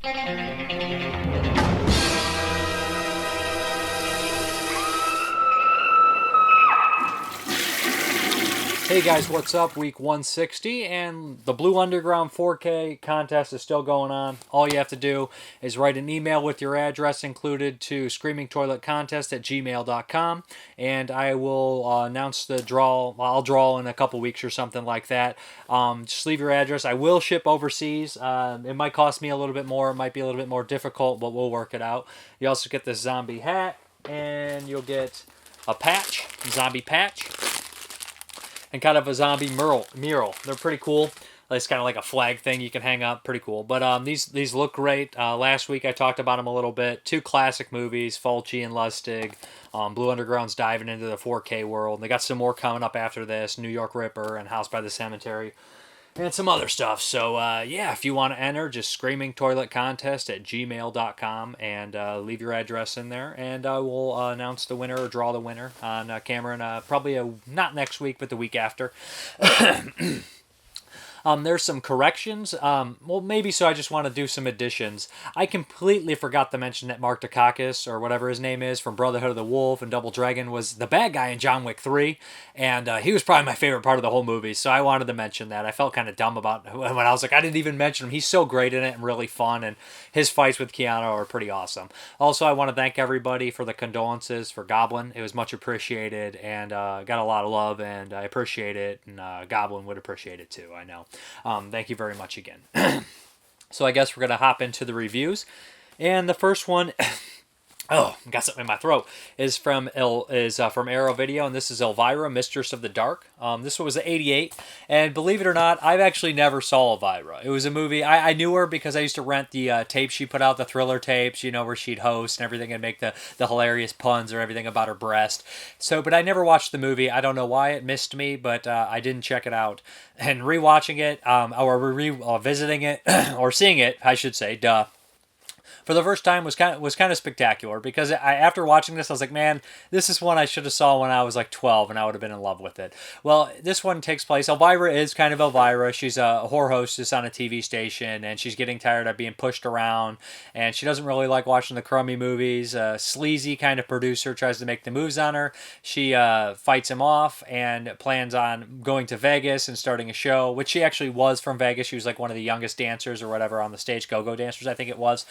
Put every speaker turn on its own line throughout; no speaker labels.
Hey guys, what's up? Week 160, and the Blue Underground 4K contest is still going on. All you have to do is write an email with your address included to screamingtoiletcontest@gmail.com, and I will announce the draw. I'll draw in a couple weeks or something like that. Just leave your address. I will ship overseas. It might cost me a little bit more. It might be a little bit more difficult, but we'll work it out. You also get this zombie hat, and you'll get a patch, zombie patch, and kind of a zombie mural. They're pretty cool. It's kind of like a flag thing you can hang up. Pretty cool. But these look great. Last week I talked about them a little bit. Two classic movies, Fulci and Lustig. Blue Underground's diving into the 4K world. They got some more coming up after this. New York Ripper and House by the Cemetery. And some other stuff. So, yeah, if you want to enter, just screamingtoiletcontest@gmail.com and leave your address in there. And I will announce the winner or draw the winner on camera in probably not next week, but the week after. There's some corrections. Well, maybe so I just want to do some additions. I completely forgot to mention that Mark Dacakis, or whatever his name is, from Brotherhood of the Wolf and Double Dragon, was the bad guy in John Wick 3. And he was probably my favorite part of the whole movie, so I wanted to mention that. I felt kind of dumb about when I was like, I didn't even mention him. He's so great in it and really fun, and his fights with Keanu are pretty awesome. Also, I want to thank everybody for the condolences for Goblin. It was much appreciated, and got a lot of love, and I appreciate it, and Goblin would appreciate it too, I know. Thank you very much again. So I guess we're going to hop into the reviews. And the first one... Oh, got something in my throat. Is from Arrow Video, and this is Elvira, Mistress of the Dark. This one was '88, and believe it or not, I've actually never saw Elvira. It was a movie. I knew her because I used to rent the tapes she put out, the thriller tapes, where she'd host and everything, and make the hilarious puns or everything about her breast. So, but I never watched the movie. I don't know why it missed me, but I didn't check it out. And rewatching it, or visiting it, or seeing it, I should say, for the first time was kind of spectacular, because after watching this I was like, man, this is one I should have saw when I was like 12 and I would have been in love with it. Well, this one takes place. Elvira is kind of Elvira. She's a whore hostess on a TV station, and she's getting tired of being pushed around, and she doesn't really like watching the crummy movies. A sleazy kind of producer tries to make the moves on her. She fights him off and plans on going to Vegas and starting a show, which she actually was from Vegas. She was like one of the youngest dancers or whatever on the stage, go-go dancers I think it was.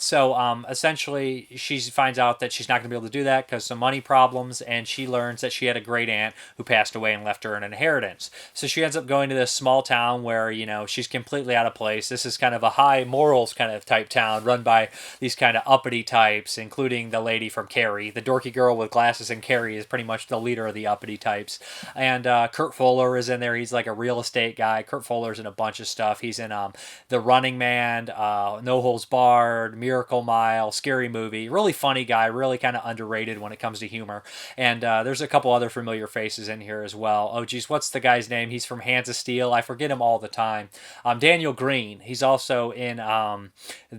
So essentially, she finds out that she's not going to be able to do that because some money problems, and she learns that she had a great aunt who passed away and left her an inheritance. So she ends up going to this small town where, she's completely out of place. This is kind of a high morals kind of type town run by these kind of uppity types, including the lady from Carrie. The dorky girl with glasses in Carrie is pretty much the leader of the uppity types. And Kurt Fuller is in there. He's like a real estate guy. Kurt Fuller's in a bunch of stuff. He's in The Running Man, No Holds Barred, Miracle Mile, Scary Movie. Really funny guy, really kind of underrated when it comes to humor. And there's a couple other familiar faces in here as well. Oh geez, what's the guy's name? He's from Hands of Steel. I forget him all the time. Daniel Green. He's also in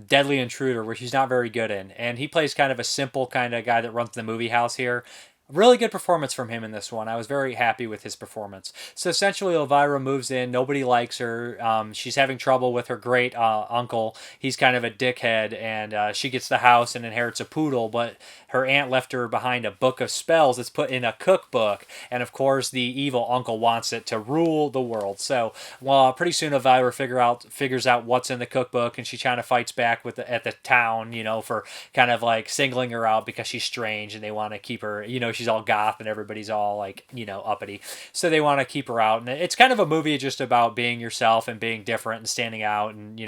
Deadly Intruder, which he's not very good in. And he plays kind of a simple kind of guy that runs the movie house here. Really good performance from him in this one. I was very happy with his performance. So essentially, Elvira moves in. Nobody likes her. She's having trouble with her great uncle. He's kind of a dickhead, and she gets the house and inherits a poodle, but her aunt left her behind a book of spells that's put in a cookbook, and of course, the evil uncle wants it to rule the world. So, pretty soon Elvira figures out what's in the cookbook, and she kind of fights back at the town, for kind of like singling her out because she's strange, and they want to keep her, she's all goth and everybody's all like, uppity. So they want to keep her out. And it's kind of a movie just about being yourself and being different and standing out and,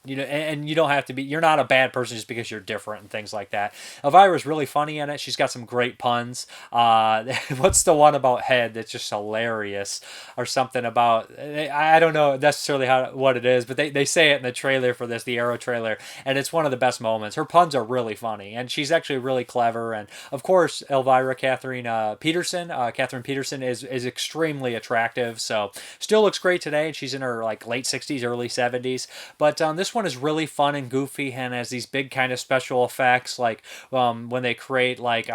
and you don't have to be, you're not a bad person just because you're different and things like that. Elvira's really funny in it. She's got some great puns. What's the one about head that's just hilarious, or something about, I don't know necessarily what it is, but they say it in the trailer for this, the Arrow trailer, and it's one of the best moments. Her puns are really funny, and she's actually really clever. And of course, Elvira, Catherine Peterson is extremely attractive, so still looks great today. She's in her like late 60s, early 70s, but this one is really fun and goofy and has these big kind of special effects, like when they create like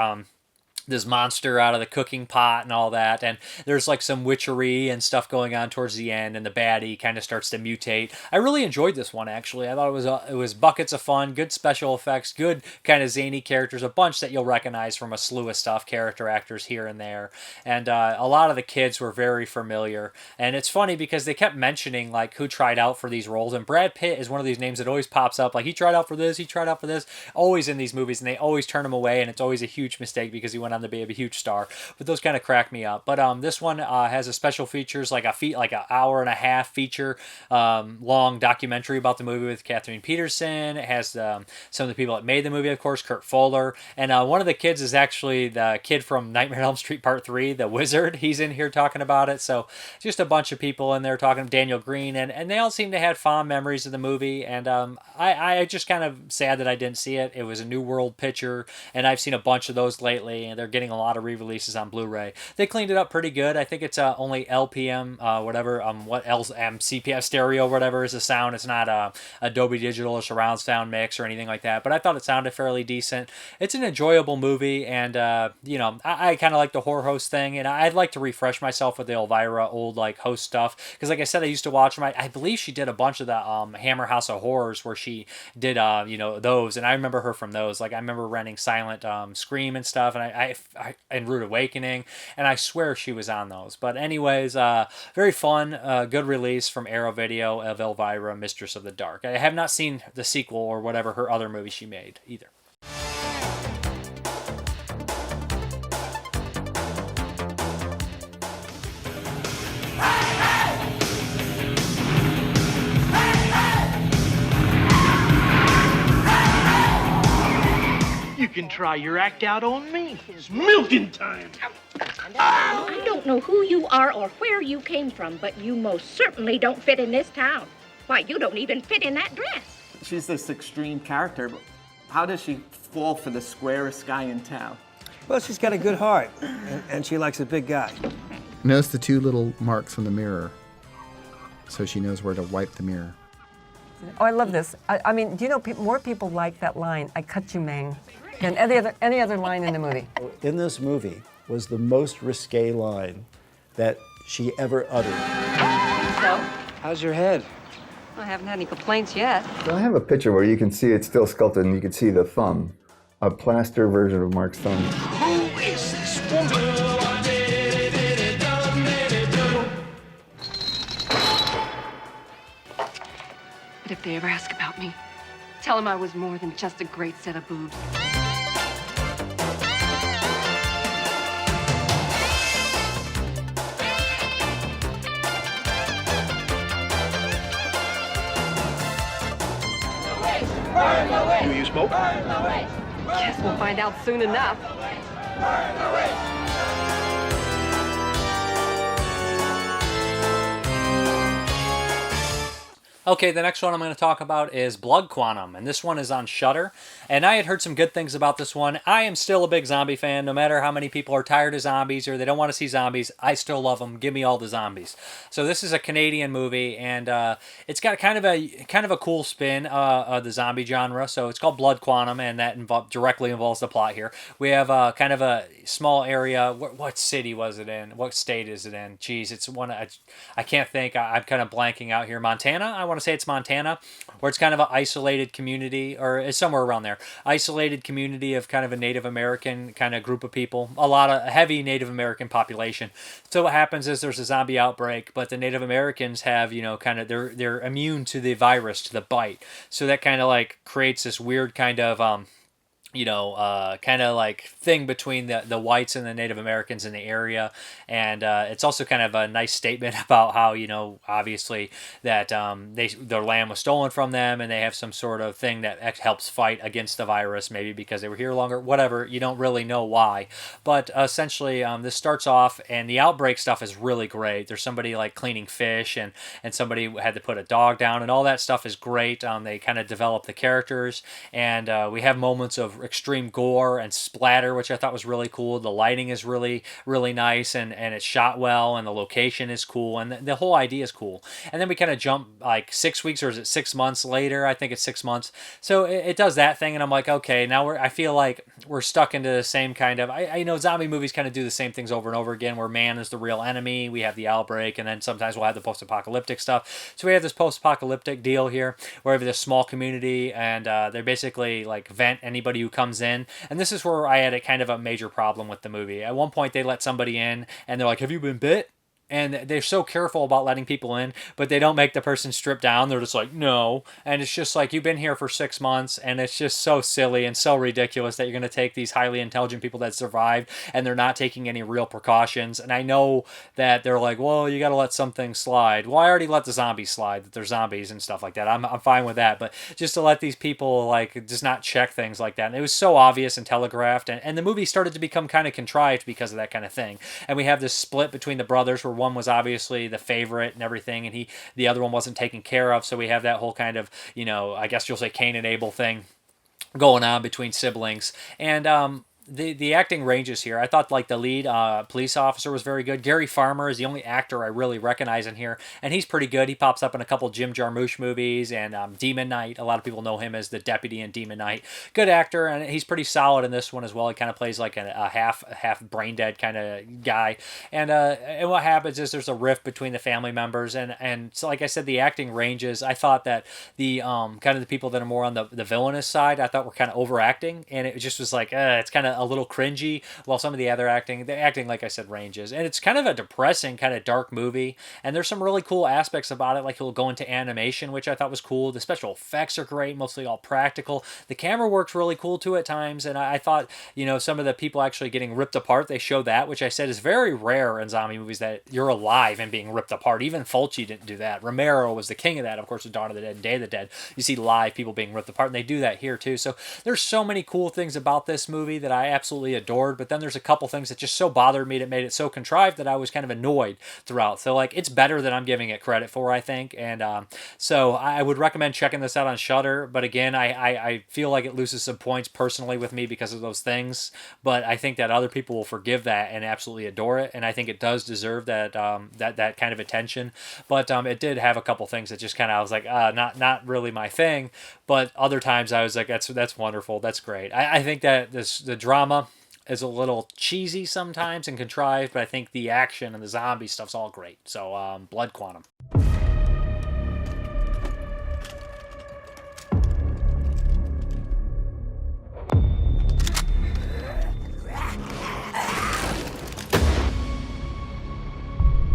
this monster out of the cooking pot and all that, and there's like some witchery and stuff going on towards the end, and the baddie kind of starts to mutate. I really enjoyed this one, actually. I thought it was buckets of fun, good special effects, good kind of zany characters, a bunch that you'll recognize from a slew of stuff, character actors here and there, and a lot of the kids were very familiar. And it's funny because they kept mentioning like who tried out for these roles, and Brad Pitt is one of these names that always pops up, like he tried out for this, he tried out for this, always in these movies, and they always turn him away, and it's always a huge mistake because he went on to be a huge star. But those kind of crack me up. But this one has a special features, like an hour and a half feature long documentary about the movie with Catherine Peterson. It has some of the people that made the movie, of course, Kurt Fuller, and one of the kids is actually the kid from Nightmare on Elm Street Part 3, the Wizard. He's in here talking about it. So just a bunch of people in there talking, Daniel Green, and they all seem to have fond memories of the movie. And I just kind of sad that I didn't see it. It was a New World picture, and I've seen a bunch of those lately, and they're getting a lot of re-releases on Blu-ray. They cleaned it up pretty good. I think it's only LPM, CPS stereo, whatever is the sound. It's not Dolby Digital or surround sound mix or anything like that, but I thought it sounded fairly decent. It's an enjoyable movie, and I kind of like the horror host thing, and I'd like to refresh myself with the Elvira old like host stuff, because like I said, I used to watch them. I believe she did a bunch of the Hammer House of Horrors where she did those, and I remember her from those. Like I remember renting Silent Scream and stuff, and I and Rude Awakening, and I swear she was on those. But anyways, very fun, good release from Arrow Video of Elvira, Mistress of the Dark. I have not seen the sequel or whatever her other movie she made either.
You can try your act out on me. It's milking time.
I don't know who you are or where you came from, but you most certainly don't fit in this town. Why, you don't even fit in that dress.
She's this extreme character, but how does she fall for the squarest guy in town?
Well, she's got a good heart, and she likes a big guy.
Notice the two little marks on the mirror, so she knows where to wipe the mirror.
Oh, I love this. I mean, do you know, more people like that line, "I cut you, Mang," than any other line in the movie.
In this movie was the most risque line that she ever uttered.
So?
How's your head?
I haven't had any complaints yet.
So I have a picture where you can see it's still sculpted and you can see the thumb. A plaster version of Mark's thumb.
Who is this woman?
But if they ever ask about me, tell them I was more than just a great set of boobs.
Do you smoke?
Guess we'll find out soon enough.
Okay, the next one I'm going to talk about is Blood Quantum, and this one is on Shudder. And I had heard some good things about this one. I am still a big zombie fan, no matter how many people are tired of zombies or they don't want to see zombies. I still love them. Give me all the zombies. So this is a Canadian movie, and it's got kind of a cool spin of the zombie genre. So it's called Blood Quantum, and that directly involves the plot here. We have kind of a small area. What city was it in? What state is it in? Jeez, it's one. I can't think. I'm kind of blanking out here. Montana? I want to say it's Montana, where it's kind of an isolated community, or it's somewhere around there. Isolated community of kind of a Native American kind of group of people, a lot of heavy Native American population. So what happens is there's a zombie outbreak, but the Native Americans have, kind of, they're immune to the virus, to the bite. So that kind of like creates this weird kind of, kind of like thing between the whites and the Native Americans in the area. And it's also kind of a nice statement about how, obviously that their land was stolen from them, and they have some sort of thing that helps fight against the virus, maybe because they were here longer, whatever. You don't really know why. But essentially, this starts off, and the outbreak stuff is really great. There's somebody like cleaning fish, and somebody had to put a dog down, and all that stuff is great. They kind of develop the characters, and we have moments of extreme gore and splatter, which I thought was really cool. The lighting is really, really nice, and it's shot well, and the location is cool, and the whole idea is cool. And then we kind of jump like 6 weeks, or is it 6 months later? I think it's 6 months. So it does that thing, and I'm like, okay, now I feel like we're stuck into the same kind of, I know zombie movies kind of do the same things over and over again, where man is the real enemy. We have the outbreak, and then sometimes we'll have the post-apocalyptic stuff. So we have this post-apocalyptic deal here, where we have this small community, and they basically like vent anybody who comes in. And this is where I had a kind of a major problem with the movie. At one point, they let somebody in, and they're like, "Have you been bit?" And they're so careful about letting people in, but they don't make the person strip down. They're just like, no. And it's just like, you've been here for 6 months, and it's just so silly and so ridiculous that you're going to take these highly intelligent people that survived, and they're not taking any real precautions. And I know that they're like, well, you got to let some things slide. Well, I already let the zombies slide, that they're zombies and stuff like that. I'm fine with that. But just to let these people, like, just not check things like that. And it was so obvious and telegraphed. And the movie started to become kind of contrived because of that kind of thing. And we have this split between the brothers, where one was obviously the favorite and everything, and the other one wasn't taken care of. So we have that whole kind of, I guess you'll say Cain and Abel thing going on between siblings. And the acting ranges here. I thought like the lead police officer was very good. Gary Farmer is the only actor I really recognize in here, and he's pretty good. He pops up in a couple Jim Jarmusch movies and Demon Knight. A lot of people know him as the deputy in Demon Knight. Good actor, and he's pretty solid in this one as well. He kind of plays like a half brain dead kind of guy. And what happens is there's a rift between the family members, and so like I said, the acting ranges. I thought that the kind of the people that are more on the villainous side, I thought were kind of overacting, and it just was like it's kind of a little cringy, while some of the acting, like I said, ranges. And it's kind of a depressing, kind of dark movie, and there's some really cool aspects about it, like he'll go into animation, which I thought was cool. The special effects are great, mostly all practical. The camera works really cool too at times, and I thought, some of the people actually getting ripped apart, they show that, which I said is very rare in zombie movies, that you're alive and being ripped apart. Even Fulci didn't do that. Romero was the king of that, of course, with Dawn of the Dead and Day of the Dead. You see live people being ripped apart, and they do that here too. So there's so many cool things about this movie that I absolutely adored, but then there's a couple things that just so bothered me that made it so contrived that I was kind of annoyed throughout. So like, it's better than I'm giving it credit for, I think. And so I would recommend checking this out on Shudder, but again, I feel like it loses some points personally with me because of those things, but I think that other people will forgive that and absolutely adore it, and I think it does deserve that that kind of attention. But it did have a couple things that just kind of, I was like, not really my thing. But other times I was like, that's wonderful, that's great. I think that the drama is a little cheesy sometimes and contrived, but I think the action and the zombie stuff's all great. So Blood Quantum.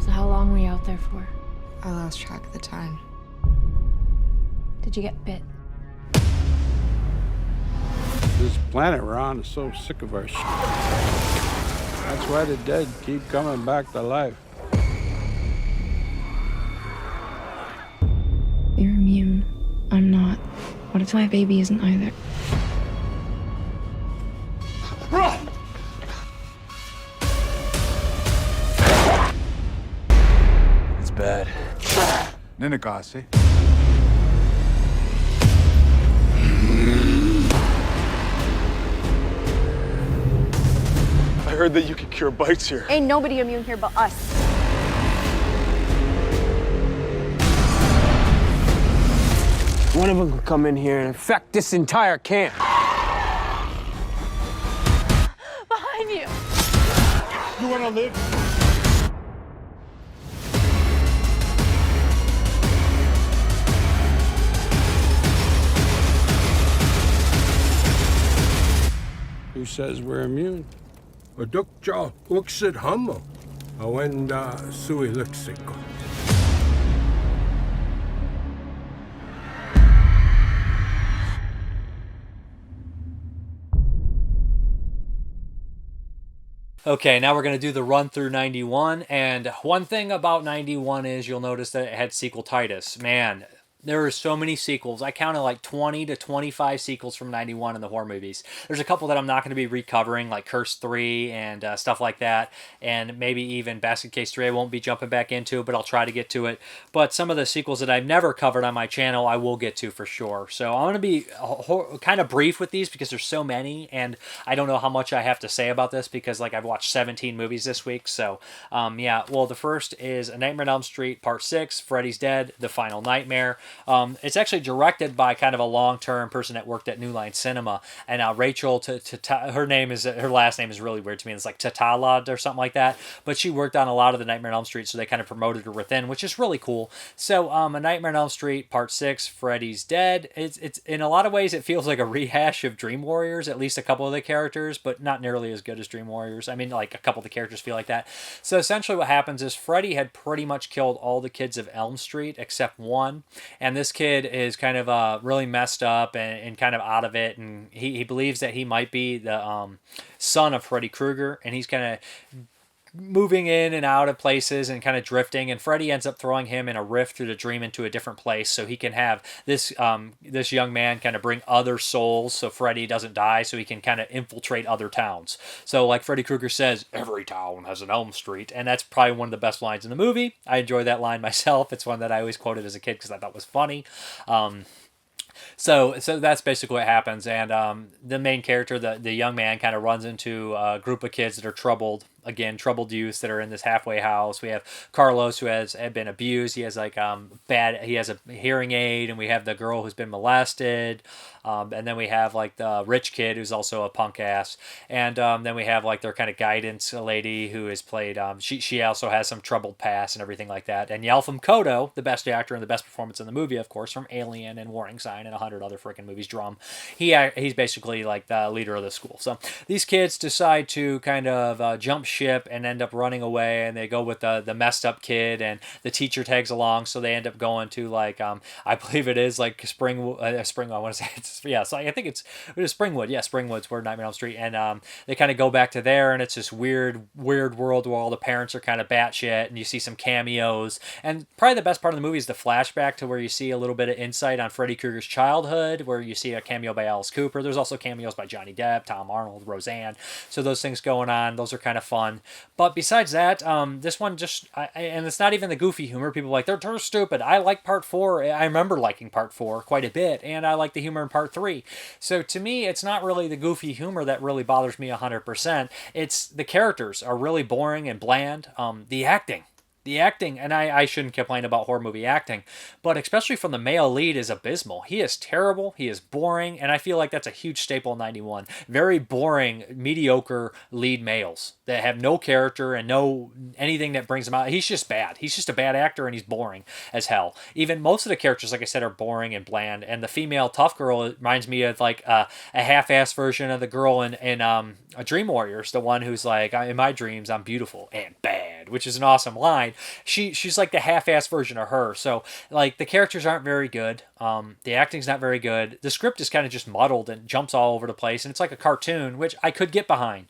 So how long were you out there for?
I lost track of the time.
Did you get bit?
This planet we're on is so sick of our shit. That's why the dead keep coming back to life.
You're immune. I'm not. What if my baby isn't either?
Run!
It's bad. Ninagasi.
I heard that you could cure bites here.
Ain't nobody immune here but us.
One of them could come in here and infect this entire camp.
Behind you.
You wanna live?
Who says we're immune?
Dukja uksid hamo. Awenda sui lexiko.
Okay, now we're going to do the run through 91, and one thing about 91 is you'll notice that it had sequel-titis. Man, There are so many sequels. I counted like 20 to 25 sequels from 91 in the horror movies. There's a couple that I'm not going to be recovering, like Curse 3 and stuff like that. And maybe even Basket Case 3 I won't be jumping back into, but I'll try to get to it. But some of the sequels that I've never covered on my channel, I will get to for sure. So I'm going to be kind of brief with these because there's so many. And I don't know how much I have to say about this because like I've watched 17 movies this week. So yeah, well, the first is A Nightmare on Elm Street Part 6, Freddy's Dead, The Final Nightmare. It's actually directed by kind of a long-term person that worked at New Line Cinema, and Rachel, her last name is really weird to me. It's like Tatalad or something like that, but she worked on a lot of the Nightmare on Elm Street, so they kind of promoted her within, which is really cool. So, A Nightmare on Elm Street Part 6, Freddy's Dead. It's in a lot of ways it feels like a rehash of Dream Warriors, at least a couple of the characters, but not nearly as good as Dream Warriors. I mean, like a couple of the characters feel like that. So essentially, what happens is Freddy had pretty much killed all the kids of Elm Street except one. And this kid is kind of really messed up and kind of out of it. And he believes that he might be the son of Freddy Krueger. And he's kind of moving in and out of places and kind of drifting. And Freddy ends up throwing him in a rift through the dream into a different place so he can have this this young man kind of bring other souls so Freddy doesn't die, so he can kind of infiltrate other towns. So like Freddy Krueger says, every town has an Elm Street. And that's probably one of the best lines in the movie. I enjoy that line myself. It's one that I always quoted as a kid because I thought was funny. So that's basically what happens. And the main character, the young man, kind of runs into a group of kids that are troubled. Again, troubled youths that are in this halfway house. We have Carlos, who had been abused. He has like he has a hearing aid, and we have the girl who's been molested. And then we have like the rich kid who's also a punk ass. And then we have like their kind of guidance lady who is played. She also has some troubled past and everything like that. And Yalfam Kodo, the best actor and the best performance in the movie, of course, from Alien and Warning Sign and 100 other freaking movies. Drum. He's basically like the leader of the school. So these kids decide to kind of jump ship and end up running away, and they go with the messed up kid, and the teacher tags along, so they end up going to like I believe it is like Spring I want to say so I think it's Springwood. Yeah, Springwood's where Nightmare on Elm Street, and they kind of go back to there, and it's this weird world where all the parents are kind of batshit, and you see some cameos, and probably the best part of the movie is the flashback to where you see a little bit of insight on Freddy Krueger's childhood, where you see a cameo by Alice Cooper. There's also cameos by Johnny Depp, Tom Arnold, Roseanne. So those things going on, those are kind of fun. But besides that, this one just, and it's not even the goofy humor. People are like, they're stupid. I like Part 4. I remember liking Part 4 quite a bit, and I like the humor in Part 3. So to me, it's not really the goofy humor that really bothers me 100%. It's the characters are really boring and bland. The acting, and I shouldn't complain about horror movie acting, but especially from the male lead, is abysmal. He is terrible, he is boring, and I feel like that's a huge staple in 91. Very boring, mediocre lead males that have no character and no anything that brings him out. He's just bad. He's just a bad actor, and he's boring as hell. Even most of the characters, like I said, are boring and bland, and the female tough girl reminds me of like a half-assed version of the girl in Dream Warriors, the one who's like, in my dreams, I'm beautiful and bad, which is an awesome line. She's like the half-assed version of her. So like the characters aren't very good. The acting's not very good. The script is kind of just muddled and jumps all over the place, and it's like a cartoon, which I could get behind.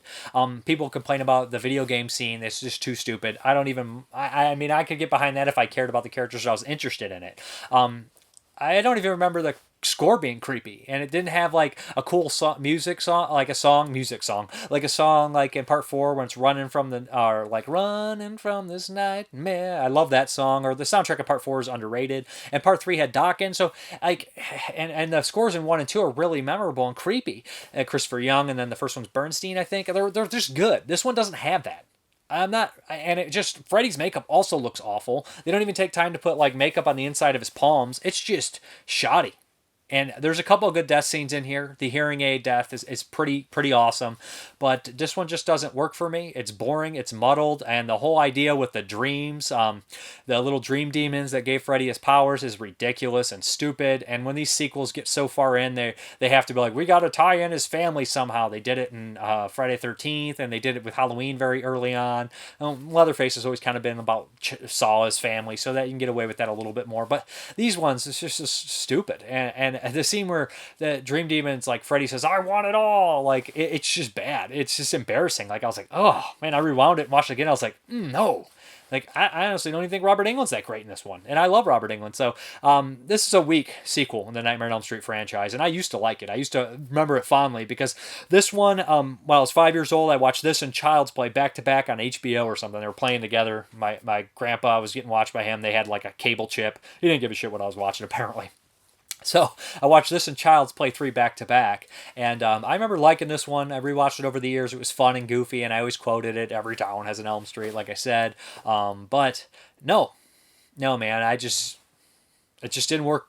People complain about the video game scene. It's just too stupid. I mean, I could get behind that if I cared about the characters or I was interested in it. I don't even remember the score being creepy, and it didn't have like a cool music song like a song like in Part 4 when it's running from this nightmare. I love that song. Or the soundtrack of Part 4 is underrated, and Part 3 had Dawkins, so like and the scores in 1 and 2 are really memorable and creepy. Christopher Young, and then the first one's Bernstein, I think. They're just good. This one doesn't have that. Freddy's makeup also looks awful. They don't even take time to put like makeup on the inside of his palms. It's just shoddy. And there's a couple of good death scenes in here. The hearing aid death is pretty awesome. But this one just doesn't work for me. It's boring. It's muddled. And the whole idea with the dreams, the little dream demons that gave Freddy his powers is ridiculous and stupid. And when these sequels get so far in, they have to be like, we got to tie in his family somehow. They did it in Friday 13th, and they did it with Halloween very early on. Leatherface has always kind of been about Saw's family, so that you can get away with that a little bit more. But these ones, it's just stupid. And the scene where the dream demons, like Freddy says, I want it all, like it's just bad. It's just embarrassing. Like I was like, oh man, I rewound it and watched it again. I was like, no, Like, I honestly don't even think Robert Englund's that great in this one. And I love Robert Englund. So this is a weak sequel in the Nightmare on Elm Street franchise. And I used to like it. I used to remember it fondly because this one, while I was 5 years old, I watched this and Child's Play back-to-back on HBO or something. They were playing together. My grandpa was getting watched by him. They had like a cable chip. He didn't give a shit what I was watching, apparently. So I watched this and Child's Play 3 back-to-back, and I remember liking this one. I rewatched it over the years. It was fun and goofy, and I always quoted it. Every town has an Elm Street, like I said. But no, man, it just didn't work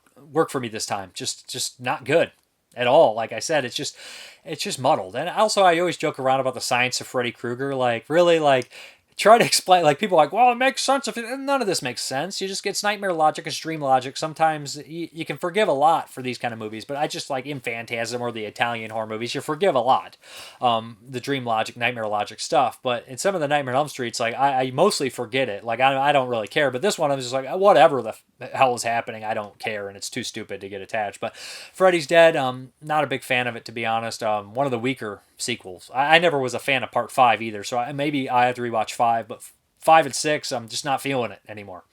for me this time. Just not good at all. Like I said, it's just muddled. And also, I always joke around about the science of Freddy Krueger. Like, really, like, try to explain, like, people are like, well, it makes sense. None of this makes sense. You just get nightmare logic, extreme logic. Sometimes you can forgive a lot for these kind of movies, but I just like in Phantasm or the Italian horror movies, you forgive a lot. The dream logic, nightmare logic stuff. But in some of the Nightmare on Elm Streets, like, I mostly forget it. Like, I don't really care. But this one, I'm just like, whatever the hell is happening, I don't care, and it's too stupid to get attached. But Freddy's Dead, not a big fan of it, to be honest. One of the weaker sequels. I never was a fan of Part 5 either, so maybe I have to rewatch 5, but 5 and 6, I'm just not feeling it anymore.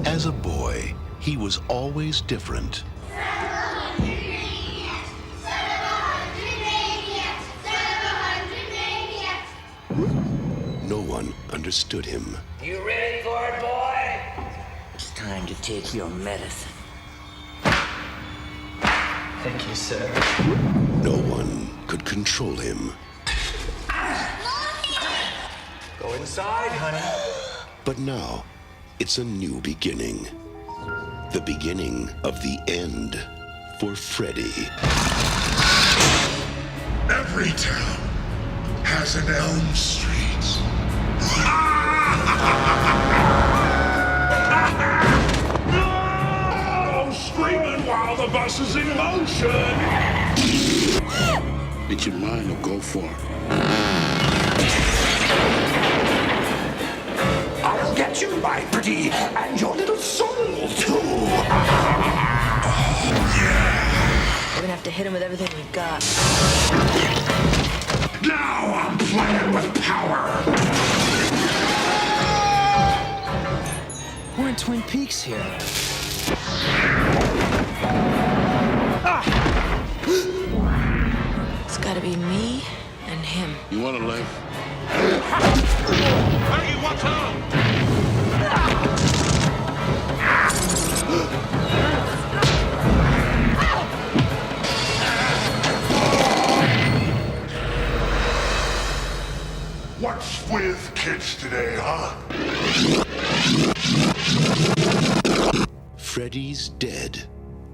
As a boy, he was always different. No one understood him.
You ready for it, boy? It's time to take your medicine. Thank you, sir.
No one could control him.
Go inside, honey.
But now, it's a new beginning. The beginning of the end for Freddy.
Every town has an Elm Street. Screaming while the bus is in motion.
It's your mind or go for it.
I'll get you, my pretty, and your little soul, too.
We're gonna have to hit him with everything we've got.
Now I'm playing with power.
We're in Twin Peaks here. It's gotta be me and him.
You wanna live?
Hey, what's up? What's with kids today, huh?
Freddy's Dead,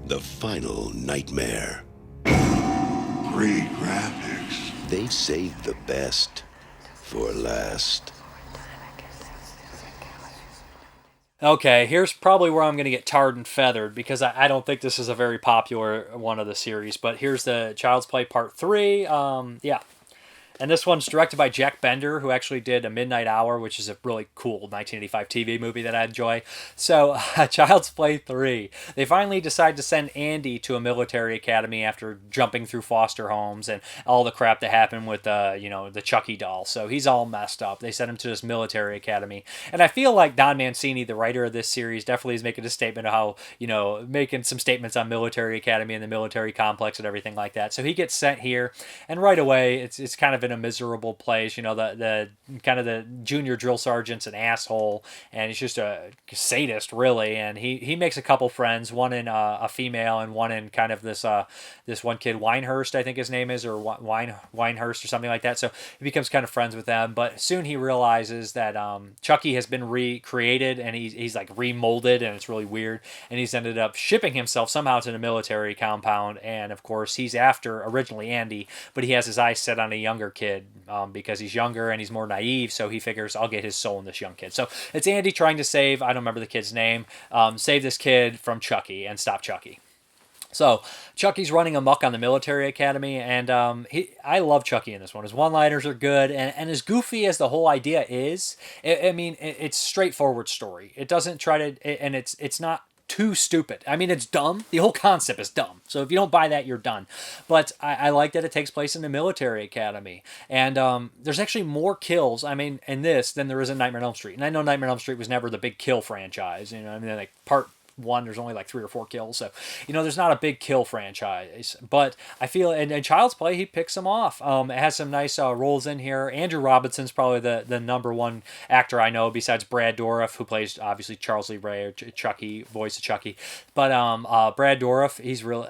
the final nightmare.
Great graphics.
They've saved the best for last.
Okay, here's probably where I'm going to get tarred and feathered because I don't think this is a very popular one of the series. But here's the Child's Play Part 3. Yeah. And this one's directed by Jack Bender, who actually did A Midnight Hour, which is a really cool 1985 TV movie that I enjoy. So, Child's Play 3. They finally decide to send Andy to a military academy after jumping through foster homes and all the crap that happened with, the Chucky doll. So he's all messed up. They send him to this military academy. And I feel like Don Mancini, the writer of this series, definitely is making a statement of how, making some statements on military academy and the military complex and everything like that. So he gets sent here, and right away, it's kind of in a miserable place. The kind of the junior drill sergeant's an asshole, and he's just a sadist, really. And he makes a couple friends, one in a female and one in kind of this one kid, Winehurst, I think his name is, or Winehurst or something like that. So he becomes kind of friends with them, but soon he realizes that Chucky has been recreated, and he's like remolded, and it's really weird. And he's ended up shipping himself somehow to the military compound, and of course he's after originally Andy, but he has his eyes set on a younger kid because he's younger and he's more naive, so he figures I'll get his soul in this young kid. So it's Andy trying to save, I don't remember the kid's name, save this kid from Chucky and stop Chucky. So Chucky's running amok on the military academy, and I love Chucky in this one. His one-liners are good, and as goofy as the whole idea is, it's straightforward story. It doesn't try to, and it's not too stupid. I mean, it's dumb. The whole concept is dumb. So if you don't buy that, you're done. But I like that it takes place in the military academy. And there's actually more kills, I mean, in this than there is in Nightmare on Elm Street. And I know Nightmare on Elm Street was never the big kill franchise. You know, I mean, like part 1, there's only like 3 or 4 kills. So, you know, there's not a big kill franchise. But I feel in Child's Play, he picks them off. It has some nice roles in here. Andrew Robinson's probably the number one actor I know besides Brad Dourif, who plays obviously Charles Lee Ray or Chucky, voice of Chucky. But Brad Dourif, he's really,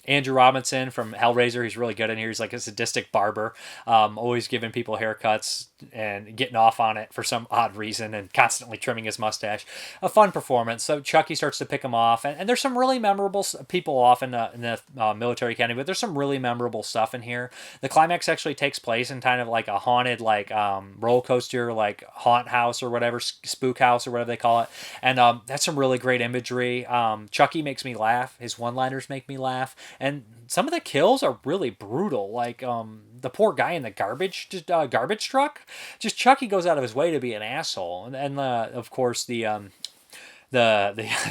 Andrew Robinson from Hellraiser, he's really good in here. He's like a sadistic barber, always giving people haircuts and getting off on it for some odd reason and constantly trimming his mustache. A fun performance. So Chucky starts to pick him off. And there's some really memorable people off in the military academy, but there's some really memorable stuff in here. The climax actually takes place in kind of like a haunted, like roller coaster, like haunt house or whatever, spook house or whatever they call it. And that's some really great imagery. Chucky makes me laugh. His one-liners make me laugh. And some of the kills are really brutal. Like the poor guy in the garbage truck. Just Chucky goes out of his way to be an asshole. And of course the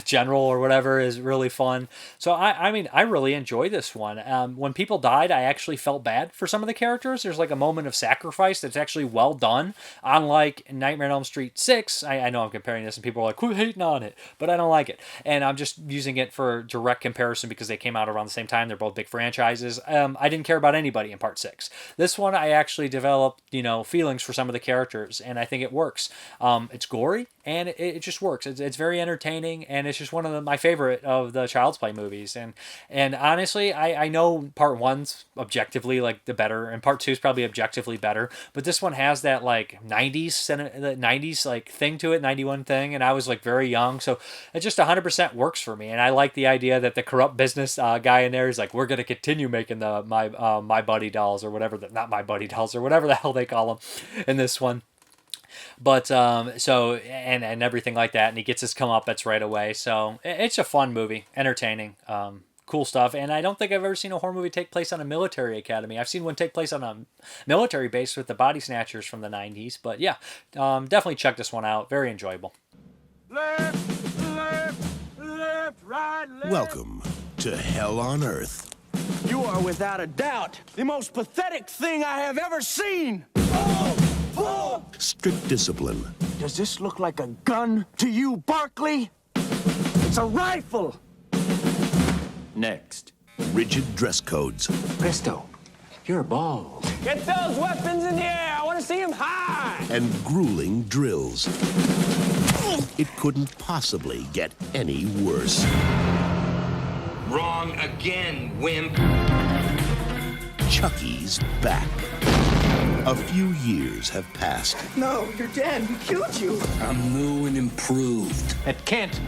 general or whatever is really fun. So I mean, I really enjoy this one. When people died, I actually felt bad for some of the characters. There's like a moment of sacrifice that's actually well done. Unlike Nightmare on Elm Street 6, I know I'm comparing this and people are like, quit hating on it, but I don't like it. And I'm just using it for direct comparison because they came out around the same time. They're both big franchises. I didn't care about anybody in part 6. This one, I actually developed, feelings for some of the characters, and I think it works. It's gory, and it just works. It's very entertaining, and it's just one of my favorite of the Child's Play movies. And honestly, I know part 1's objectively like the better, and part 2 is probably objectively better, but this one has that like 90s like thing to it, 91 thing, and I was like very young, so it just 100% works for me. And I like the idea that the corrupt business guy in there is like, we're gonna continue making the my buddy dolls or whatever, not my buddy dolls or whatever the hell they call them in this one. But so and everything like that, and he gets his comeuppance right away. So it's a fun movie, entertaining, cool stuff. And I don't think I've ever seen a horror movie take place on a military academy. I've seen one take place on a military base with the Body Snatchers from the 90s. But yeah, definitely check this one out. Very enjoyable.
Left, right, left.
Welcome to Hell on Earth.
You are without a doubt the most pathetic thing I have ever seen.
Strict discipline.
Does this look like a gun to you, Barkley? It's a rifle.
Next. Rigid dress codes.
Presto, you're bald.
Get those weapons in the air. I want to see them high.
And grueling drills. It couldn't possibly get any worse.
Wrong again, wimp.
Chucky's back. A few years have passed.
No, you're dead. We killed you.
I'm new and improved.
At Kent,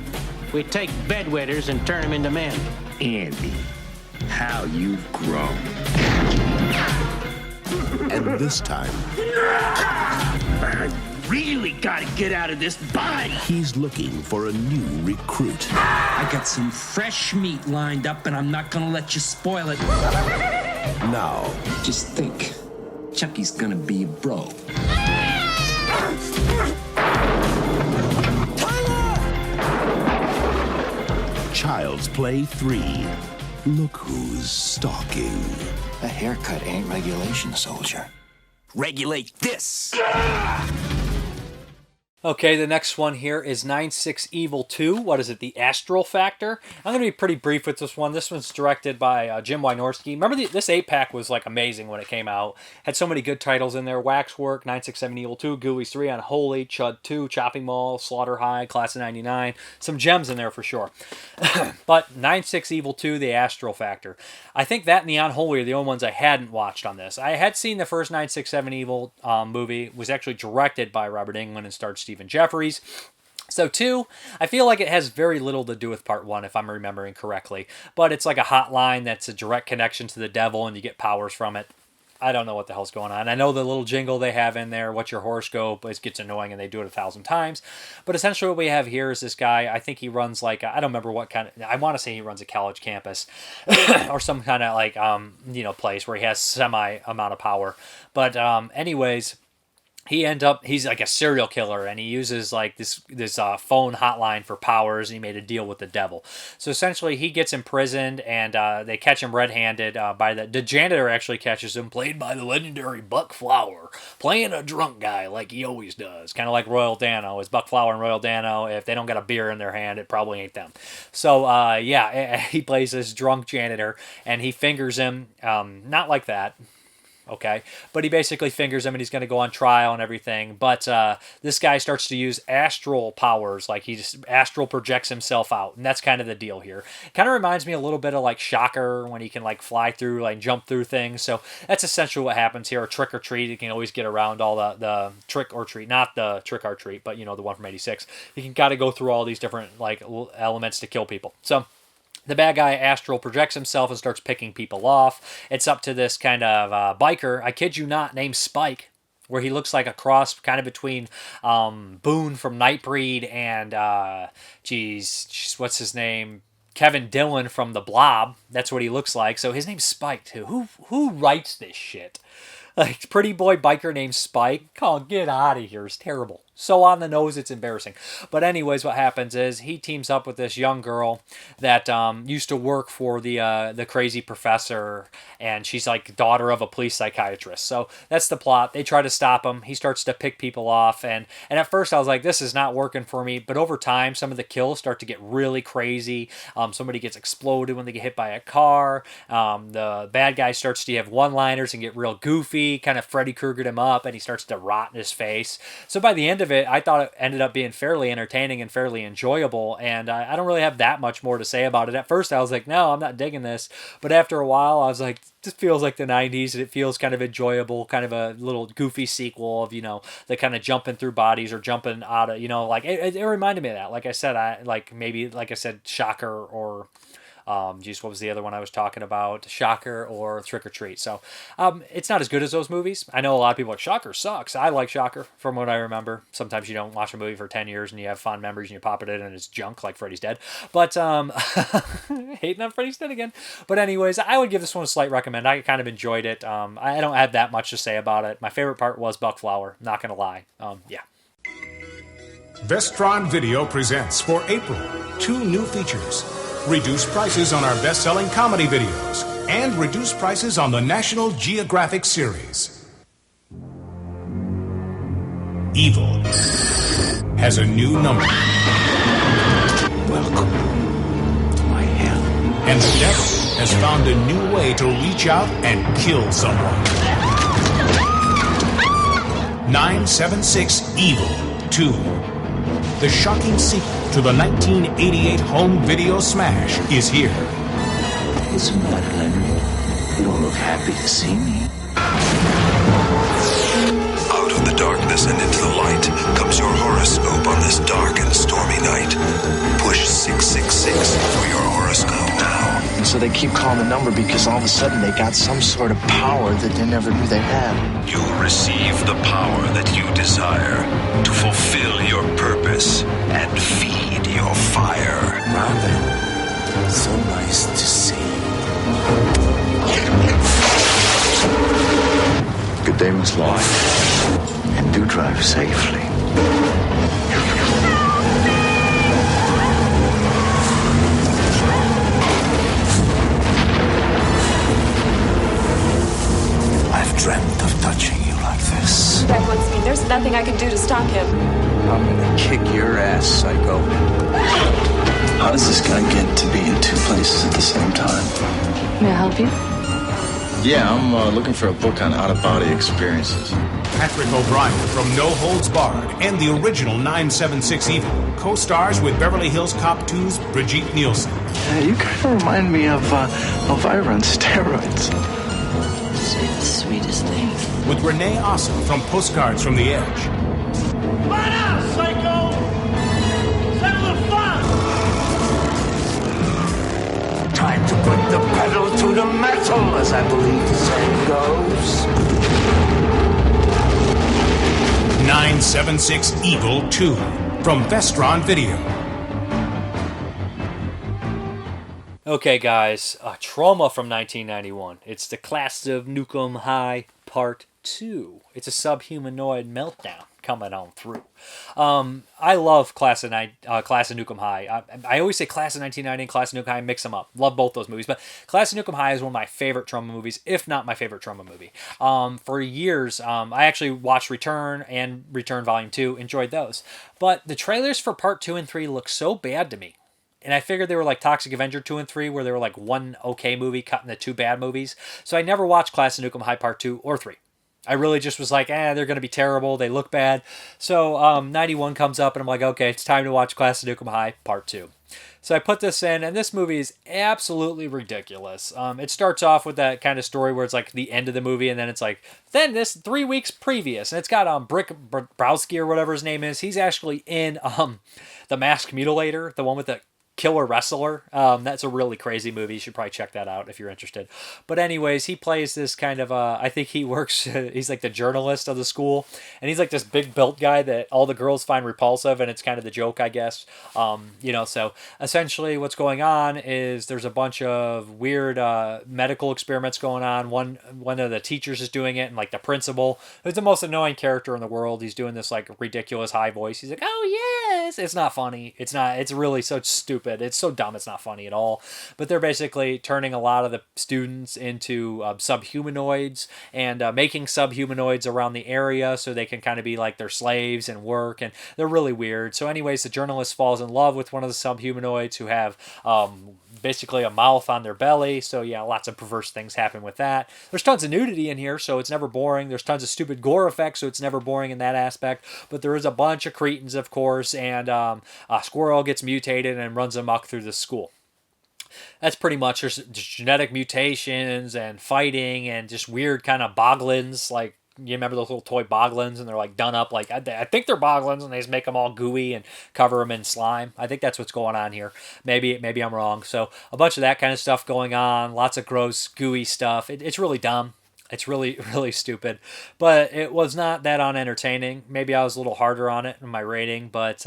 we take bedwetters and turn them into men.
Andy, how you've grown.
And this time,
I really gotta get out of this body.
He's looking for a new recruit.
I got some fresh meat lined up, and I'm not gonna let you spoil it.
Now,
just think. Chucky's gonna be a bro.
Child's Play 3. Look who's stalking.
A haircut ain't regulation, soldier.
Regulate this.
Okay, the next one here is 9/6 Evil 2. What is it? The Astral Factor. I'm going to be pretty brief with this one. This one's directed by Jim Wynorski. Remember, this 8-pack was like amazing when it came out. Had so many good titles in there. Waxwork, 967 Evil 2, Ghoulies 3, Unholy, Chud 2, Chopping Mall, Slaughter High, Class of 99. Some gems in there for sure. But 9/6 Evil 2, The Astral Factor. I think that and The Unholy are the only ones I hadn't watched on this. I had seen the first 967 Evil movie. It was actually directed by Robert Englund and starred Stephen Jeffries. So 2, I feel like it has very little to do with part 1, if I'm remembering correctly. But it's like a hotline that's a direct connection to the devil, and you get powers from it. I don't know what the hell's going on. I know the little jingle they have in there, what's your horoscope, it gets annoying and they do it 1,000 times. But essentially what we have here is this guy, I think he runs like, I don't remember what kind of, I want to say he runs a college campus or some kind of like, place where he has semi amount of power. But anyways, he's like a serial killer, and he uses like this phone hotline for powers, and he made a deal with the devil. So essentially he gets imprisoned, and they catch him red-handed by the janitor actually catches him, played by the legendary Buck Flower, playing a drunk guy like he always does, kind of like Royal Dano. Is Buck Flower and Royal Dano, if they don't got a beer in their hand, it probably ain't them. So yeah, he plays this drunk janitor, and he fingers him, not like that, okay, but he basically fingers him, and he's going to go on trial and everything. But this guy starts to use astral powers, like he just astral projects himself out, and that's kind of the deal here. Kind of reminds me a little bit of like Shocker, when he can like fly through, like jump through things. So that's essentially what happens here. A trick or treat, you can always get around all the trick or treat, not the trick or treat, but you know, the one from '86. You can kind of go through all these different like elements to kill people. So the bad guy astral projects himself and starts picking people off. It's up to this kind of biker, I kid you not, named Spike, where he looks like a cross kind of between Boone from Nightbreed and, what's his name? Kevin Dillon from The Blob. That's what he looks like. So his name's Spike, too. Who writes this shit? Like, pretty boy biker named Spike? Oh, get out of here. It's terrible. So on the nose, it's embarrassing. But anyways, what happens is he teams up with this young girl that used to work for the crazy professor, and she's like daughter of a police psychiatrist. So that's the plot. They try to stop him. He starts to pick people off, and at first I was like, this is not working for me. But over time, some of the kills start to get really crazy. Somebody gets exploded when they get hit by a car. The bad guy starts to have one-liners and get real goofy, kind of Freddy Kruegered him up, and he starts to rot in his face. So by the end of it, I thought it ended up being fairly entertaining and fairly enjoyable, and I don't really have that much more to say about it. At first I was like, no, I'm not digging this, but after a while I was like, this feels like the 90s, and it feels kind of enjoyable, kind of a little goofy sequel of, you know, the kind of jumping through bodies or jumping out of, you know, like it reminded me of that. Like I said, Shocker, or what was the other one I was talking about? Shocker or Trick or Treat. So it's not as good as those movies. I know a lot of people are like, Shocker sucks. I like Shocker from what I remember. Sometimes you don't watch a movie for 10 years and you have fond memories and you pop it in and it's junk like Freddy's Dead. But hating on Freddy's Dead again. But anyways, I would give this one a slight recommend. I kind of enjoyed it. I don't have that much to say about it. My favorite part was Buck Flower. Not going to lie. Yeah.
Vestron Video presents for April 2 new features. Reduced prices on our best-selling comedy videos and reduced prices on the National Geographic series. Evil has a new number. Welcome to my hell. And the devil has found a new way to reach out and kill someone. 976 Evil 2. The shocking sequel to the 1988 home video smash is here.
What's the matter, Leonard? You don't look happy to see me.
Out of the darkness and into the light comes your horoscope on this dark and stormy night. Push 666 for your horoscope now.
And so they keep calling the number because all of a sudden they got some sort of power that they never knew they had.
You'll receive the power that you desire to fulfill your purpose and feed your fire.
Marvin, so nice to see you.
Good day, Miss Law. And do drive safely.
I've dreamt of touching you like this.
That wants me. There's nothing I can do to stop him.
I'm gonna kick your ass, psycho. How does this guy get to be in two places at the same time?
May I help you?
Yeah, I'm looking for a book on out-of-body experiences.
Patrick O'Brien from No Holds Barred and the original 976 Evil co-stars with Beverly Hills Cop 2's Brigitte Nielsen.
You kind of remind me of Elvira on steroids.
Say the sweetest things.
With Renee Ossoff from Postcards from the Edge.
Flat out, psycho! Settle the fun!
Time to put the pedal to the metal, as I believe the saying goes.
976 Evil 2 from Vestron Video.
Okay, guys, Trauma from 1991. It's the Class of Nuk'em High Part 2. It's a Subhumanoid Meltdown coming on through. I love Class of Nuk'em High. I always say Class of 1990 and Class of Nuk'em High, mix them up. Love both those movies. But Class of Nuk'em High is one of my favorite trauma movies, if not my favorite trauma movie. For years, I actually watched Return and Return Volume 2, enjoyed those. But the trailers for Part 2 and 3 look so bad to me. And I figured they were like Toxic Avenger 2 and 3, where they were like one okay movie cut into 2 bad movies. So I never watched Class of Nuk'em High Part 2 or 3. I really just was like, they're going to be terrible. They look bad. So 91 comes up, and I'm like, okay, it's time to watch Class of Nuk'em High Part 2. So I put this in, and this movie is absolutely ridiculous. It starts off with that kind of story where it's like the end of the movie, and then it's like, then this 3 weeks previous. And it's got Brick Browski or whatever his name is. He's actually in The Masked Mutilator, the one with the killer wrestler. That's a really crazy movie. You should probably check that out if you're interested. But anyways, he plays this kind of I think he works he's like the journalist of the school, and he's like this big built guy that all the girls find repulsive, and it's kind of the joke, I guess. So essentially what's going on is there's a bunch of weird medical experiments going on. One of the teachers is doing it, and like the principal, who's the most annoying character in the world, he's doing this like ridiculous high voice. He's like, oh yes, it's not funny. It's really so stupid. It's so dumb, it's not funny at all. But they're basically turning a lot of the students into subhumanoids, and making subhumanoids around the area so they can kind of be like their slaves and work, and they're really weird. So anyways, the journalist falls in love with one of the subhumanoids who have basically a mouth on their belly. So yeah, lots of perverse things happen with that. There's tons of nudity in here, so it's never boring. There's tons of stupid gore effects, so it's never boring in that aspect. But there is a bunch of cretins, of course, and a squirrel gets mutated and runs amok through the school. That's pretty much, there's genetic mutations and fighting and just weird kind of boglins, like, you remember those little toy boglins, and they're like done up like, I think they're boglins, and they just make them all gooey and cover them in slime. I think that's what's going on here. Maybe I'm wrong. So a bunch of that kind of stuff going on, lots of gross gooey stuff. It's really dumb. It's really, really stupid, but it was not that unentertaining. Maybe I was a little harder on it in my rating, but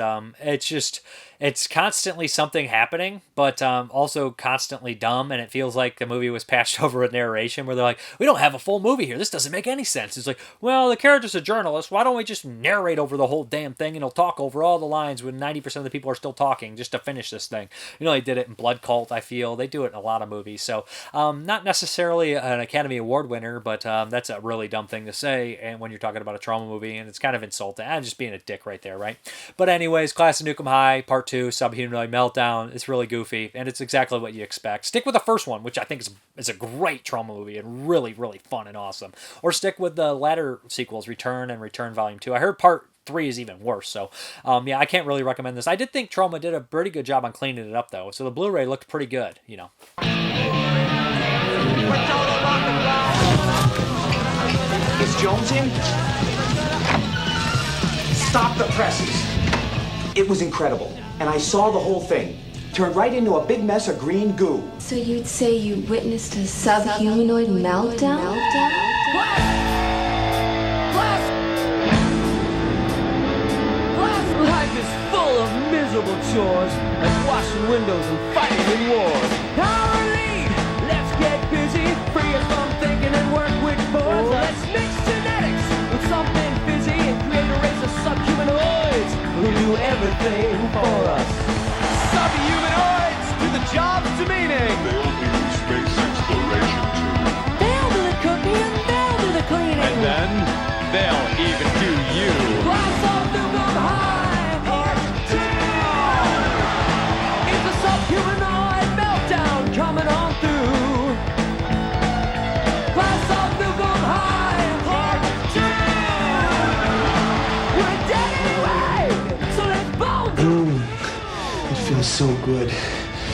it's constantly something happening, but also constantly dumb, and it feels like the movie was patched over with narration where they're like, we don't have a full movie here. This doesn't make any sense. It's like, well, the character's a journalist. Why don't we just narrate over the whole damn thing, and he'll talk over all the lines when 90% of the people are still talking just to finish this thing. They did it in Blood Cult, I feel. They do it in a lot of movies. So not necessarily an Academy Award winner, but that's a really dumb thing to say, and when you're talking about a trauma movie, and it's kind of insulting. I'm just being a dick right there, right? But anyways, Class of Nuk'em High, Part 2, Subhumanoid Meltdown. It's really goofy, and it's exactly what you expect. Stick with the first one, which I think is a great trauma movie and really, really fun and awesome. Or stick with the latter sequels, Return and Return Volume 2. I heard Part 3 is even worse, so I can't really recommend this. I did think Trauma did a pretty good job on cleaning it up, though, so the Blu-ray looked pretty good,
Is Jones in? Stop the presses. It was incredible, and I saw the whole thing. Turned right into a big mess of green goo.
So you'd say you witnessed a subhumanoid meltdown?
Life is full of miserable chores, like washing windows and fighting in wars. Power lead, let's get busy, free us from thinking and work which boards. Let's mix genetics with something fizzy and create a race of subhumanoids who do everything for us. Subhumanoids do the jobs to meaning.
They'll do space exploration too.
They'll do the cooking and they'll do the cleaning.
And then they'll even do you.
Class of Nuk'em High, Part 2. It's a subhumanoid meltdown coming on through. Class of Nuk'em High, Part 2. We're dead anyway, so let's bone.
It feels so good.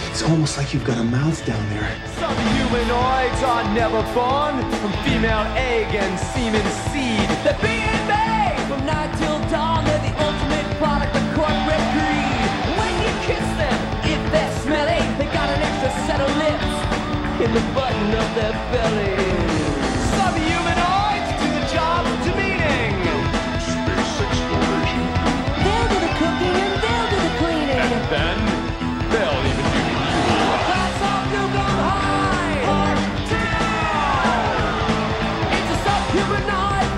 It's almost like you've got a mouth down there.
Subhumanoids are never born from female egg and semen seed. They're being made from night till dawn. They're the ultimate product of corporate greed. When you kiss them, if they're smelly, they got an extra set of lips in the button of their belly. Subhumanoids do the job to meaning.
Space exploration.
They'll do the cooking and they'll do the cleaning.
And then they'll even do you.
Class of Nuk'em High, Part 2. It's a subhumanoid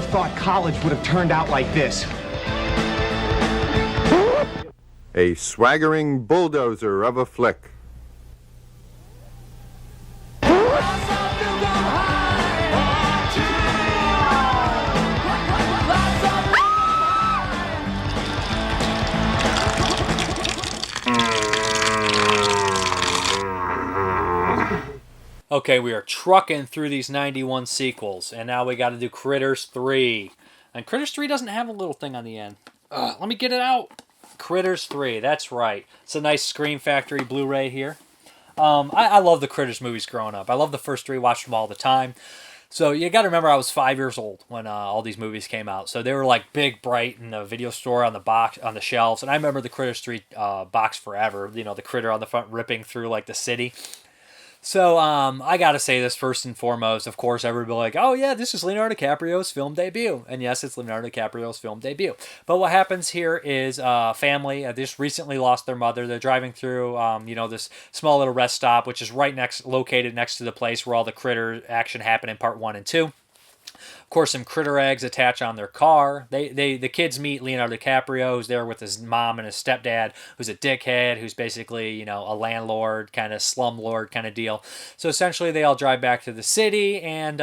thought college would have turned out like this.
A swaggering bulldozer of a flick.
Okay, we are trucking through these 91 sequels, and now we got to do Critters 3. And Critters 3 doesn't have a little thing on the end. Let me get it out. Critters 3, that's right. It's a nice Scream Factory Blu-ray here. I love the Critters movies growing up. I love the first 3, watched them all the time. So you got to remember I was 5 years old when all these movies came out. So they were like big, bright in the video store on the shelves. And I remember the Critters 3 box forever. You know, the critter on the front ripping through like the city. So, I gotta say this first and foremost. Of course, everybody like, oh yeah, this is Leonardo DiCaprio's film debut. And yes, it's Leonardo DiCaprio's film debut. But what happens here is a family just recently lost their mother. They're driving through, this small little rest stop, which is located next to the place where all the critter action happened in part 1 and 2. Of course, some critter eggs attach on their car. The kids meet Leonardo DiCaprio, who's there with his mom and his stepdad, who's a dickhead, who's basically, a landlord, kind of slumlord kind of deal. So essentially, they all drive back to the city, and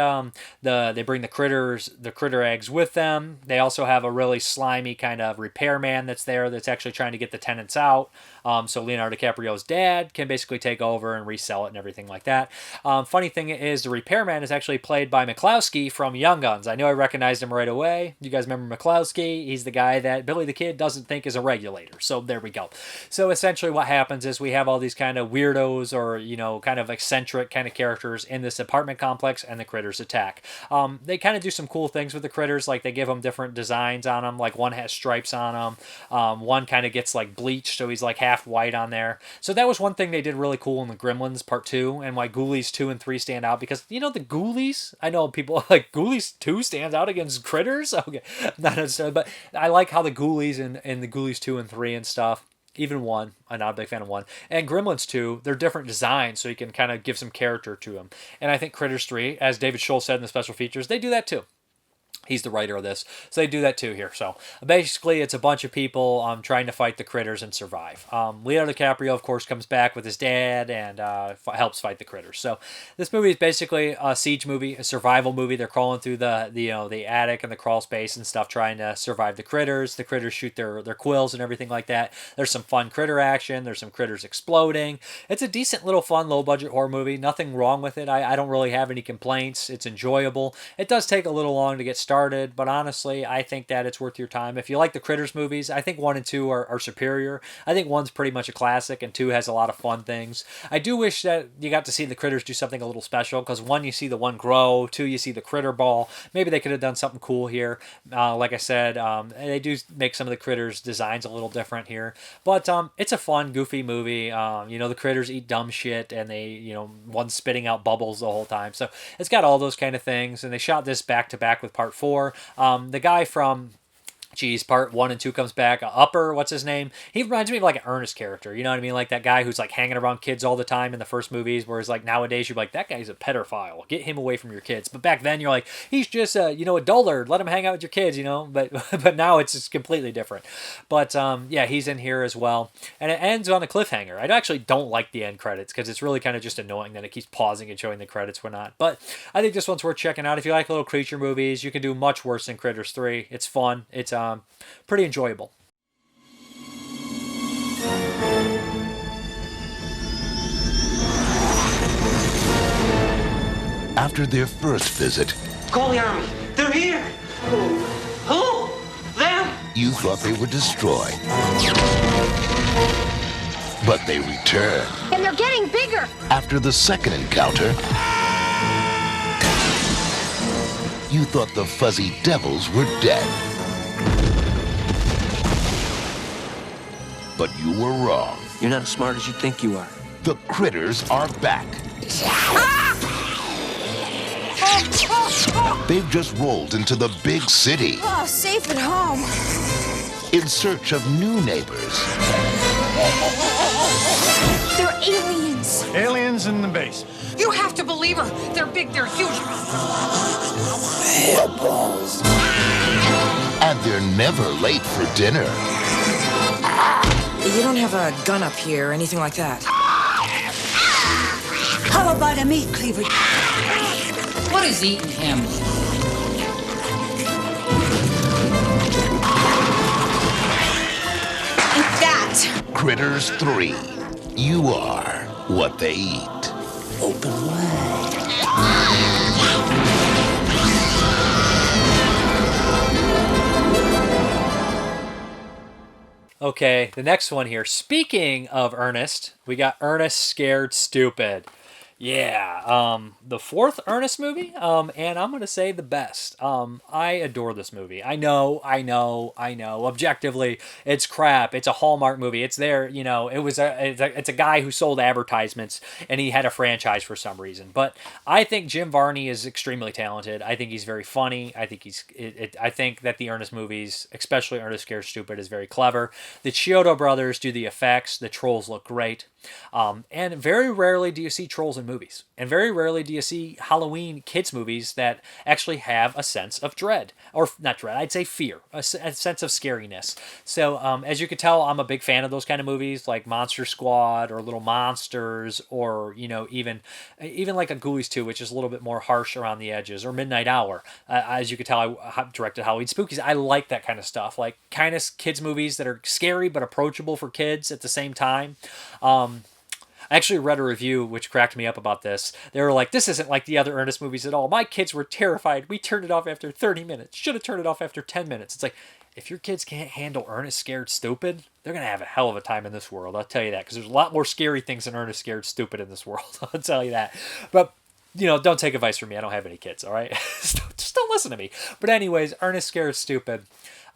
they bring the critter eggs with them. They also have a really slimy kind of repairman that's there that's actually trying to get the tenants out. So Leonardo DiCaprio's dad can basically take over and resell it and everything like that. Funny thing is, the repairman is actually played by McCloskey from Young Guns. I know I recognized him right away. You guys remember McCloskey? He's the guy that Billy the Kid doesn't think is a regulator. So there we go. So essentially what happens is we have all these kind of weirdos or, kind of eccentric kind of characters in this apartment complex, and the critters attack. They kind of do some cool things with the critters. Like they give them different designs on them. Like one has stripes on them. One kind of gets like bleached, so he's like half white on there. So that was one thing they did really cool in the Gremlins Part 2, and why Ghoulies 2 and 3 stand out, because the Ghoulies, I know people like Ghoulies 2 stands out against Critters. Okay, not necessarily, but I like how the Ghoulies and the Ghoulies 2 and 3 and stuff, even 1, I'm not a big fan of 1, and Gremlins 2, they're different designs, so you can kind of give some character to them. And I think Critters 3, as David Scholl said in the special features, they do that too. He's the writer of this, so they do that too here. So basically, it's a bunch of people trying to fight the critters and survive. Leonardo DiCaprio, of course, comes back with his dad and helps fight the critters. So this movie is basically a siege movie, a survival movie. They're crawling through the attic and the crawl space and stuff, trying to survive the critters. The critters shoot their quills and everything like that. There's some fun critter action. There's some critters exploding. It's a decent little fun, low budget horror movie. Nothing wrong with it. I don't really have any complaints. It's enjoyable. It does take a little long to get started, but honestly, I think that it's worth your time. If you like the Critters movies, I think 1 and 2 are superior. I think 1's pretty much a classic, and 2 has a lot of fun things. I do wish that you got to see the Critters do something a little special, because 1, you see the one grow, 2, you see the critter ball. Maybe they could have done something cool here. Like I said, they do make some of the Critters designs a little different here, but it's a fun, goofy movie. The critters eat dumb shit, and they, one's spitting out bubbles the whole time. So it's got all those kind of things, and they shot this back to back with part 4. The guy from part 1 and 2 comes back. Upper, what's his name? He reminds me of like an Ernest character. You know what I mean? Like that guy who's like hanging around kids all the time in the first movies, whereas like nowadays you're like, that guy's a pedophile. Get him away from your kids. But back then you're like, he's just a dullard. Let him hang out with your kids, But now it's just completely different. But he's in here as well. And it ends on a cliffhanger. I actually don't like the end credits because it's really kind of just annoying that it keeps pausing and showing the credits or not. But I think this one's worth checking out. If you like little creature movies, you can do much worse than Critters 3. It's fun. It's pretty enjoyable.
After their first visit,
Call the army. They're here. Who? Them?
you thought they were destroyed. But they returned.
And they're getting bigger.
After the second encounter, you thought the fuzzy devils were dead. But you were wrong.
You're not as smart as you think you are.
The critters are back. They've just rolled into the big city.
Oh, safe at home.
In search of new neighbors.
They're aliens.
Aliens in the base.
You have to believe her. They're big, they're huge.
Balls.
And they're never late for dinner.
You don't have a gun up here or anything like that?
How about a meat cleaver?
What is eating him?
Eat that!
Critters 3. You are what they eat.
Open wide.
Okay, the next one here. Speaking of Ernest, we got Ernest Scared Stupid. Yeah, the fourth Ernest movie, and I'm gonna say the best. I adore this movie. I know. Objectively, it's crap. It's a Hallmark movie. It's there, you know. It's a guy who sold advertisements, and he had a franchise for some reason. But I think Jim Varney is extremely talented. I think he's very funny. I think I think that the Ernest movies, especially Ernest Scared Stupid, is very clever. The Chiodo brothers do the effects. The trolls look great. And very rarely do you see trolls in movies. And very rarely do you see Halloween kids movies that actually have a sense of dread. Or not dread, I'd say fear. A sense of scariness. So as you can tell, I'm a big fan of those kind of movies like Monster Squad or Little Monsters or, you know, even like a Ghoulies 2, which is a little bit more harsh around the edges, or Midnight Hour. As you can tell, I directed Halloween Spookies. I like that kind of stuff. Like kind of kids movies that are scary but approachable for kids at the same time. I actually read a review which cracked me up about this. They were like, this isn't like the other Ernest movies at all. My kids were terrified. We turned it off after 30 minutes. Should have turned it off after 10 minutes. It's like, if your kids can't handle Ernest Scared Stupid, they're going to have a hell of a time in this world. I'll tell you that. Because there's a lot more scary things than Ernest Scared Stupid in this world. I'll tell you that. But, you know, don't take advice from me. I don't have any kids, all right? Just don't listen to me. But anyways, Ernest Scared Stupid.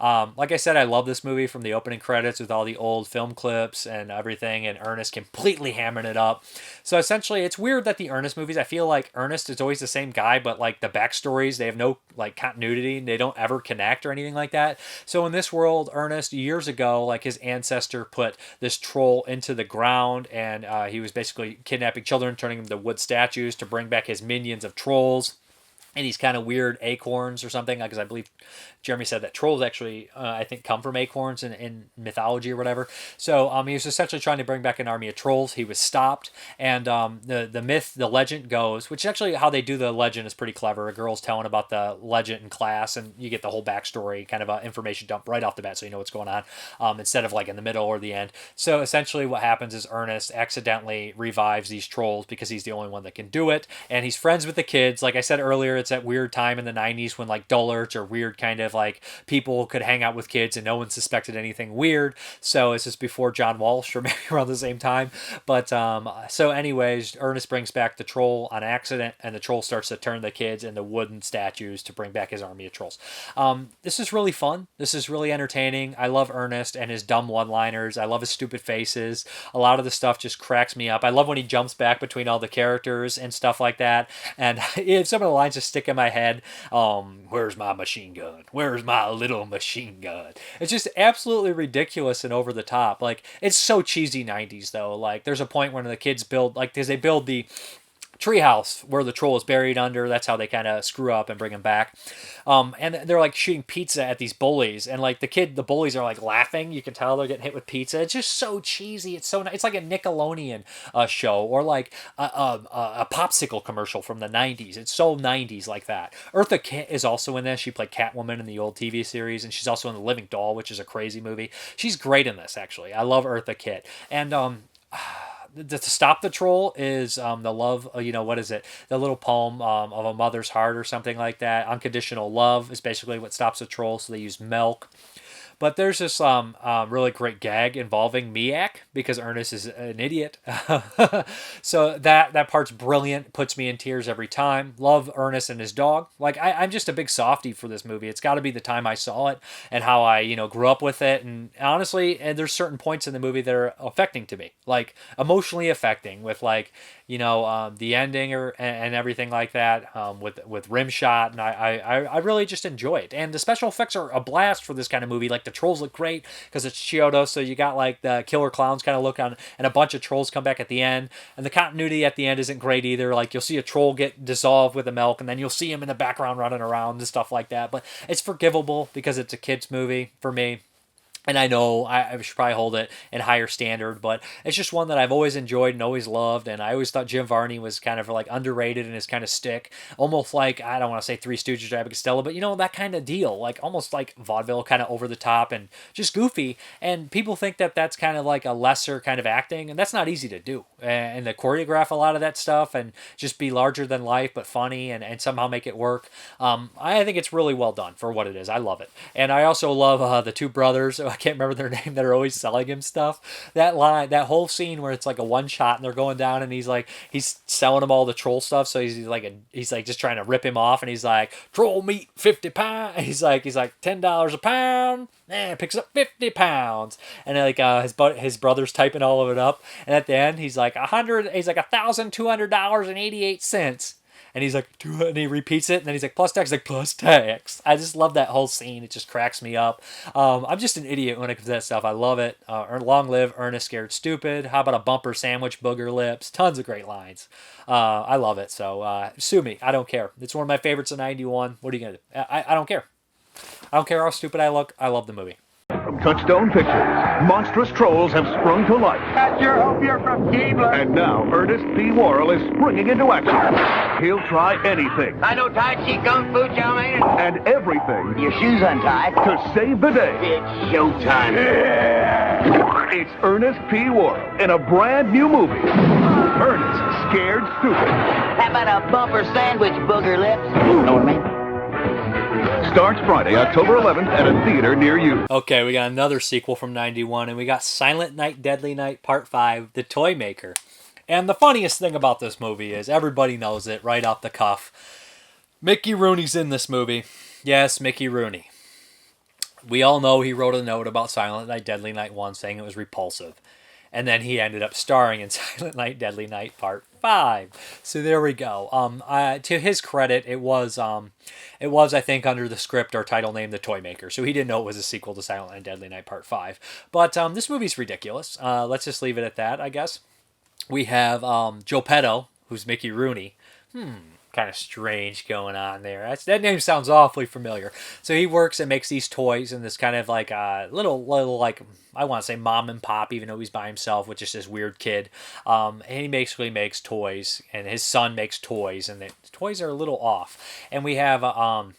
Like I said, I love this movie from the opening credits with all the old film clips and everything, and Ernest completely hammering it up. So essentially, it's weird that the Ernest movies, I feel like Ernest is always the same guy, but like the backstories, they have no like continuity, they don't ever connect or anything like that. So in this world, Ernest, years ago, like his ancestor put this troll into the ground, and he was basically kidnapping children, turning them into wood statues to bring back his minions of trolls. And these kind of weird acorns or something, because I believe Jeremy said that trolls actually, I think, come from acorns in mythology or whatever. So he was essentially trying to bring back an army of trolls. He was stopped, and the myth, the legend goes, which actually how they do the legend is pretty clever. A girl's telling about the legend in class, and you get the whole backstory, kind of information dump right off the bat, so you know what's going on, instead of like in the middle or the end. So essentially what happens is Ernest accidentally revives these trolls because he's the only one that can do it, and he's friends with the kids. Like I said earlier, it's that weird time in the 90s when like dullards or weird kind of like people could hang out with kids and no one suspected anything weird. So it's just before John Walsh or maybe around the same time. But so anyways, Ernest brings back the troll on accident, and the troll starts to turn the kids into wooden statues to bring back his army of trolls. This is really fun. This is really entertaining. I love Ernest and his dumb one-liners. I love his stupid faces. A lot of the stuff just cracks me up. I love when he jumps back between all the characters and stuff like that. And some of the lines just stick in my head. Where's my machine gun? Where's my little machine gun? It's just absolutely ridiculous and over the top. Like, it's so cheesy 90s though. Like, there's a point when the kids build, like, because they build the treehouse where the troll is buried under. That's how they kind of screw up and bring him back. And they're like shooting pizza at these bullies, and like the bullies are like laughing. You can tell they're getting hit with pizza. It's just so cheesy. It's so it's like a Nickelodeon show, or like a popsicle commercial from the 90s. It's so 90s like that. Eartha Kitt is also in this. She played Catwoman in the old TV series, and she's also in The Living Doll, which is a crazy movie. She's great in this, actually. I love Eartha Kitt. And to stop the troll is the love, what is it? The little poem of a mother's heart or something like that. Unconditional love is basically what stops the troll. So they use milk. But there's this really great gag involving Miak, because Ernest is an idiot. So that part's brilliant. Puts me in tears every time. Love Ernest and his dog. Like, I'm just a big softie for this movie. It's got to be the time I saw it and how I, grew up with it. And honestly, there's certain points in the movie that are affecting to me. Like, emotionally affecting with, like, the ending and everything like that, with Rimshot. And I really just enjoy it. And the special effects are a blast for this kind of movie. Like, the The trolls look great because it's Chiodo, so you got like the killer clowns kind of look on, and a bunch of trolls come back at the end. And the continuity at the end isn't great either. Like you'll see a troll get dissolved with the milk, and then you'll see him in the background running around and stuff like that. But it's forgivable because it's a kids movie for me. And I know I should probably hold it in higher standard, but it's just one that I've always enjoyed and always loved. And I always thought Jim Varney was kind of like underrated in his kind of stick. Almost like, I don't want to say Three Stooges or Abbott Costello, but you know, that kind of deal. Like almost like vaudeville, kind of over the top and just goofy. And people think that that's kind of like a lesser kind of acting. And that's not easy to do. And to choreograph a lot of that stuff and just be larger than life, but funny and somehow make it work. I think it's really well done for what it is. I love it. And I also love the two brothers. I can't remember their name, that are always selling him stuff. That line, that whole scene where it's like a one shot and they're going down and he's selling them all the troll stuff. So he's like just trying to rip him off, and he's like, troll meat 50 pounds. He's like $10 a pound. Picks up 50 pounds. And like his brother's typing all of it up. And at the end he's like $1,200.88. And he's like, and he repeats it, and then he's like, plus tax, like, plus tax. I just love that whole scene. It just cracks me up. I'm just an idiot when it comes to that stuff. I love it. Long live Ernest Scared Stupid. How about a bumper sandwich, booger lips? Tons of great lines. I love it. So sue me. I don't care. It's one of my favorites of 91. What are you going to do? I don't care. I don't care how stupid I look. I love the movie.
From Touchstone Pictures, monstrous trolls have sprung to life.
I sure hope you're from Keebler.
And now Ernest P. Worrell is springing into action. He'll try anything.
I know Tai Chi Kung Fu, chow mein.
And everything.
Your shoes untied.
To save the day.
It's showtime.
It's Ernest P. Worrell in a brand new movie. Ernest Scared Stupid.
How about a bumper sandwich, booger lips? Know what I mean?
Starts Friday, October 11th at a theater near you.
Okay, we got another sequel from 91, and we got Silent Night, Deadly Night Part 5, The Toymaker. And the funniest thing about this movie is everybody knows it right off the cuff. Mickey Rooney's in this movie. Yes, Mickey Rooney. We all know he wrote a note about Silent Night, Deadly Night 1 saying it was repulsive. And then he ended up starring in Silent Night, Deadly Night Part 5. So there we go. To his credit, it was I think under the script or title name The Toymaker. So he didn't know it was a sequel to Silent Night, Deadly Night Part 5. But this movie's ridiculous. Let's just leave it at that, I guess. We have Joe Petto, who's Mickey Rooney. Kind of strange going on there. That name sounds awfully familiar. So he works and makes these toys in this kind of like little like, I want to say mom and pop, even though he's by himself, which is this weird kid. And he basically makes toys, and his son makes toys, and the toys are a little off. And we have a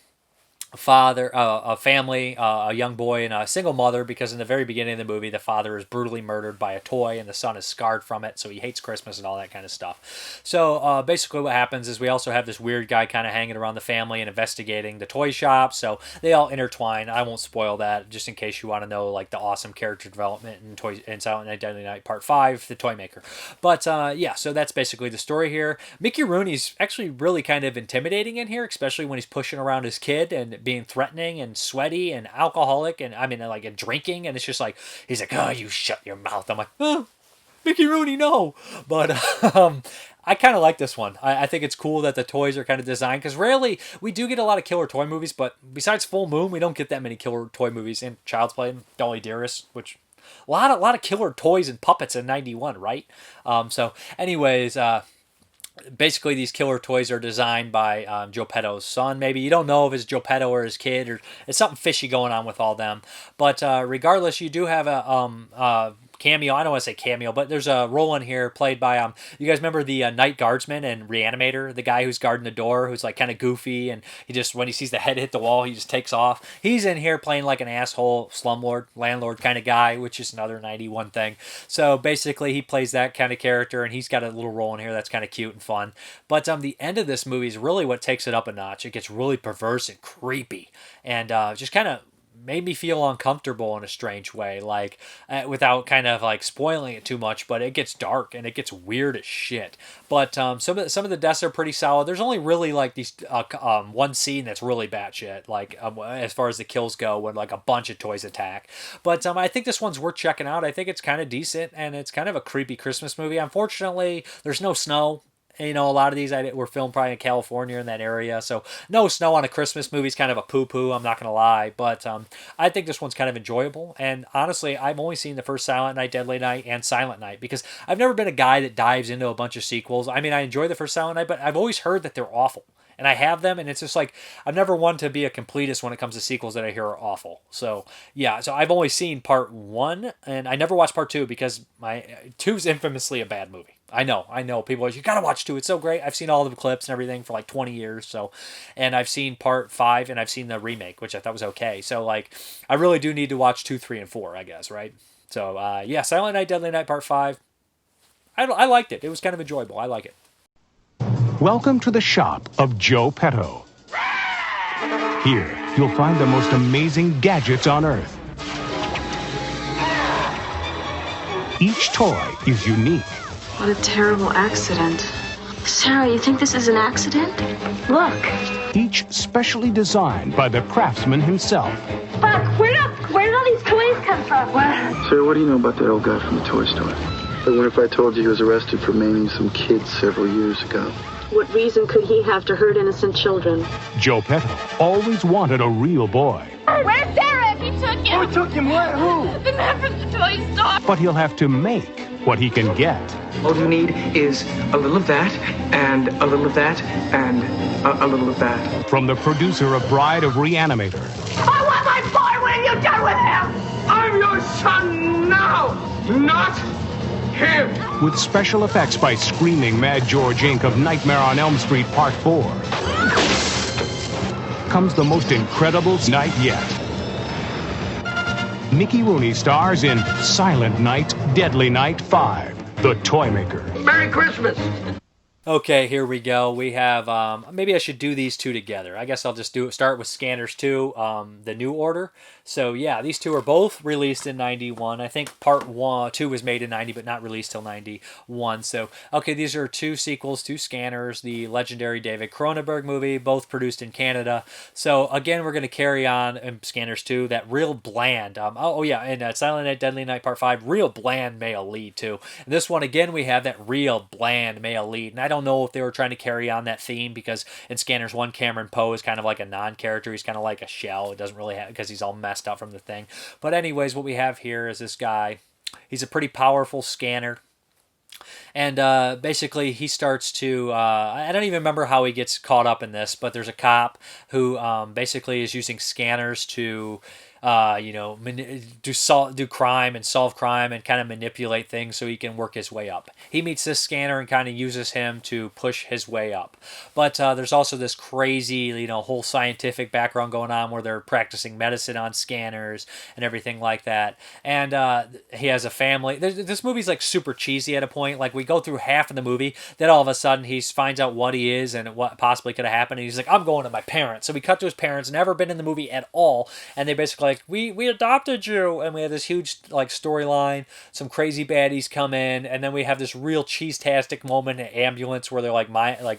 family, a young boy, and a single mother, because in the very beginning of the movie, the father is brutally murdered by a toy, and the son is scarred from it, so he hates Christmas and all that kind of stuff. So basically what happens is we also have this weird guy kind of hanging around the family and investigating the toy shop, so they all intertwine. I won't spoil that, just in case you want to know like the awesome character development in Silent Night, Deadly Night Part 5, The Toymaker. But yeah, so that's basically the story here. Mickey Rooney's actually really kind of intimidating in here, especially when he's pushing around his kid and being threatening and sweaty and alcoholic and and drinking, and it's just like he's like, oh, you shut your mouth. I'm like, oh, Mickey Rooney, no. But I kind of like this one. I think it's cool that the toys are kind of designed, because rarely we do get a lot of killer toy movies, but besides Full Moon, we don't get that many killer toy movies. In Child's Play and Dolly Dearest, which a lot of killer toys and puppets in 91, right? So anyways, basically, these killer toys are designed by Joe Petto's son. Maybe you don't know if it's Joe Petto or his kid, or it's something fishy going on with all them. But regardless, you do have a cameo. I don't want to say cameo, but there's a role in here played by you guys remember the Night Guardsman and Reanimator, the guy who's guarding the door, who's like kind of goofy, and he just, when he sees the head hit the wall, he just takes off. He's in here playing like an asshole slumlord, landlord kind of guy, which is another 91 thing. So basically, he plays that kind of character, and he's got a little role in here that's kind of cute and fun. But the end of this movie is really what takes it up a notch. It gets really perverse and creepy, and just kind of made me feel uncomfortable in a strange way, like without kind of like spoiling it too much. But it gets dark and it gets weird as shit. But some of the deaths are pretty solid. There's only really like these one scene that's really batshit, like as far as the kills go, when like a bunch of toys attack. But I think this one's worth checking out. I think it's kind of decent, and it's kind of a creepy Christmas movie. Unfortunately, there's no snow You know, a lot of these were filmed probably in California, in that area. So no snow on a Christmas movie is kind of a poo-poo, I'm not going to lie. But I think this one's kind of enjoyable. And honestly, I've only seen the first Silent Night, Deadly Night, and Silent Night because I've never been a guy that dives into a bunch of sequels. I mean, I enjoy the first Silent Night, but I've always heard that they're awful. And I have them, and it's just like, I've never wanted to be a completist when it comes to sequels that I hear are awful. So, yeah, so I've only seen part 1, and I never watched part 2 because 2's infamously a bad movie. I know. People are like, you gotta watch 2, it's so great. I've seen all the clips and everything for like 20 years, so, and I've seen part 5, and I've seen the remake, which I thought was okay. So, like, I really do need to watch 2, 3, and 4, I guess, right? So, yeah, Silent Night, Deadly Night, part 5. I liked it. It was kind of enjoyable. I like it.
Welcome to the shop of Joe Petto. Here, you'll find the most amazing gadgets on Earth. Each toy is unique.
What a terrible accident. Sarah, you think this is an accident? Look.
Each specially designed by the craftsman himself.
Buck, where did all these toys come from? What?
Sarah, what do you know about that old guy from the toy store? I wonder if I told you he was arrested for maiming some kids several years ago.
What reason could he have to hurt innocent children?
Joe Petto always wanted a real boy.
Where's Derek? He took him.
Who took him? Where? Who?
The man from the toy store.
But he'll have to make what he can get.
All you need is a little of that, and a little of that, and a little of that.
From the producer of Bride of Reanimator.
I want my boy! When are you done with him?
I'm your son now, not him.
With special effects by Screaming Mad George Inc. of Nightmare on Elm Street Part 4. Comes the most incredible night yet. Mickey Rooney stars in Silent Night, Deadly Night 5, The Toymaker.
Merry Christmas!
Okay, here we go. We have, maybe I should do these two together. I guess I'll just start with Scanners 2, the new order. So yeah, these two are both released in 91. I think part 2 was made in 90, but not released till 91. So, okay, these are two sequels to Scanners, the legendary David Cronenberg movie, both produced in Canada. So again, we're going to carry on in Scanners 2, that real bland, and Silent Night, Deadly Night Part 5, real bland male lead too. And this one, again, we have that real bland male lead. And I don't know if they were trying to carry on that theme because in Scanners 1, Cameron Poe is kind of like a non-character. He's kind of like a shell. It doesn't really have, because he's all messed up from the thing. But anyways, what we have here is this guy. He's a pretty powerful scanner. And basically he starts to, I don't even remember how he gets caught up in this, but there's a cop who basically is using scanners to do crime and solve crime and kind of manipulate things so he can work his way up. He meets this scanner and kind of uses him to push his way up. But there's also this crazy, whole scientific background going on where they're practicing medicine on scanners and everything like that. And he has a family. This movie's like super cheesy at a point. Like we go through half of the movie, then all of a sudden he finds out what he is and what possibly could have happened. And he's like, I'm going to my parents. So we cut to his parents, never been in the movie at all. And they basically like, we adopted you, and we have this huge like storyline. Some crazy baddies come in, and then we have this real cheese-tastic moment in an ambulance where they're like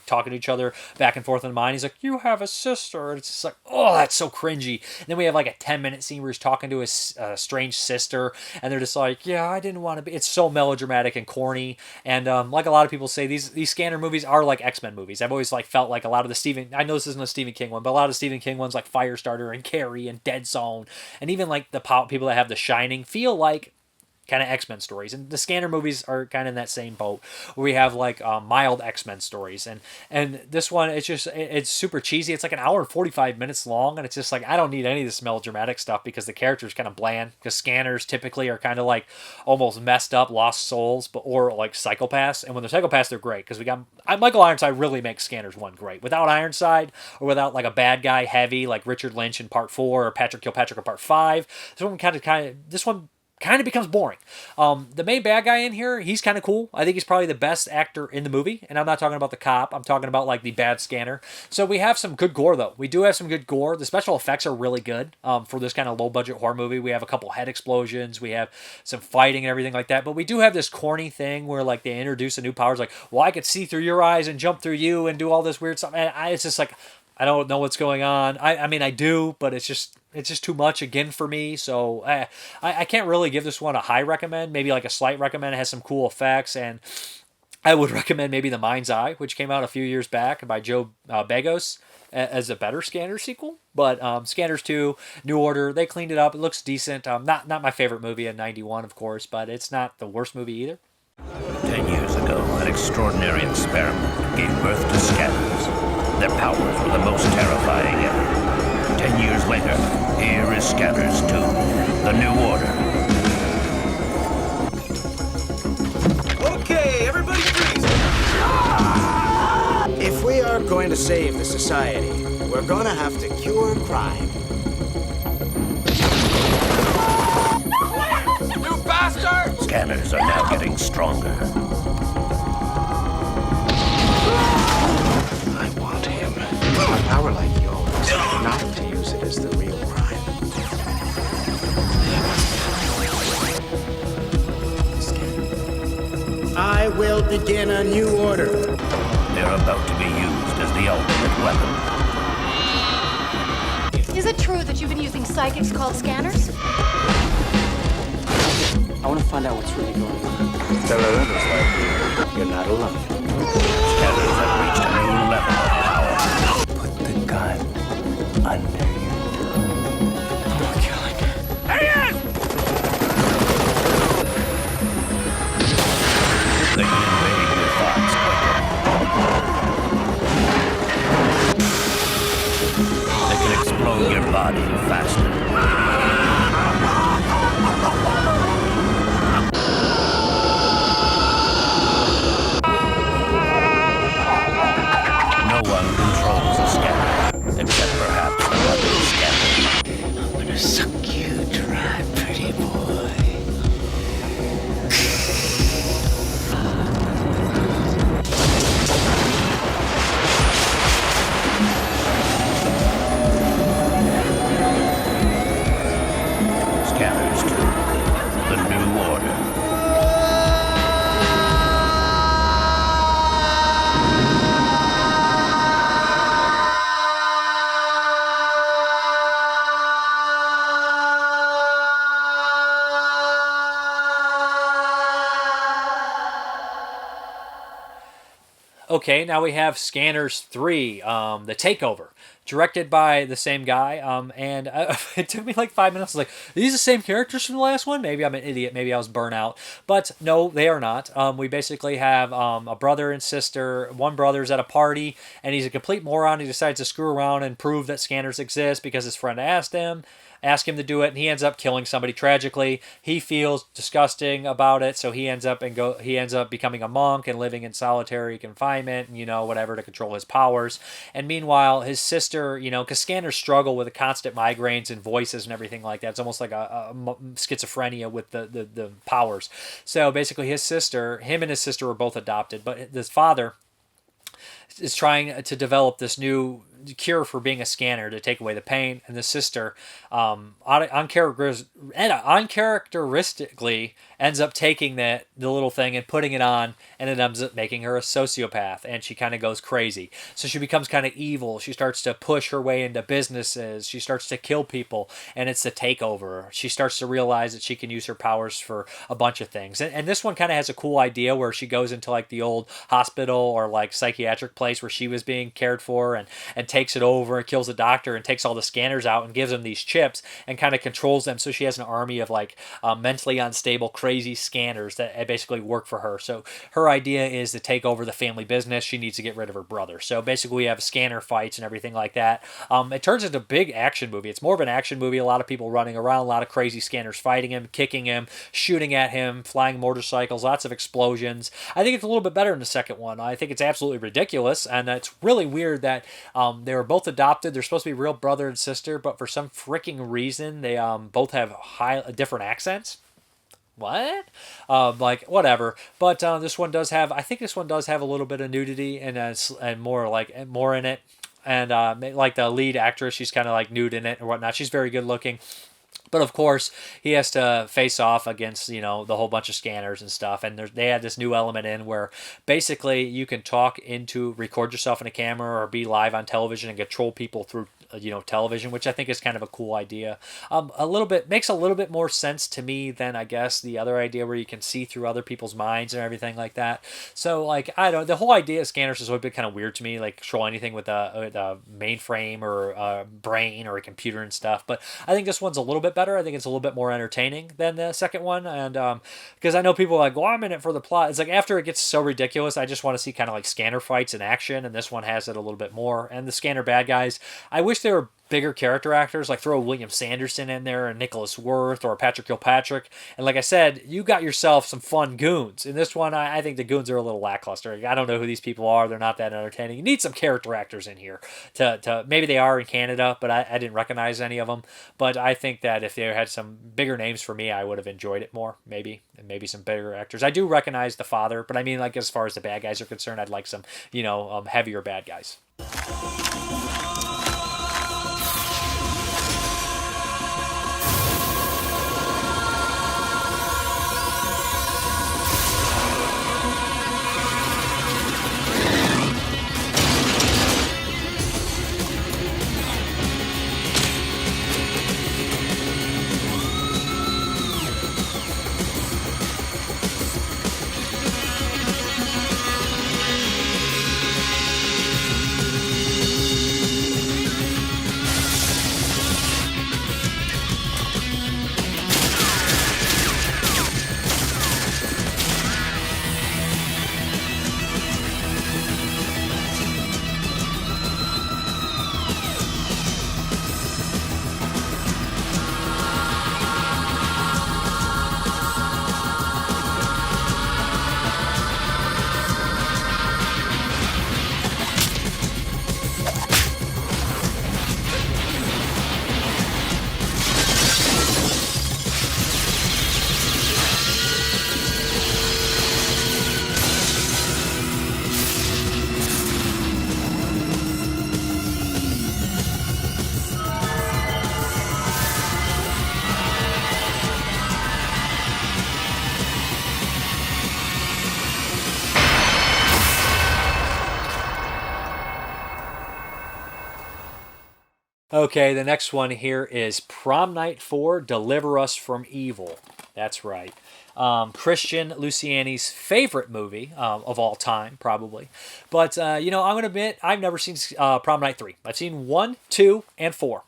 talking to each other back and forth in the mind. He's like, you have a sister, and it's just like, oh, that's so cringy. And then we have like a 10-minute scene where he's talking to his strange sister, and they're just like, yeah, I didn't want to be. It's so melodramatic and corny, and like a lot of people say, these Scanner movies are like X-Men movies. I've always like felt like a lot of the I know this isn't a Stephen King one, but a lot of Stephen King ones like Firestarter and Carrie and Dead Zone, and even like the people that have The Shining feel like kind of X-Men stories, and the Scanner movies are kind of in that same boat where we have like mild X-Men stories, and this one, it's super cheesy. It's like an hour and 45 minutes long, and it's just like, I don't need any of this melodramatic stuff because the character's kind of bland, because Scanners typically are kind of like almost messed up lost souls, or like psychopaths, and when they're psychopaths they're great, because we got Michael Ironside really makes Scanners 1 great. Without Ironside, or without like a bad guy heavy like Richard Lynch in Part 4 or Patrick Kilpatrick in Part 5, this one kind of becomes boring. The main bad guy in here, he's kind of cool. I think he's probably the best actor in the movie, and I'm not talking about the cop. I'm talking about like the bad scanner. So we have some good gore though. We do have some good gore. The special effects are really good for this kind of low budget horror movie. We have a couple head explosions. We have some fighting and everything like that. But we do have this corny thing where like they introduce a new power. It's like, well, I could see through your eyes and jump through you and do all this weird stuff. And it's just like, I don't know what's going on. I mean, I do, but it's just too much again for me. So I can't really give this one a high recommend. Maybe like a slight recommend. It has some cool effects, and I would recommend maybe The Mind's Eye, which came out a few years back by Joe Begos, as a better Scanners sequel. But Scanners 2, New Order, they cleaned it up. It looks decent. Not my favorite movie in '91, of course, but it's not the worst movie either.
10 years ago, an extraordinary experiment gave birth to Scanners. Their powers were the most terrifying ever. 10 years later, here is Scanners 2, the New Order.
Okay, everybody freeze! If we are going to save the society, we're gonna have to cure crime.
You bastard! Scanners are now getting stronger.
I want him. A power like yours, not to use it as the real crime. I will begin a new order.
They're about to be used as the ultimate weapon.
Is it true that you've been using psychics called scanners?
I want to find out what's really going on. Tell others like you're not alone.
Scanners have reached a new level of power.
Put the gun under your tongue. I'm killing him.
There he is! They can invade your thoughts quicker. They can explode your body faster. No one controls a scanner, except perhaps another scanner.
I'm gonna suck you dry, pretty boy.
Scanners 2, the New Order.
Okay, now we have Scanners 3, The Takeover, directed by the same guy, and it took me like 5 minutes. I was like, are these the same characters from the last one? Maybe I'm an idiot, maybe I was burnt out. But no, they are not. We basically have a brother and sister. One brother's at a party, and he's a complete moron. He decides to screw around and prove that scanners exist because his friend asked him to do it, and he ends up killing somebody tragically. He feels disgusting about it, so he ends up becoming a monk and living in solitary confinement, and whatever, to control his powers. And meanwhile, his sister, because scanners struggle with the constant migraines and voices and everything like that. It's almost like a schizophrenia with the powers. So basically, him and his sister were both adopted, but his father is trying to develop this new cure for being a scanner to take away the pain, and the sister uncharacteristically ends up taking the little thing and putting it on, and it ends up making her a sociopath, and she kind of goes crazy. So she becomes kind of evil. She starts to push her way into businesses. She starts to kill people, and it's the takeover. She starts to realize that she can use her powers for a bunch of things. And this one kind of has a cool idea where she goes into like the old hospital or like psychiatric place where she was being cared for, and takes it over and kills the doctor and takes all the scanners out and gives them these chips and kind of controls them. So she has an army of like mentally unstable, crazy scanners that basically work for her. So her idea is to take over the family business. She needs to get rid of her brother. So basically we have scanner fights and everything like that. It turns into a big action movie. It's more of an action movie. A lot of people running around, a lot of crazy scanners fighting him, kicking him, shooting at him, flying motorcycles, lots of explosions. I think it's a little bit better than the second one. I think it's absolutely ridiculous, and it's really weird that they were both adopted. They're supposed to be real brother and sister, but for some freaking reason they both have different accents. What? Like whatever. But this one does have. I think this one does have a little bit of nudity and more in it. And like the lead actress, she's kind of like nude in it or whatnot. She's very good looking. But of course, he has to face off against, the whole bunch of scanners and stuff. And they had this new element in where basically you can record yourself in a camera or be live on television and control people through, television, which I think is kind of a cool idea. Makes a little bit more sense to me than I guess the other idea where you can see through other people's minds and everything like that. So the whole idea of scanners has always been kind of weird to me, like control anything with a mainframe or a brain or a computer and stuff. But I think this one's a little bit better. I think it's a little bit more entertaining than the second one. And because I know people are like, well, I'm in it for the plot. It's like after it gets so ridiculous, I just want to see kind of like scanner fights in action. And this one has it a little bit more. And the scanner bad guys, I wish they were bigger character actors, like throw William Sanderson in there and Nicholas Worth or Patrick Kilpatrick. And like I said, you got yourself some fun goons. In this one, I think the goons are a little lackluster. I don't know who these people are. They're not that entertaining. You need some character actors in here. To maybe they are in Canada, but I didn't recognize any of them. But I think that if they had some bigger names for me, I would have enjoyed it more, maybe. And maybe some bigger actors. I do recognize the father, but I mean, like as far as the bad guys are concerned, I'd like some, heavier bad guys. Okay, the next one here is Prom Night 4, Deliver Us from Evil. That's right. Christian Luciani's favorite movie of all time, probably. But, I'm going to admit, I've never seen Prom Night 3. I've seen 1, 2, and 4.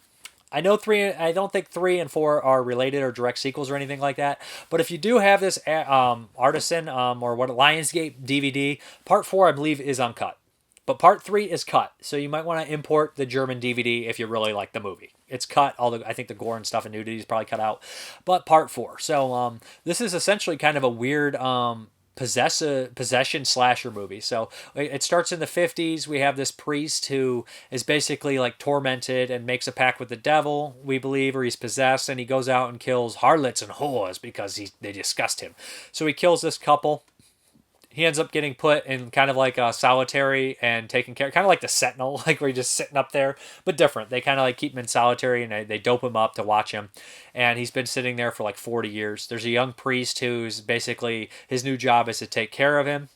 I know 3. I don't think 3 and 4 are related or direct sequels or anything like that. But if you do have this Artisan or Lionsgate DVD, Part 4, I believe, is uncut. But Part 3 is cut, so you might want to import the German DVD if you really like the movie. It's cut, although I think the gore and stuff and nudity is probably cut out. But Part 4. So this is essentially kind of a weird possession slasher movie. So it starts in the 50s. We have this priest who is basically like tormented and makes a pact with the devil, we believe, or he's possessed, and he goes out and kills harlots and whores because they disgust him. So he kills this couple. He ends up getting put in kind of like a solitary and taken care, kind of like the Sentinel, like where he's just sitting up there, but different. They kind of like keep him in solitary and they dope him up to watch him. And he's been sitting there for like 40 years. There's a young priest who's basically, his new job is to take care of him.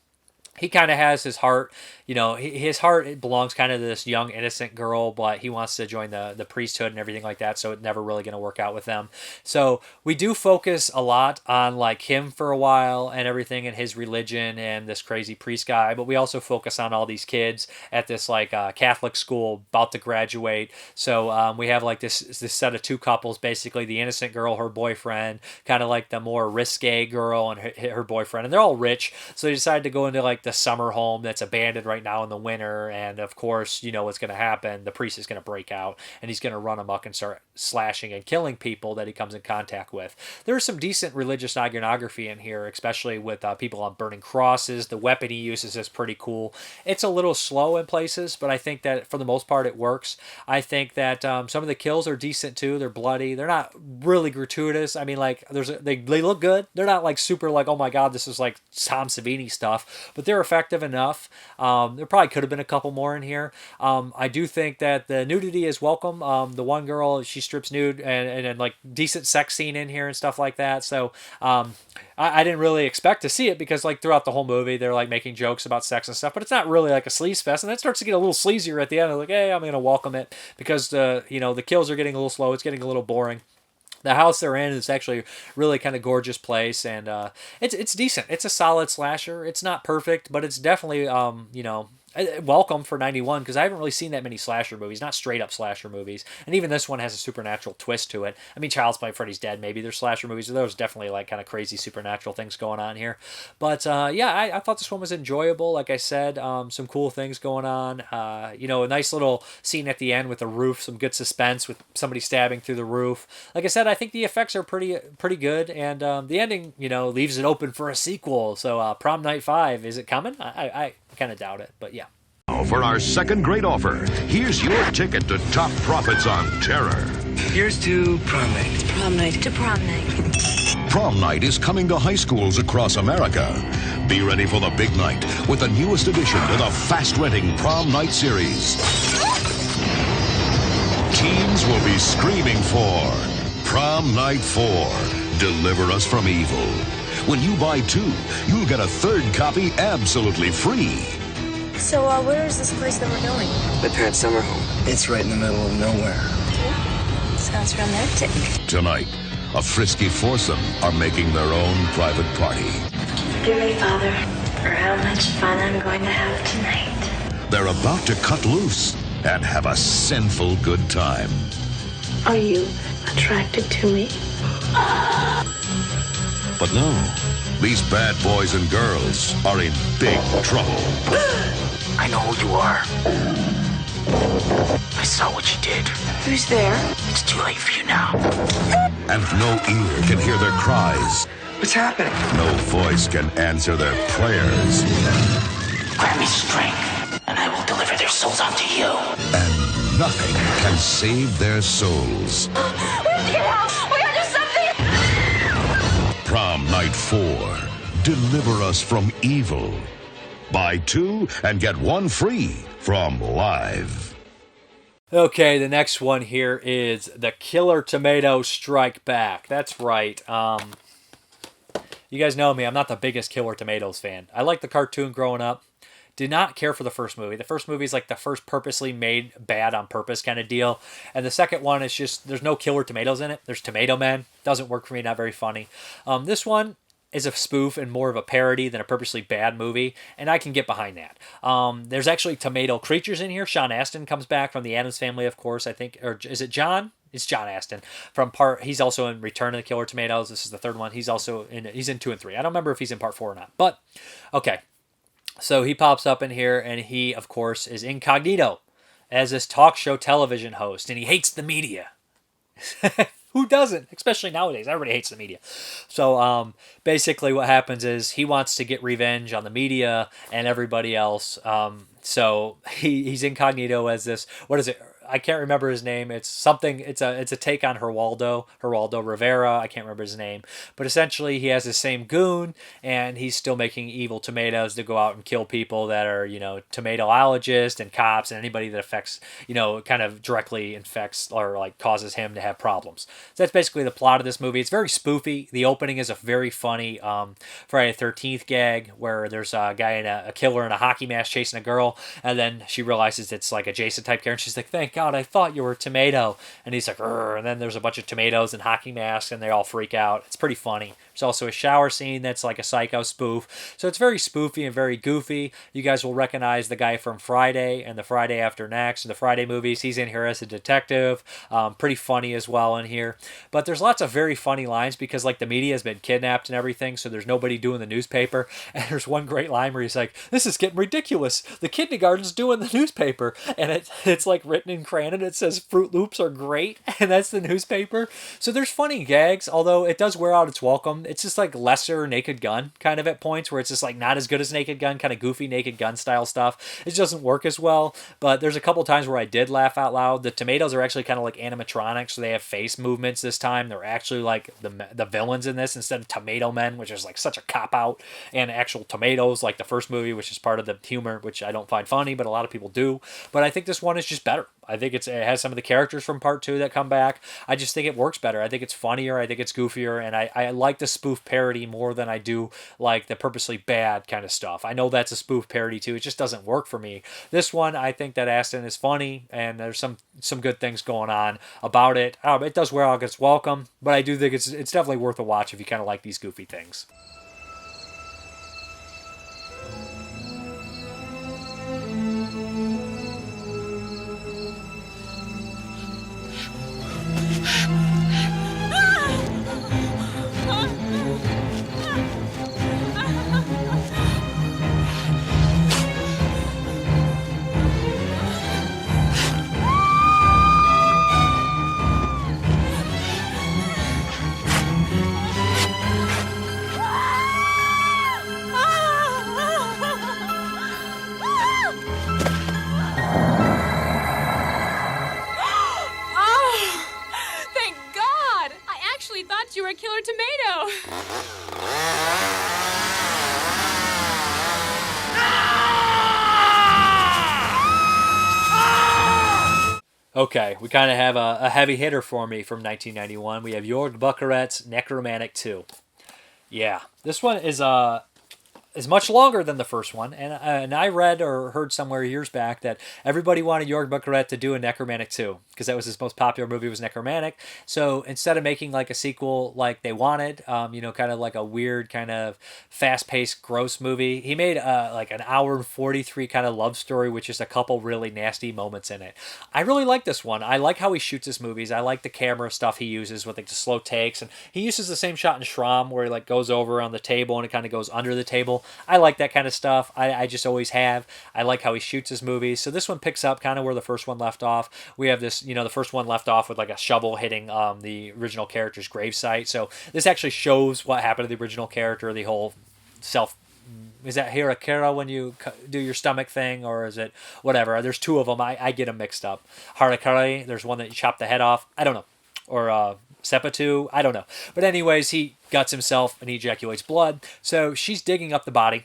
He kind of has his heart, his heart, it belongs kind of to this young, innocent girl, but he wants to join the priesthood and everything like that, so it's never really going to work out with them. So we do focus a lot on like him for a while and everything and his religion and this crazy priest guy, but we also focus on all these kids at this like Catholic school about to graduate. So we have like this set of two couples, basically the innocent girl, her boyfriend, kind of like the more risque girl and her boyfriend, and they're all rich, so they decided to go into like the summer home that's abandoned right now in the winter, and of course what's going to happen. The priest is going to break out and he's going to run amok and start slashing and killing people that he comes in contact with. There's some decent religious iconography in here, especially with people on burning crosses. The weapon he uses is pretty cool. It's a little slow in places, but I think that for the most part it works. I think that some of the kills are decent too. They're bloody. They're not really gratuitous. I mean, like they look good. They're not like super like, oh my god, this is like Tom Savini stuff, but they're effective enough. There probably could have been a couple more in here. I do think that the nudity is welcome. The one girl, she strips nude and like decent sex scene in here and stuff like that. So I didn't really expect to see it because like throughout the whole movie they're like making jokes about sex and stuff, but it's not really like a sleaze fest, and that starts to get a little sleazier at the end. I'm like, hey, I'm gonna welcome it because the kills are getting a little slow. It's getting a little boring. The house they're in is actually really kind of gorgeous place, and it's decent. It's a solid slasher. It's not perfect, but it's definitely welcome for 91 because I haven't really seen that many slasher movies, not straight up slasher movies, and even this one has a supernatural twist to it. I mean, Child's Play, Freddy's Dead, maybe there's slasher movies, there's definitely like kind of crazy supernatural things going on here. But I thought this one was enjoyable. Like I said, some cool things going on. A nice little scene at the end with the roof, some good suspense with somebody stabbing through the roof. Like I said, I think the effects are pretty good, and the ending leaves it open for a sequel. So Prom Night 5, is it coming? I kind of doubt it, but yeah.
For our second great offer, here's your ticket to top profits on terror.
Here's to prom night.
Prom night to prom night.
Prom night is coming to high schools across America. Be ready for the big night with the newest addition to the fast-renting Prom Night series. Teens will be screaming for Prom Night 4, Deliver Us from Evil. When you buy 2, you'll get a 3rd copy absolutely free.
So, where is this place that we're going?
My parents' summer home. It's right in the middle of nowhere.
Sounds romantic.
Tonight, a frisky foursome are making their own private party.
Dear me, Father, for how much fun I'm going to have tonight.
They're about to cut loose and have a sinful good time.
Are you attracted to me?
But no, these bad boys and girls are in big trouble.
I know who you are. I saw what you did.
Who's there?
It's too late for you now.
And no ear can hear their cries.
What's happening?
No voice can answer their prayers.
Grant me strength, and I will deliver their souls unto you.
And nothing can save their souls.
We have to get out! We gotta do something!
Prom Night 4, Deliver Us from Evil. Buy 2 and get 1 free from Live.
Okay, the next one here is The Killer Tomato Strike Back. That's right. You guys know me. I'm not the biggest Killer Tomatoes fan. I liked the cartoon growing up. Did not care for the first movie. The first movie is like the first purposely made bad on purpose kind of deal. And the second one is just, there's no killer tomatoes in it. There's Tomato Men. Doesn't work for me, not very funny. This one is a spoof and more of a parody than a purposely bad movie, and I can get behind that. There's actually tomato creatures in here. Sean Astin comes back from the Addams Family, of course, I think. Or is it John? It's John Astin. He's also in Return of the Killer Tomatoes. This is the third one. He's in 2 and 3. I don't remember if he's in part 4 or not. But, okay. So he pops up in here, and he, of course, is incognito as this talk show television host, and he hates the media. Who doesn't? Especially nowadays. Everybody hates the media. So basically what happens is he wants to get revenge on the media and everybody else. So he's incognito as this, what is it? I can't remember his name. It's something. It's a take on Geraldo Rivera. I can't remember his name, but essentially he has the same goon, and he's still making evil tomatoes to go out and kill people that are tomatoologists and cops and anybody that affects kind of directly infects or like causes him to have problems. So that's basically the plot of this movie. It's very spoofy. The opening is a very funny Friday the 13th gag where there's a guy a killer in a hockey mask chasing a girl, and then she realizes it's like a Jason type character. And she's like, "Thank God, I thought you were a tomato." And he's like, "Rrr," and then there's a bunch of tomatoes and hockey masks, and they all freak out. It's pretty funny. There's also a shower scene that's like a Psycho spoof. So it's very spoofy and very goofy. You guys will recognize the guy from Friday and the Friday After Next and the Friday movies. He's in here as a detective. Pretty funny as well in here. But there's lots of very funny lines because like the media has been kidnapped and everything, so there's nobody doing the newspaper. And there's one great line where he's like, "This is getting ridiculous. The kindergarten's doing the newspaper, and it's like written in crayon, and it says Fruit Loops are great, and that's the newspaper. So there's funny gags, although it does wear out its welcome. It's just like lesser Naked Gun kind of at points, where it's just like not as good as Naked Gun, kind of goofy Naked Gun style stuff. It doesn't work as well, but there's a couple times where I did laugh out loud. The tomatoes are actually kind of like animatronics, so they have face movements this time. They're actually like the villains in this instead of tomato men, which is like such a cop out, and actual tomatoes like the first movie, which is part of the humor, which I don't find funny, but a lot of people do. But I think this one is just better. I think it has some of the characters from part 2 that come back. I just think it works better. I think it's funnier. I think it's goofier, and I like the spoof parody more than I do like the purposely bad kind of stuff. I know that's a spoof parody too. It just doesn't work for me. This one, I think that Aston is funny, and there's some good things going on about it. It does wear out its welcome, but I do think it's definitely worth a watch if you kind of like these goofy things.
You were a killer tomato.
Okay, we kind of have a heavy hitter for me from 1991. We have Jörg Buckeret's Nekromantik 2. Yeah, this one is much longer than the first one, and I read or heard somewhere years back that everybody wanted Jörg Buckeret to do a Nekromantik 2, because that was his most popular movie, was Nekromantik. So instead of making like a sequel like they wanted, kind of like a weird kind of fast-paced gross movie, he made like an hour and 43 kind of love story with just a couple really nasty moments in it. I really like this one. I like how he shoots his movies. I like the camera stuff he uses with like the slow takes, and he uses the same shot in Schramm where he like goes over on the table and it kind of goes under the table. I like that kind of stuff. I just always have. I like how he shoots his movies. So this one picks up kind of where the first one left off. We have this, the first one left off with like a shovel hitting the original character's gravesite. So this actually shows what happened to the original character, the whole is that Hirakara when you do your stomach thing, or is it whatever? There's two of them. I get them mixed up. Harakari, there's one that you chop the head off. I don't know. Or Sepatu, I don't know. But anyways, he guts himself and he ejaculates blood. So she's digging up the body,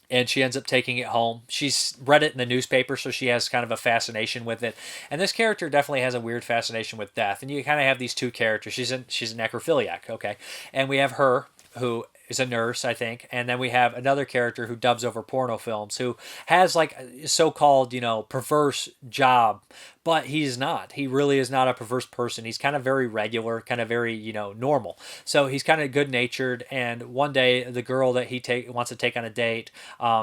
and she ends up taking it home. She's read it in the newspaper, so she has kind of a fascination with it. And this character definitely has a weird fascination with death. And you kind of have these two characters. She's a necrophiliac, okay? And we have her, who is a nurse, I think. And then we have another character who dubs over porno films, who has like a so-called, perverse job, but he's not. He really is not a perverse person. He's kind of very regular, kind of very, normal. So he's kind of good-natured, and one day the girl that he wants to take on a date,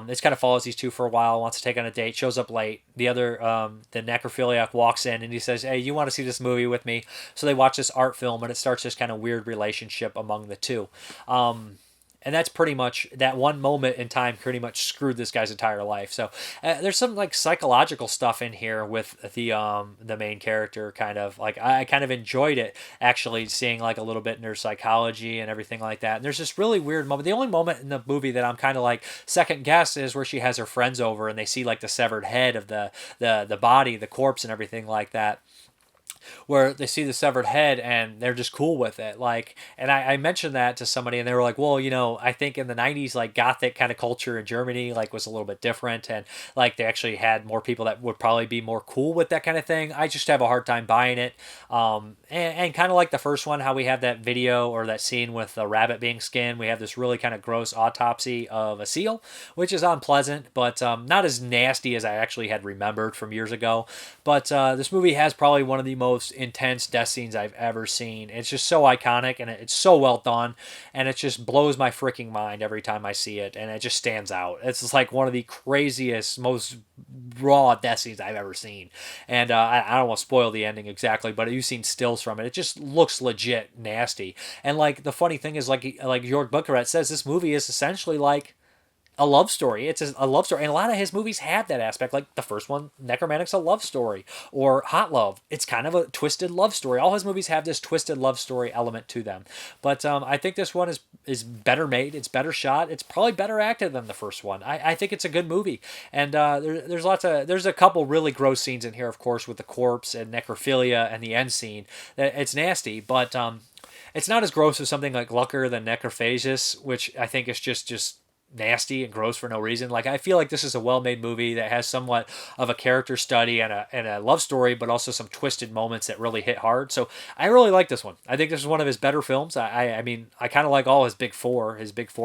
this kind of follows these two for a while, wants to take on a date, shows up late. The other, the necrophiliac walks in and he says, "Hey, you want to see this movie with me?" So they watch this art film, and it starts this kind of weird relationship among the two. And that's pretty much, that one moment in time pretty much screwed this guy's entire life. So there's some like psychological stuff in here with the main character, kind of like, I kind of enjoyed it actually, seeing like a little bit in her psychology and everything like that. And there's this really weird moment. The only moment in the movie that I'm kind of like second guess is where she has her friends over and they see like the severed head of the body, the corpse and everything like that, where they see the severed head and they're just cool with it. Like, and I mentioned that to somebody and they were like, well, I think in the 90s, like gothic kind of culture in Germany, like was a little bit different. And like, they actually had more people that would probably be more cool with that kind of thing. I just have a hard time buying it. And kind of like the first one, how we have that video or that scene with the rabbit being skinned, we have this really kind of gross autopsy of a seal, which is unpleasant, but not as nasty as I actually had remembered from years ago. But this movie has probably one of the most intense death scenes I've ever seen. It's just so iconic and it's so well done, and it just blows my freaking mind every time I see it, and it just stands out. It's just like one of the craziest, most raw death scenes I've ever seen. And I don't want to spoil the ending exactly, but you've seen stills from it. It just looks legit nasty. And like the funny thing is, like Jörg Buckeret says, this movie is essentially like a love story. It's a love story, and a lot of his movies have that aspect. Like the first one, Nekromantik's a love story, or Hot Love. It's kind of a twisted love story. All his movies have this twisted love story element to them. But I think this one is better made. It's better shot. It's probably better acted than the first one. I think it's a good movie, and there's a couple really gross scenes in here, of course, with the corpse and necrophilia and the end scene. It's nasty, but it's not as gross as something like Glucker than Necrophagus, which I think is just nasty and gross for no reason. Like, I feel like this is a well-made movie that has somewhat of a character study and a love story, but also some twisted moments that really hit hard. So I really like this one. I think this is one of his better films. I mean, I kind of like all his big four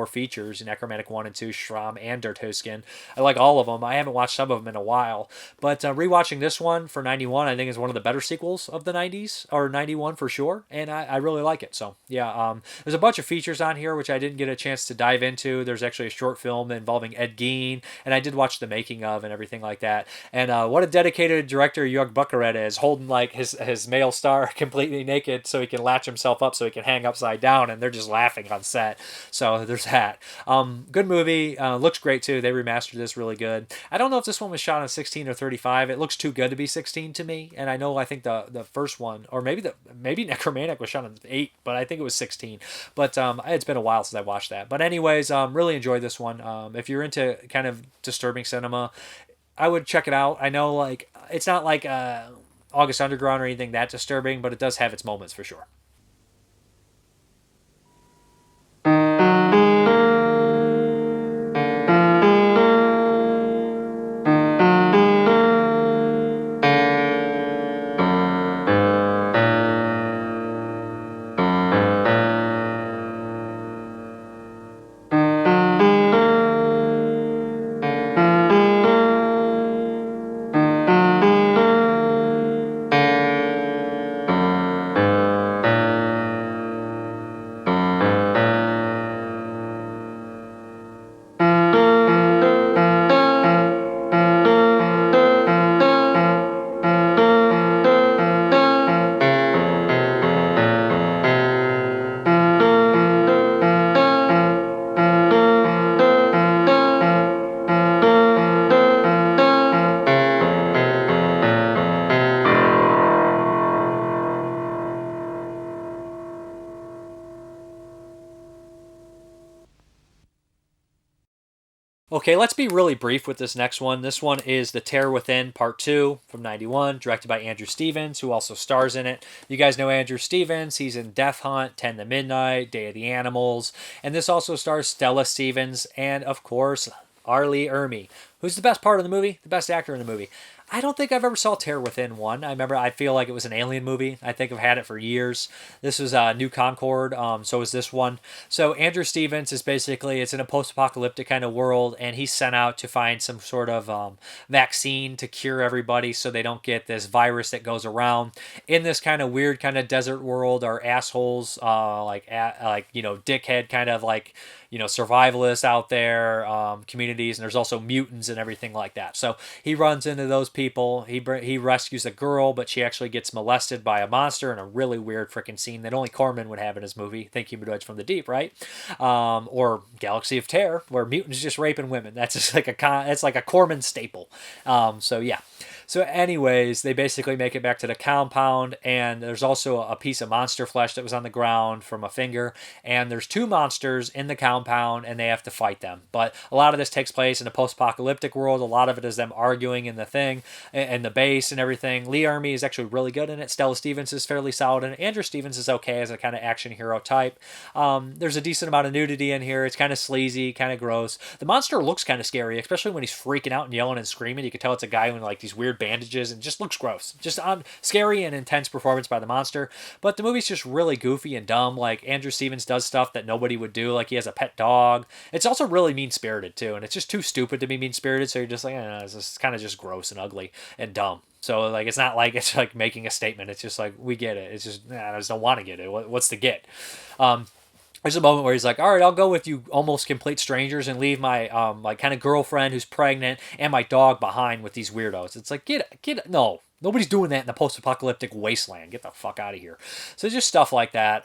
features, Necromantic 1 and 2, Schramm, and Der Toscan. I like all of them. I haven't watched some of them in a while, but rewatching this one for 91, I think is one of the better sequels of the 90s, or 91 for sure, and I really like it. So yeah, there's a bunch of features on here which I didn't get a chance to dive into. There's actually a short film involving Ed Gein, and I did watch the making of and everything like that. And what a dedicated director Jörg Buchardt is, holding like his male star completely naked so he can latch himself up so he can hang upside down, and they're just laughing on set. So there's that. Good movie. Looks great too. They remastered this really good. I don't know if this one was shot on 16 or 35. It looks too good to be 16 to me. And I think the first one, or maybe Necromantic was shot on 8, but I think it was 16. But it's been a while since I watched that. But anyways, really enjoyed this one. If you're into kind of disturbing cinema, I would check it out. I know, like, it's not like August Underground or anything that disturbing, but it does have its moments for sure. Okay, let's be really brief with this next one. This one is The Terror Within Part 2 from 91, directed by Andrew Stevens, who also stars in it. You guys know Andrew Stevens. He's in Death Hunt, 10 to Midnight, Day of the Animals. And this also stars Stella Stevens and, of course, R. Lee Ermey. Who's the best part of the movie? The best actor in the movie. I don't think I've ever saw Terror Within 1. I feel like it was an alien movie. I think I've had it for years. This was New Concord, so is this one. So Andrew Stevens is basically, it's in a post-apocalyptic kind of world, and he's sent out to find some sort of vaccine to cure everybody so they don't get this virus that goes around. In this kind of weird kind of desert world are assholes, dickhead kind of like, survivalists out there, communities, and there's also mutants and everything like that. So he runs into those people. He rescues a girl, but she actually gets molested by a monster in a really weird freaking scene that only Corman would have in his movie. Think Humanoids from the Deep, right? Or Galaxy of Terror, where mutants just raping women. That's just like it's like a Corman staple. So yeah. So anyways, they basically make it back to the compound, and there's also a piece of monster flesh that was on the ground from a finger, and there's two monsters in the compound, and they have to fight them. But a lot of this takes place in a post-apocalyptic world. A lot of it is them arguing in the thing, and the base and everything. Lee Ermey is actually really good in it. Stella Stevens is fairly solid, and Andrew Stevens is okay as a kind of action hero type. There's a decent amount of nudity in here. It's kind of sleazy, kind of gross. The monster looks kind of scary, especially when he's freaking out and yelling and screaming. You can tell it's a guy with like these weird bandages and just looks gross. Just scary and intense performance by the monster. But the movie's just really goofy and dumb. Like, Andrew Stevens does stuff that nobody would do. Like, he has a pet dog. It's also really mean-spirited too, and it's just too stupid to be mean-spirited, so you're just like, it's kind of just gross and ugly and dumb. So, like, it's not like it's like making a statement. It's just like, we get it. It's just, I just don't want to get it. What's the get? There's a moment where he's like, all right, I'll go with you almost complete strangers and leave my like kind of girlfriend who's pregnant and my dog behind with these weirdos. It's like, get no, Nobody's doing that in the post-apocalyptic wasteland. Get the fuck out of here. So just stuff like that.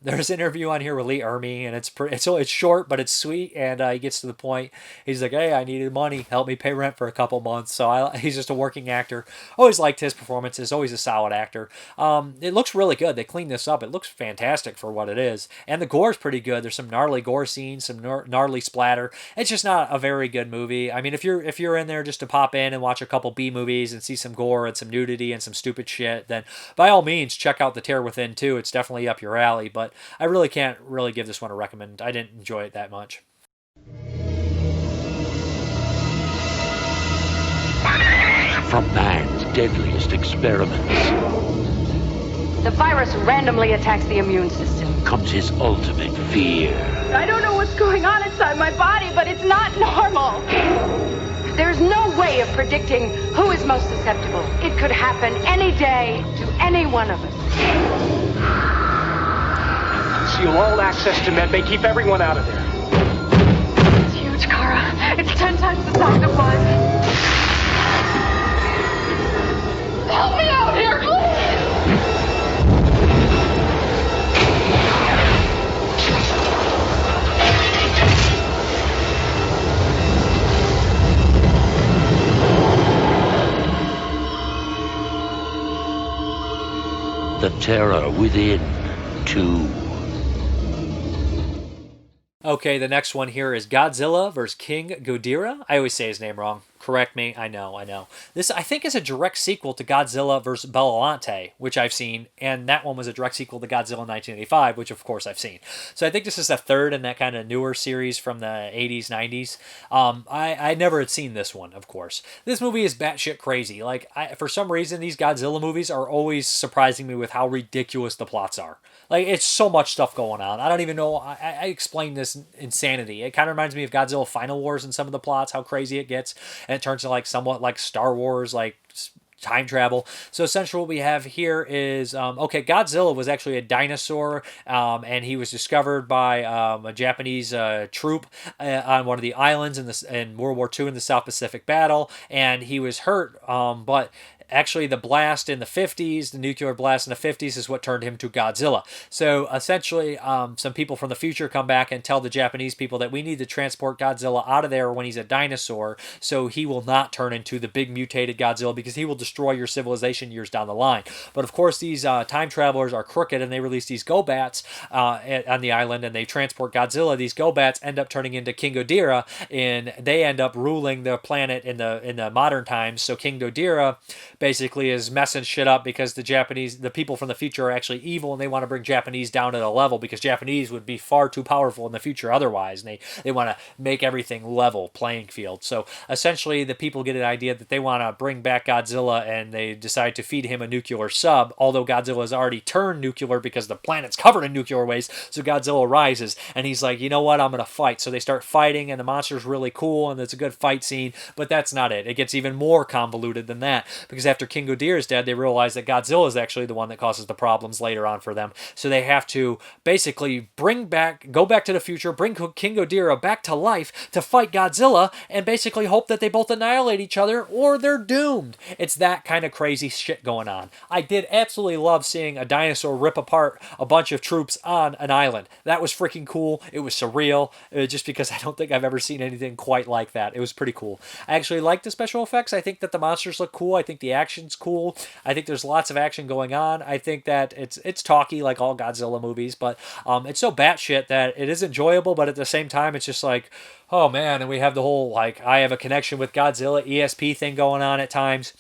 There's an interview on here with Lee Ermey, and it's short, but it's sweet, and he gets to the point. He's like, hey, I needed money. Help me pay rent for a couple months. So he's just a working actor. Always liked his performances. Always a solid actor. It looks really good. They cleaned this up. It looks fantastic for what it is. And the gore's pretty good. There's some gnarly gore scenes, some gnarly splatter. It's just not a very good movie. I mean, if you're in there just to pop in and watch a couple B movies and see some gore and some nudity and some stupid shit, then by all means check out The Terror Within too. It's definitely up your alley, but I really can't really give this one a recommend. I didn't enjoy it that much.
From man's deadliest experiments
The virus randomly attacks the immune system.
comes his ultimate fear.
I don't know what's going on inside my body, but it's not normal.
There's no way of predicting who is most susceptible. It could happen any day to any one of us.
Seal all access to med. Keep everyone out of there.
It's huge, Kara. It's 10 times the size it was. Help me out here, please!
The Terror Within 2.
Okay, the next one here is Godzilla vs. King Ghidorah. I always say his name wrong. Correct me. I know. This, I think, is a direct sequel to Godzilla vs. Bellante, which I've seen, and that one was a direct sequel to Godzilla 1985, which, of course, I've seen. So I think this is the third in that kind of newer series from the 80s, 90s. I never had seen this one, of course. This movie is batshit crazy. Like, for some reason, these Godzilla movies are always surprising me with how ridiculous the plots are. Like, it's so much stuff going on. I don't even know. I explain this insanity. It kind of reminds me of Godzilla Final Wars and some of the plots, how crazy it gets. And it turns to like somewhat like Star Wars, like time travel. So essentially what we have here is, okay, Godzilla was actually a dinosaur, and he was discovered by a Japanese troop on one of the islands in World War II in the South Pacific battle, and he was hurt, but actually the blast in the 50s, the nuclear blast in the 50s, is what turned him to Godzilla. So essentially, some people from the future come back and tell the Japanese people that we need to transport Godzilla out of there when he's a dinosaur, so he will not turn into the big mutated Godzilla, because he will destroy your civilization years down the line. But of course, these time travelers are crooked, and they release these Go-Bats on the island, and they transport Godzilla. These Go-Bats end up turning into King Ghidorah, and they end up ruling the planet in the modern times. So King Ghidorah basically is messing shit up because the people from the future are actually evil, and they want to bring Japanese down at a level, because Japanese would be far too powerful in the future otherwise, and they want to make everything level playing field. So essentially the people get an idea that they want to bring back Godzilla, and they decide to feed him a nuclear sub, although Godzilla has already turned nuclear because the planet's covered in nuclear waste. So Godzilla rises, and he's like, you know what, I'm going to fight. So they start fighting, and the monster's really cool, and it's a good fight scene, but that's not it. It gets even more convoluted than that, because after King Ghidorah is dead, they realize that Godzilla is actually the one that causes the problems later on for them. So they have to basically go back to the future, bring King Ghidorah back to life to fight Godzilla, and basically hope that they both annihilate each other or they're doomed. It's that kind of crazy shit going on. I did absolutely love seeing a dinosaur rip apart a bunch of troops on an island. That was freaking cool. It was surreal, just because I don't think I've ever seen anything quite like that. It was pretty cool. I actually like the special effects. I think that the monsters look cool. I think the action's cool. I think there's lots of action going on. I think that it's talky like all Godzilla movies, but it's so batshit that it is enjoyable, but at the same time it's just like, oh man, and we have the whole like I have a connection with Godzilla ESP thing going on at times.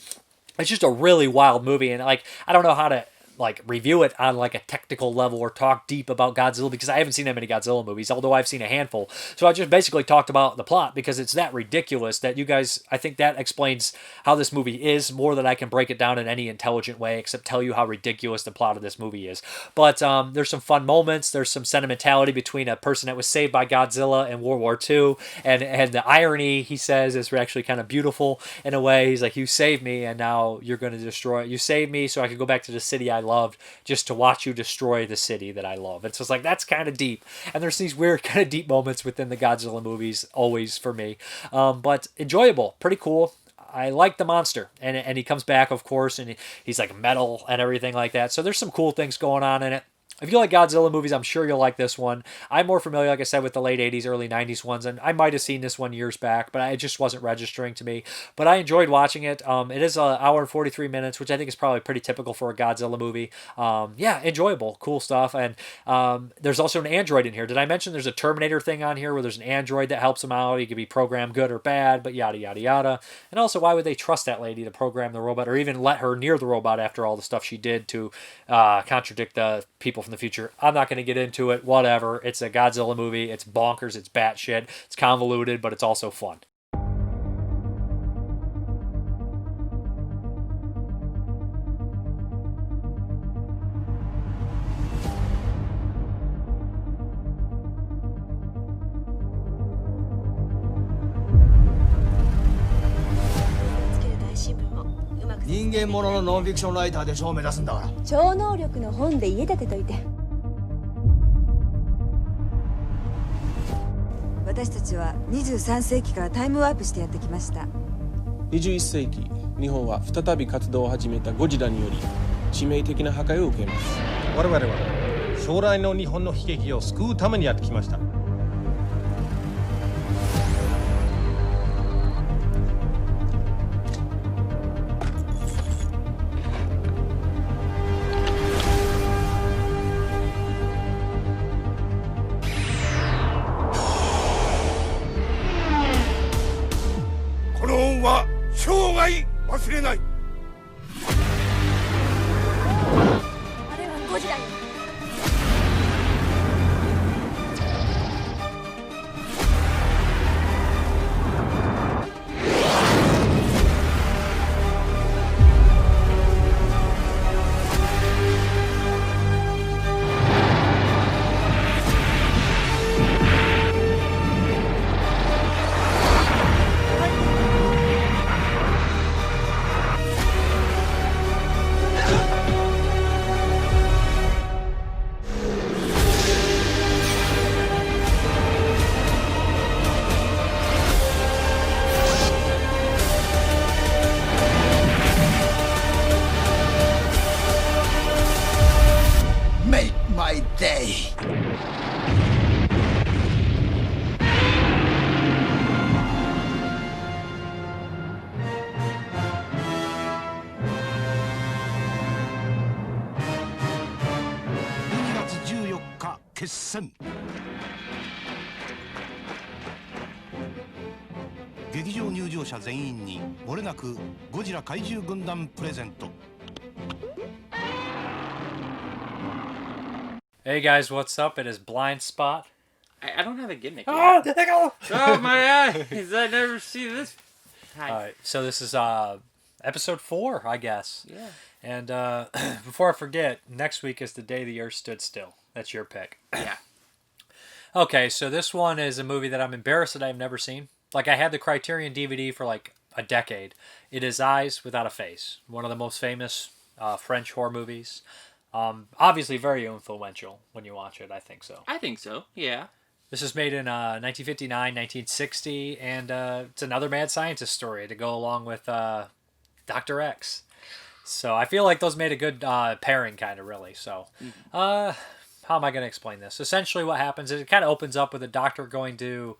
It's just a really wild movie, and like I don't know how to like review it on like a technical level or talk deep about Godzilla, because I haven't seen that many Godzilla movies, although I've seen a handful. So I just basically talked about the plot because it's that ridiculous that you guys, I think that explains how this movie is more than I can break it down in any intelligent way, except tell you how ridiculous the plot of this movie is. But there's some fun moments. There's some sentimentality between a person that was saved by Godzilla in World War II, and the irony, he says, is actually kind of beautiful in a way. He's like, you saved me, and now you're going to destroy it. You saved me so I could go back to the city I loved, just to watch you destroy the city that I love. It's just like, that's kind of deep. And there's these weird kind of deep moments within the Godzilla movies always for me. But enjoyable, pretty cool. I like the monster, and he comes back, of course, and he's like metal and everything like that. So there's some cool things going on in it. If you like Godzilla movies, I'm sure you'll like this one. I'm more familiar, like I said, with the late 80s, early 90s ones, and I might have seen this one years back, but it just wasn't registering to me. But I enjoyed watching it. It is an hour and 43 minutes, which I think is probably pretty typical for a Godzilla movie. Yeah, enjoyable, cool stuff. And there's also an android in here. Did I mention there's a Terminator thing on here where there's an android that helps him out? He could be programmed good or bad, but yada, yada, yada. And also, why would they trust that lady to program the robot or even let her near the robot after all the stuff she did to contradict the people from the future? I'm not going to get into it. Whatever. It's a Godzilla movie. It's bonkers. It's batshit. It's convoluted, but it's also fun.
...21世紀日本は再び活動を始めたゴジラにより致命的な破壊を受けます。
我々は将来の日本の悲劇を救うためにやってきました。この恩は生涯忘れない。
あれはゴジラよ。
決戦。劇場入場者全員に漏れなくゴジラ怪獣軍団プレゼント。
Hey guys, what's up? It is Blindspot.
I don't have a gimmick.
Oh, there they go!
Oh my eyes! I never see this. Hi.
All right, so this is episode 4, I guess.
Yeah.
And before I forget, next week is the day the Earth stood still. That's your pick.
Yeah.
Okay, so this one is a movie that I'm embarrassed that I've never seen. Like, I had the Criterion DVD for like a decade. It is Eyes Without a Face. One of the most famous French horror movies. Obviously very influential when you watch it, I think so.
I think so, yeah.
This is made in 1959, 1960, and it's another mad scientist story to go along with Dr. X. So I feel like those made a good pairing, kind of, really. So, how am I going to explain this? Essentially what happens is it kind of opens up with a doctor going to...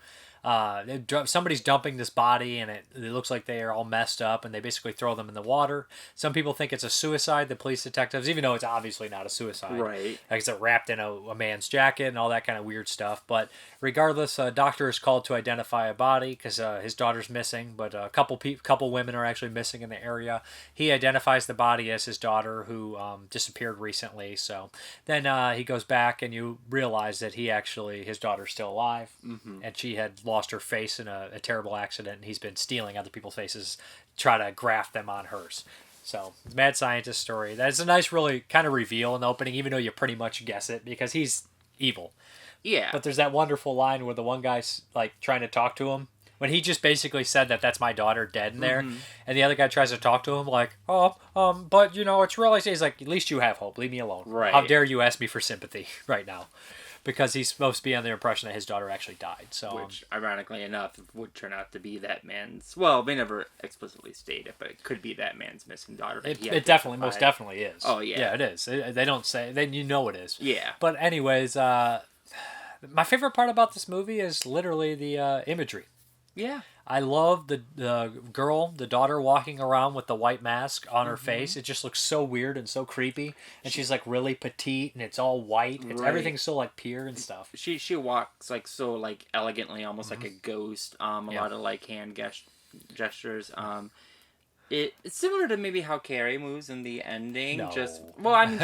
somebody's dumping this body and it looks like they are all messed up and they basically throw them in the water. Some people think it's a suicide, the police detectives, even though it's obviously not a suicide.
Right.
Like it's wrapped in a man's jacket and all that kind of weird stuff. But regardless, a doctor is called to identify a body because his daughter's missing, but a couple women are actually missing in the area. He identifies the body as his daughter who disappeared recently. So then he goes back and you realize that his daughter's still alive, and she had lost her face in a terrible accident, and he's been stealing other people's faces, try to graft them on hers. So, mad scientist story. That's a nice, really kind of reveal in the opening, even though you pretty much guess it, because he's evil.
Yeah.
But there's that wonderful line where the one guy's like trying to talk to him, when he just basically said that's my daughter dead in there, and the other guy tries to talk to him like, but you know, it's really, he's like, at least you have hope, leave me alone.
Right.
How dare you ask me for sympathy right now? because he's supposed to be under the impression that his daughter actually died. So,
which, ironically enough, would turn out to be that man's. Well, they never explicitly state it, but it could be that man's missing daughter.
It definitely, most definitely is.
Oh yeah,
yeah, it is. They don't say. Then you know it is.
Yeah.
But anyways, my favorite part about this movie is literally the imagery.
Yeah.
I love the girl, the daughter, walking around with the white mask on her face. It just looks so weird and so creepy. And she's like really petite, and it's all white. Everything's so like pure and stuff.
She walks like so like elegantly, almost like a ghost. A lot of like hand gestures. It's similar to maybe how Carrie moves in the ending.
No.
Just like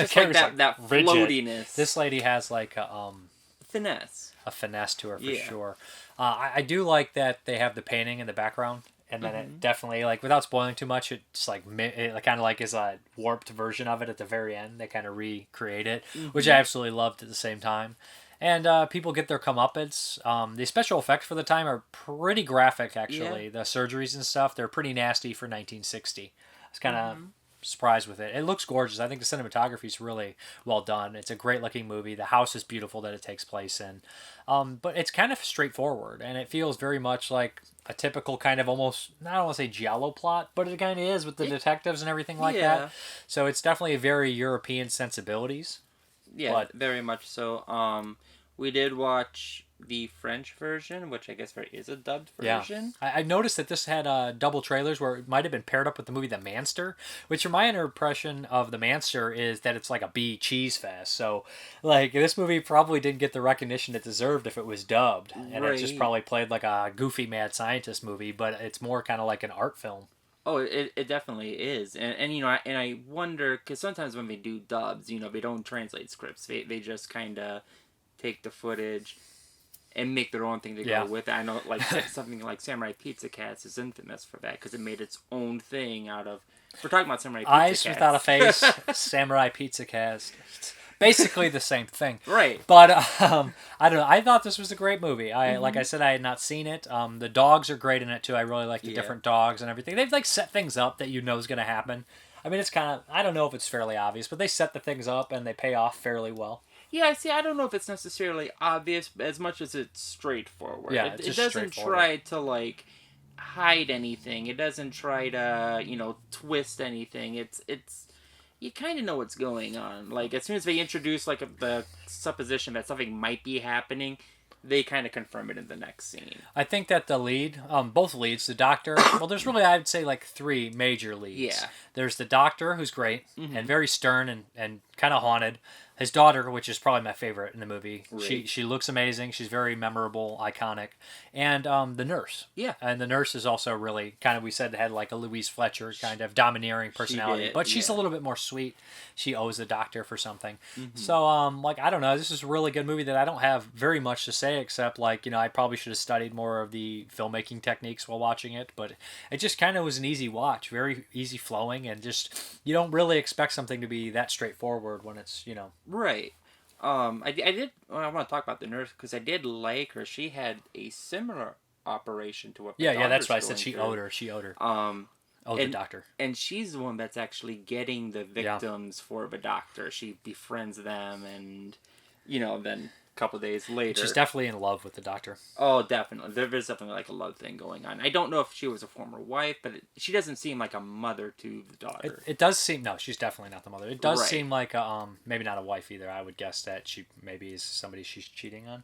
that floatiness.
This lady has like a
finesse.
A finesse to her for sure. I do like that they have the painting in the background, and then it definitely, like, without spoiling too much, it's like it kind of like is a warped version of it at the very end. They kind of recreate it, which I absolutely loved at the same time. And people get their comeuppance. The special effects for the time are pretty graphic, actually. The surgeries and stuff, they're pretty nasty for 1960. I was kind of surprised with it. It looks gorgeous. I think the cinematography is really well done. It's a great looking movie. The house is beautiful that it takes place in. But it's kind of straightforward, and it feels very much like a typical kind of almost, I don't want to say giallo plot, but it kind of is with the detectives and everything like that. So it's definitely very European sensibilities.
Yeah, but very much so. We did watch the French version, which I guess there is a dubbed version.
Yeah. I noticed that this had double trailers where it might have been paired up with the movie The Manster, which my impression of The Manster is that it's like a B cheese fest. So, like, this movie probably didn't get the recognition it deserved if it was dubbed. And it just probably played like a goofy mad scientist movie, but it's more kind of like an art film.
Oh, it definitely is. And you know, I wonder, because sometimes when they do dubs, you know, they don't translate scripts. They just kind of take the footage and make their own thing to go with it. I know, like, something like Samurai Pizza Cats is infamous for that, because it made its own thing out of... We're talking about Samurai Pizza
Eyes
Cats.
Without a Face, Samurai Pizza Cats. Basically the same thing.
Right.
But, I don't know. I thought this was a great movie. Like I said, I had not seen it. The dogs are great in it, too. I really like the different dogs and everything. They've, like, set things up that you know is going to happen. I mean, it's kind of... I don't know if it's fairly obvious, but they set the things up and they pay off fairly well.
Yeah, see, I don't know if it's necessarily obvious as much as it's straightforward.
Yeah,
it doesn't try to, like, hide anything. It doesn't try to, you know, twist anything. It's you kind of know what's going on. Like, as soon as they introduce, like, the supposition that something might be happening, they kind of confirm it in the next scene.
I think that the lead, both leads, the doctor, well, there's really, I would say, like, three major leads.
Yeah.
There's the doctor, who's great, and very stern and kind of haunted. His daughter, which is probably my favorite in the movie. Right. She looks amazing. She's very memorable, iconic. And the nurse.
Yeah.
And the nurse is also really kind of, we said, had like a Louise Fletcher kind of domineering personality. But she's a little bit more sweet. She owes the doctor for something. So, like, I don't know. This is a really good movie that I don't have very much to say except, like, you know, I probably should have studied more of the filmmaking techniques while watching it. But it just kind of was an easy watch. Very easy flowing. And just, you don't really expect something to be that straightforward when it's, you know...
Right. I want to talk about the nurse because I did like her. She had a similar operation to what the
yeah, that's why I said
she
owed her. The doctor.
And she's the one that's actually getting the victims for the doctor. She befriends them and, you know, then a couple of days later...
She's definitely in love with the doctor.
Oh, definitely. There's definitely like a love thing going on. I don't know if she was a former wife, but she doesn't seem like a mother to the daughter.
It does seem... No, she's definitely not the mother. It does seem like maybe not a wife either. I would guess that she maybe is somebody she's cheating on.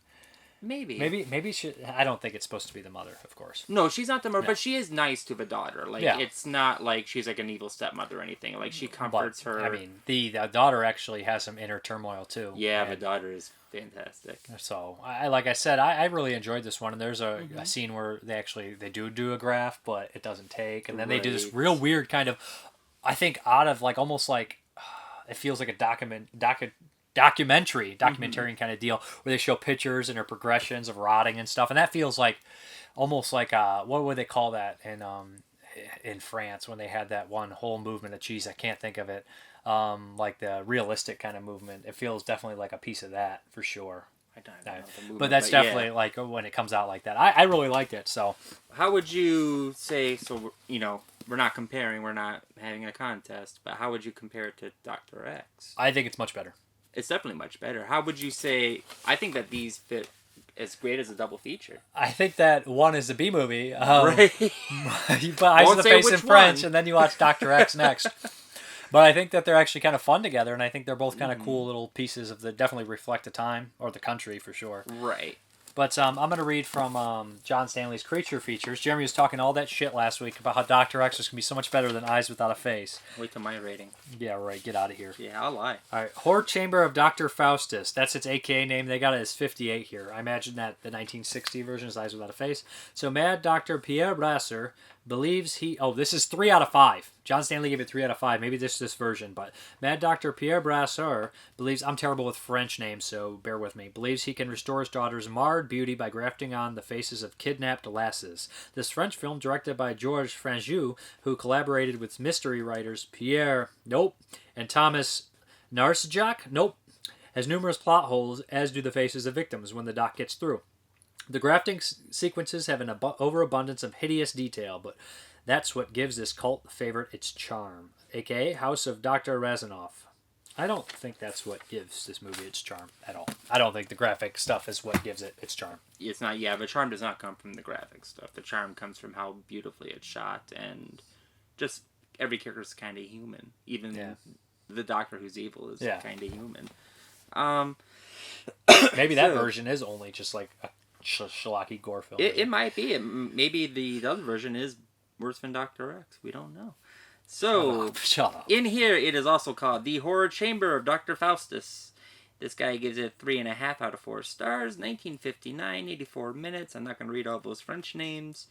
Maybe she... I don't think it's supposed to be the mother, of course.
No, she's not the mother, but she is nice to the daughter. Like, it's not like she's like an evil stepmother or anything. Like, she comforts her.
I mean, the daughter actually has some inner turmoil, too.
Yeah, the daughter is fantastic.
So, like I said, I really enjoyed this one. And there's a scene where they do a graph, but it doesn't take. And then they do this real weird kind of, I think, out of, like, almost like, it feels like a documentary kind of deal where they show pictures and their progressions of rotting and stuff, and that feels like almost like what would they call that in France when they had that one whole movement of cheese? I can't think of it. Like the realistic kind of movement. It feels definitely like a piece of that for sure.
I don't know the movement,
but that's definitely like when it comes out like that. I really liked it. So
how would you say? So, you know, we're not comparing. We're not having a contest. But how would you compare it to Dr. X?
I think it's much better.
It's definitely much better. How would you say? I think that these fit as great as a double feature.
I think that one is a B movie.
Right.
You put Eyes of the Face in French, and then you watch Dr. X next. But I think that they're actually kind of fun together, and I think they're both kind of cool little pieces of definitely reflect the time, or the country for sure.
Right.
But I'm going to read from John Stanley's Creature Features. Jeremy was talking all that shit last week about how Dr. X was going to be so much better than Eyes Without a Face.
Wait till my rating.
Yeah, right. Get out of here.
Yeah, I'll lie.
All right. Horror Chamber of Dr. Faustus. That's its AKA name. They got it as 58 here. I imagine that the 1960 version is Eyes Without a Face. So Mad Dr. Pierre Brasser believes he... Oh, this is 3 out of 5. John Stanley gave it 3 out of 5. Maybe this version, but Mad Dr. Pierre Brasser believes... I'm terrible with French names, so bear with me. Believes he can restore his daughter's marred beauty by grafting on the faces of kidnapped lasses. This French film, directed by Georges Franju, who collaborated with mystery writers Pierre... Nope. And Thomas Narsjak? Nope. Has numerous plot holes, as do the faces of victims when the doc gets through. The grafting sequences have an overabundance of hideous detail, but that's what gives this cult favorite its charm, aka House of Dr. Razanoff. I don't think that's what gives this movie its charm at all. I don't think the graphic stuff is what gives it its charm.
It's not, yeah, the charm does not come from the graphic stuff. The charm comes from how beautifully it's shot, and just every character is kind of human. Even the Doctor who's evil is kind of human.
Maybe that version is only just like a schlocky gore film.
It might be. Maybe the other version is worse than Dr. X. We don't know. So,
Shut up.
In here, it is also called The Horror Chamber of Dr. Faustus. This guy gives it 3.5 out of 4 stars, 1959, 84 minutes. I'm not going to read all those French names.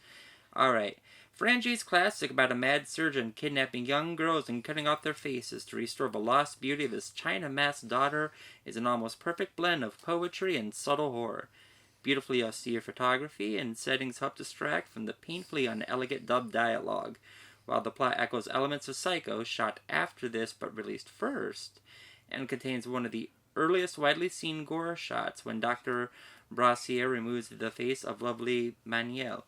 Alright. Frangi's classic about a mad surgeon kidnapping young girls and cutting off their faces to restore the lost beauty of his China-masked daughter is an almost perfect blend of poetry and subtle horror. Beautifully austere photography and settings help distract from the painfully unelegant dubbed dialogue, while the plot echoes elements of Psycho, shot after this but released first, and contains one of the earliest widely seen gore shots when Dr. Brassier removes the face of lovely Maniel.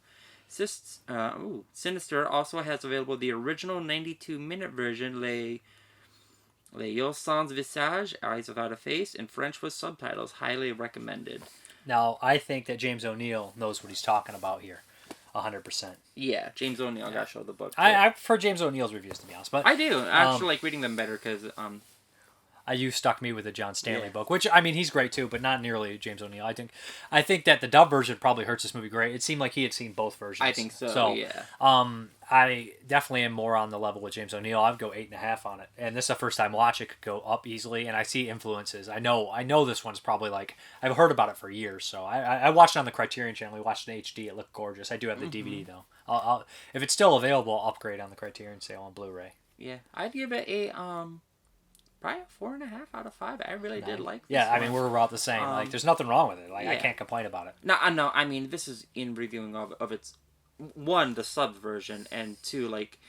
Sinister also has available the original 92-minute version, Les Yeux Sans Visage, Eyes Without a Face, in French with subtitles. Highly recommended.
Now, I think that James O'Neill knows what he's talking about here. 100%.
Yeah, James O'Neill got to show the book.
I prefer James O'Neill's reviews, to be honest. But
I do. I actually like reading them better because...
you stuck me with the John Stanley book, which, I mean, he's great too, but not nearly James O'Neill. I think that the dub version probably hurts this movie great. It seemed like he had seen both versions.
I think so, yeah.
I definitely am more on the level with James O'Neill. I'd go 8.5 on it. And this is a first time watch. It could go up easily, and I see influences. I know this one's probably like, I've heard about it for years, so I watched it on the Criterion channel. We watched it in HD. It looked gorgeous. I do have the DVD though. I'll if it's still available, I'll upgrade on the Criterion sale on Blu-ray.
Yeah, I'd give it a probably a 4.5 out of 5. I really did like this.
Yeah, I mean, we're about the same. Like, there's nothing wrong with it. Like, I can't complain about it.
No, I mean, this is in reviewing of its, one, the sub version, and two, like,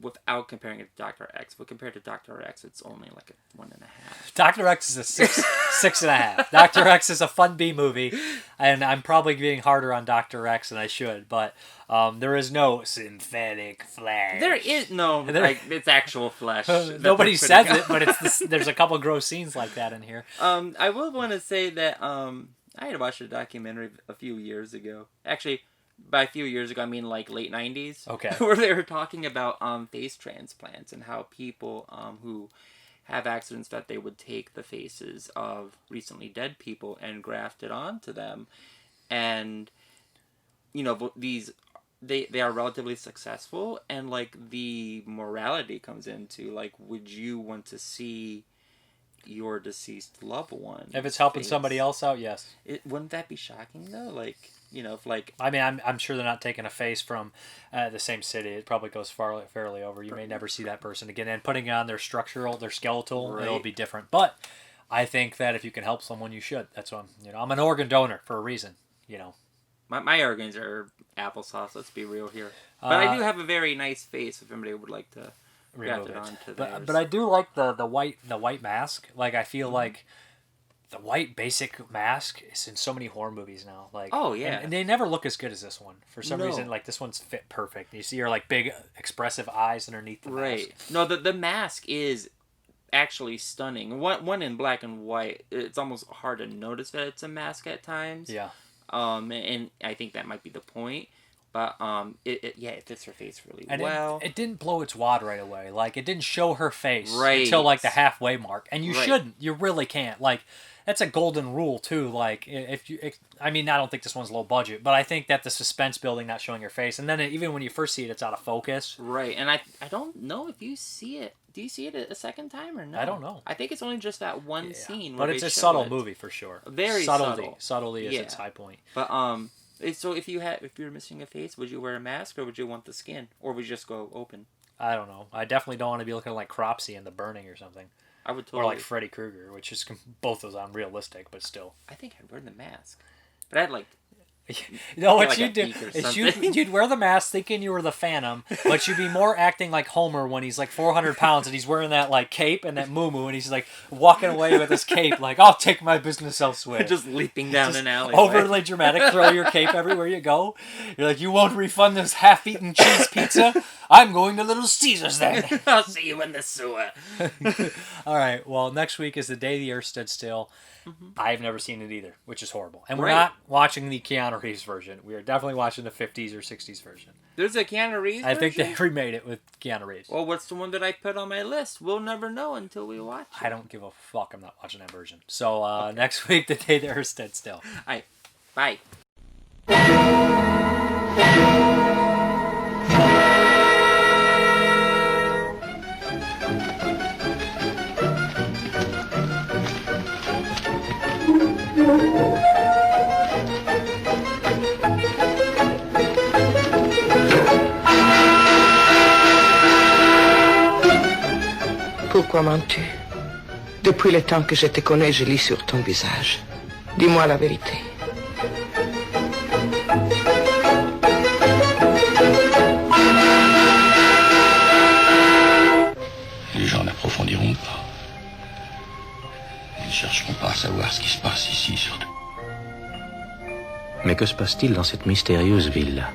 without comparing it to Dr. X. But compared to Dr. X, it's only like a 1.5.
Dr. X is a 6.5. Dr. X is a fun B movie, and I'm probably being harder on Dr. X than I should, but there is no synthetic flesh.
There is no, like, it's actual flesh.
Nobody says it, but there's a couple gross scenes like that in here.
I will want to say that I had watched a documentary a few years ago. Actually, by a few years ago, I mean like late 90s.
Okay.
Where they were talking about face transplants and how people who have accidents that they would take the faces of recently dead people and graft it onto them. And, you know, these... They are relatively successful, and like the morality comes into like, would you want to see your deceased loved one?
If it's helping somebody else out, yes.
Wouldn't that be shocking though? Like, you know, if like,
I mean, I'm sure they're not taking a face from the same city. It probably goes fairly over. You may never see that person again, and putting on their skeletal,
right.
It'll be different. But I think that if you can help someone, you should. That's what I'm an organ donor for a reason. You know.
My organs are applesauce, let's be real here. But I do have a very nice face if anybody would like to graft it onto theirs.
But I do like the white mask. Like, I feel like the white basic mask is in so many horror movies now. Like,
oh, yeah.
And they never look as good as this one. For some reason, like, this one's fit perfect. You see your, like, big expressive eyes underneath the mask.
Right. No, the mask is actually stunning. One in black and white, it's almost hard to notice that it's a mask at times.
Yeah.
And I think that might be the point. But it fits her face really
and
well.
It didn't blow its wad right away. Like, it didn't show her face
right.
until like the halfway mark. And you
right.
shouldn't. You really can't. Like, that's a golden rule too. Like, I mean, I don't think this one's low budget, but I think that the suspense building, not showing your face, and then even when you first see it, it's out of focus.
Right. And I don't know if you see it. Do you see it a second time or no?
I don't know.
I think it's only just that one scene.
But it's a subtle movie for sure.
Very subtle.
Subtlety is its high point.
But so if you're missing a face, would you wear a mask or would you want the skin, or would you just go open?
I don't know. I definitely don't want to be looking like Cropsy in The Burning or something.
I would totally.
Or like Freddy Krueger, which is both those unrealistic, but still.
I think I'd wear the mask, but I'd like.
You know what you'd do is you'd wear the mask thinking you were the Phantom, but you'd be more acting like Homer when he's like 400 pounds and he's wearing that like cape and that muumuu and he's like walking away with his cape like, I'll take my business elsewhere.
Just leaping down an alley.
Overly dramatic, throw your cape everywhere you go. You're like, you won't refund this half-eaten cheese pizza? I'm going to Little Caesars then.
I'll see you in the sewer.
All right, well, next week is The Day the Earth Stood Still.
Mm-hmm.
I've never seen it either, which is horrible. And we're not watching the Keanu Reeves version. We are definitely watching the 50s or 60s version.
There's a Keanu Reeves version?
I think they remade it with Keanu Reeves.
Well, what's the one that I put on my list? We'll never know until we watch it.
I don't give a fuck. I'm not watching that version. So next week, The Day the Earth Stood Still.
All right. Bye.
Pourquoi mens-tu? Depuis le temps que je te connais, je lis sur ton visage. Dis-moi la vérité.
Les gens n'approfondiront pas. Ils ne chercheront pas à savoir ce qui se passe ici, surtout.
Mais que se passe-t-il dans cette mystérieuse ville-là?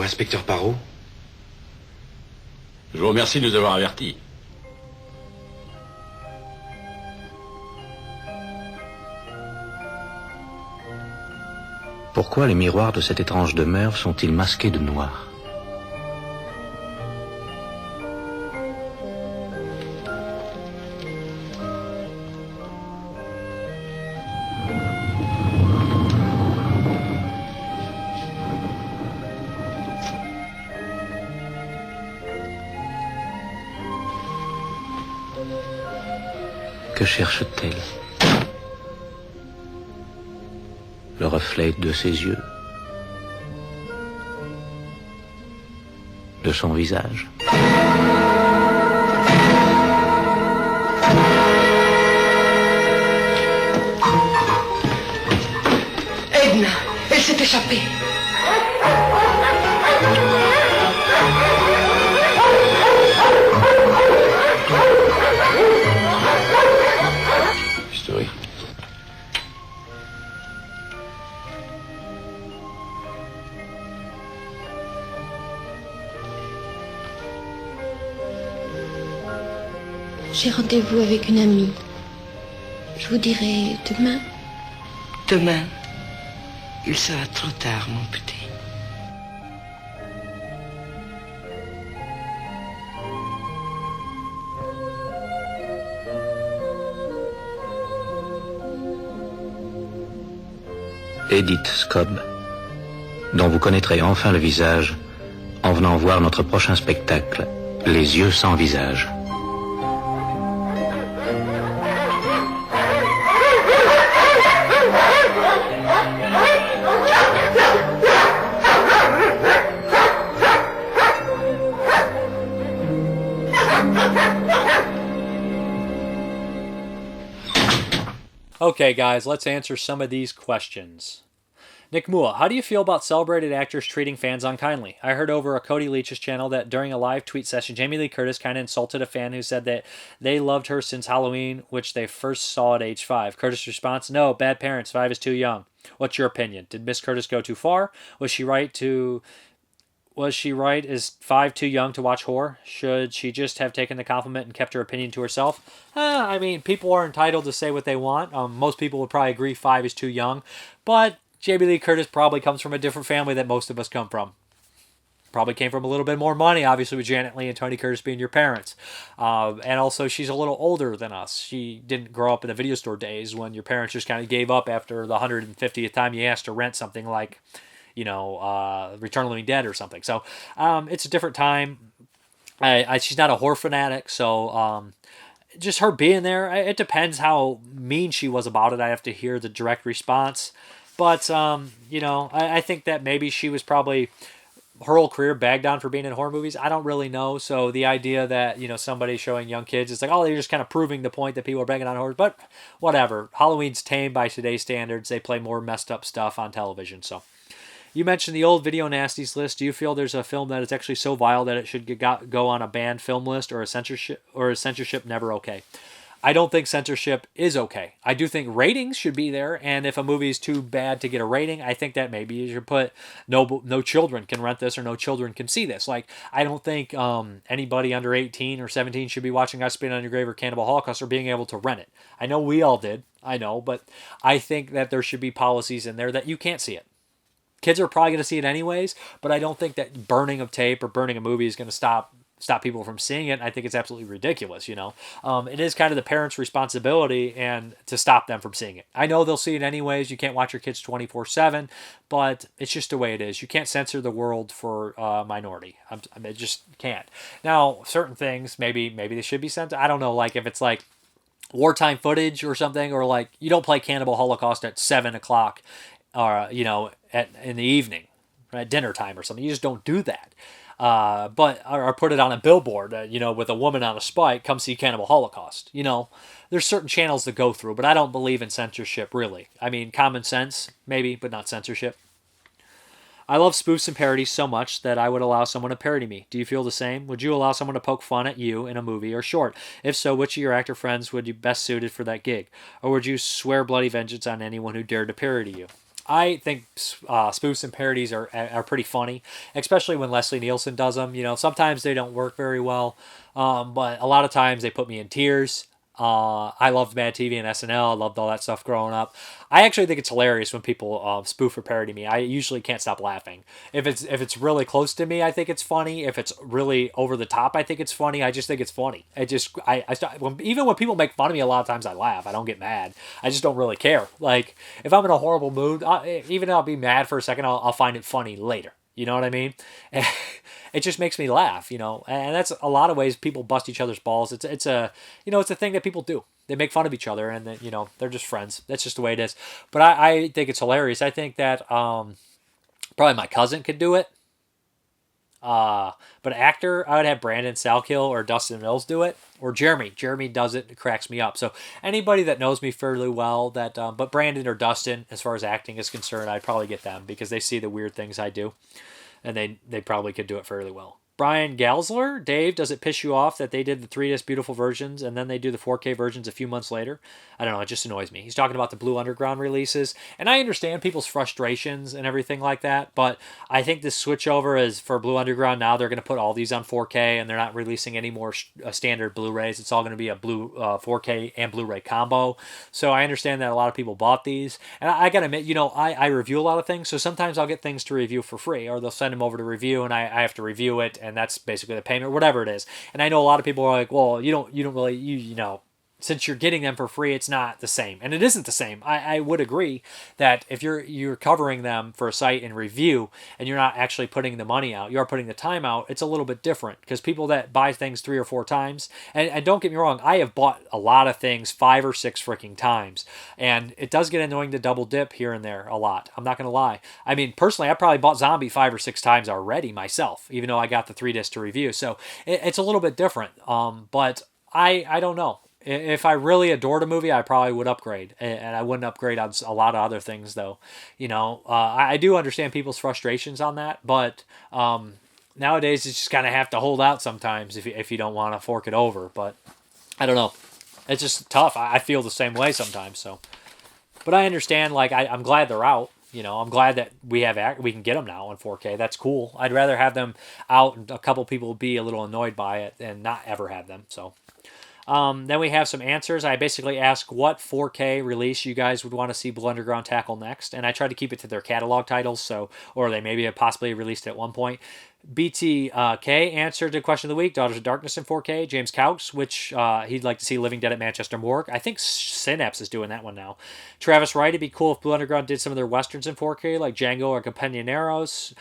Inspecteur Parot?
Je vous remercie de nous avoir avertis.
Pourquoi les miroirs de cette étrange demeure sont-ils masqués de noir? Que cherche-t-elle? Le reflet de ses yeux? De son visage?
Edna, elle s'est échappée.
Historique.
J'ai rendez-vous avec une amie. Je vous dirai demain.
Demain, il sera trop tard, mon petit.
Edith Scobb, dont vous connaîtrez enfin le visage en venant voir notre prochain spectacle Les yeux sans visage.
Okay, guys, let's answer some of these questions. Nick Mua, how do you feel about celebrated actors treating fans unkindly? I heard over a Cody Leach's channel that during a live tweet session, Jamie Lee Curtis kind of insulted a fan who said that they loved her since Halloween, which they first saw at age 5. Curtis' response, no, bad parents, 5 is too young. What's your opinion? Did Miss Curtis go too far? Was she right? Is 5 too young to watch horror? Should she just have taken the compliment and kept her opinion to herself? I mean, people are entitled to say what they want. Most people would probably agree 5 is too young, but Jamie Lee Curtis probably comes from a different family that most of us come from. Probably came from a little bit more money, obviously, with Janet Leigh and Tony Curtis being your parents. And also, she's a little older than us. She didn't grow up in the video store days when your parents just kind of gave up after the 150th time you asked to rent something like, Return of the Living Dead or something. So it's a different time. She's not a horror fanatic, so just her being there, it depends how mean she was about it. I have to hear the direct response. But, I think that maybe she was probably her whole career bagged on for being in horror movies. I don't really know. So the idea that, somebody showing young kids, it's like, oh, they're just kind of proving the point that people are bagging on horror. But whatever. Halloween's tame by today's standards. They play more messed up stuff on television. So you mentioned the old video nasties list. Do you feel there's a film that is actually so vile that it should go on a banned film list, or is censorship never okay? I don't think censorship is okay. I do think ratings should be there, and if a movie is too bad to get a rating, I think that maybe you should put no children can rent this or no children can see this. Like, I don't think anybody under 18 or 17 should be watching Us Spit on Your Grave or Cannibal Holocaust or being able to rent it. I know we all did. I know, but I think that there should be policies in there that you can't see it. Kids are probably going to see it anyways, but I don't think that burning of tape or burning a movie is going to stop people from seeing it. I think it's absolutely ridiculous, It is kind of the parents' responsibility and to stop them from seeing it. I know they'll see it anyways. You can't watch your kids 24/7, but it's just the way it is. You can't censor the world for a minority. I just can't. Now, certain things, maybe they should be censored. I don't know, like if it's like wartime footage or something, or like you don't play Cannibal Holocaust at 7 o'clock or, in the evening, at dinner time or something. You just don't do that. Or put it on a billboard, with a woman on a spike, come see Cannibal Holocaust. There's certain channels to go through, but I don't believe in censorship, really. I mean, common sense, maybe, but not censorship. I love spoofs and parodies so much that I would allow someone to parody me. Do you feel the same? Would you allow someone to poke fun at you in a movie or short? If so, which of your actor friends would be best suited for that gig? Or would you swear bloody vengeance on anyone who dared to parody you? I think spoofs and parodies are pretty funny, especially when Leslie Nielsen does them. Sometimes they don't work very well, but a lot of times they put me in tears. I loved Mad TV and SNL. I loved all that stuff growing up. I actually think it's hilarious when people spoof or parody me. I usually can't stop laughing. If it's really close to me, I think it's funny. If it's really over the top, I think it's funny. I just think it's funny. Even when people make fun of me, a lot of times I laugh. I don't get mad. I just don't really care. Like, if I'm in a horrible mood, even though I'll be mad for a second, I'll find it funny later. You know what I mean? It just makes me laugh, and that's a lot of ways people bust each other's balls. It's a thing that people do. They make fun of each other, and then, they're just friends. That's just the way it is. But I think it's hilarious. I think that probably my cousin could do it. But actor, I would have Brandon Salkill or Dustin Mills do it, or Jeremy. Jeremy does it. It cracks me up. So anybody that knows me fairly well, but Brandon or Dustin, as far as acting is concerned, I'd probably get them because they see the weird things I do, and they probably could do it fairly well. Brian Galsler, Dave, does it piss you off that they did the 3disc beautiful versions and then they do the 4K versions a few months later? I don't know, it just annoys me. He's talking about the Blue Underground releases, and I understand people's frustrations and everything like that, but I think this switchover is for Blue Underground. Now they're going to put all these on 4K, and they're not releasing any more standard Blu-rays. It's all going to be a 4K and Blu-ray combo. So I understand that a lot of people bought these, and I got to admit, I review a lot of things, so sometimes I'll get things to review for free, or they'll send them over to review, and I have to review it, and that's basically the payment, whatever it is. And I know a lot of people are like, well, you don't really, since you're getting them for free, it's not the same. And it isn't the same. I would agree that if you're covering them for a site and review and you're not actually putting the money out, you are putting the time out, it's a little bit different because people that buy things 3 or 4 times, and don't get me wrong, I have bought a lot of things 5 or 6 freaking times. And it does get annoying to double dip here and there a lot. I'm not going to lie. I mean, personally, I probably bought Zombie 5 or 6 times already myself, even though I got the 3 disc to review. So it's a little bit different. But I don't know. If I really adored a movie, I probably would upgrade, and I wouldn't upgrade on a lot of other things, though. I do understand people's frustrations on that, but nowadays you just kind of have to hold out sometimes if you don't want to fork it over. But I don't know, it's just tough. I feel the same way sometimes. So, but I understand. Like I'm glad they're out. I'm glad that we can get them now in 4K. That's cool. I'd rather have them out and a couple people be a little annoyed by it than not ever have them. So. Then we have some answers. I basically ask what 4K release you guys would want to see Blue Underground tackle next, and I try to keep it to their catalog titles, or they maybe have possibly released it at one point. BTK answered the question of the week, Daughters of Darkness in 4K. James Couch, which he'd like to see Living Dead at Manchester Morgue. I think Synapse is doing that one now. Travis Wright, it'd be cool if Blue Underground did some of their westerns in 4K, like Django or Compañeros.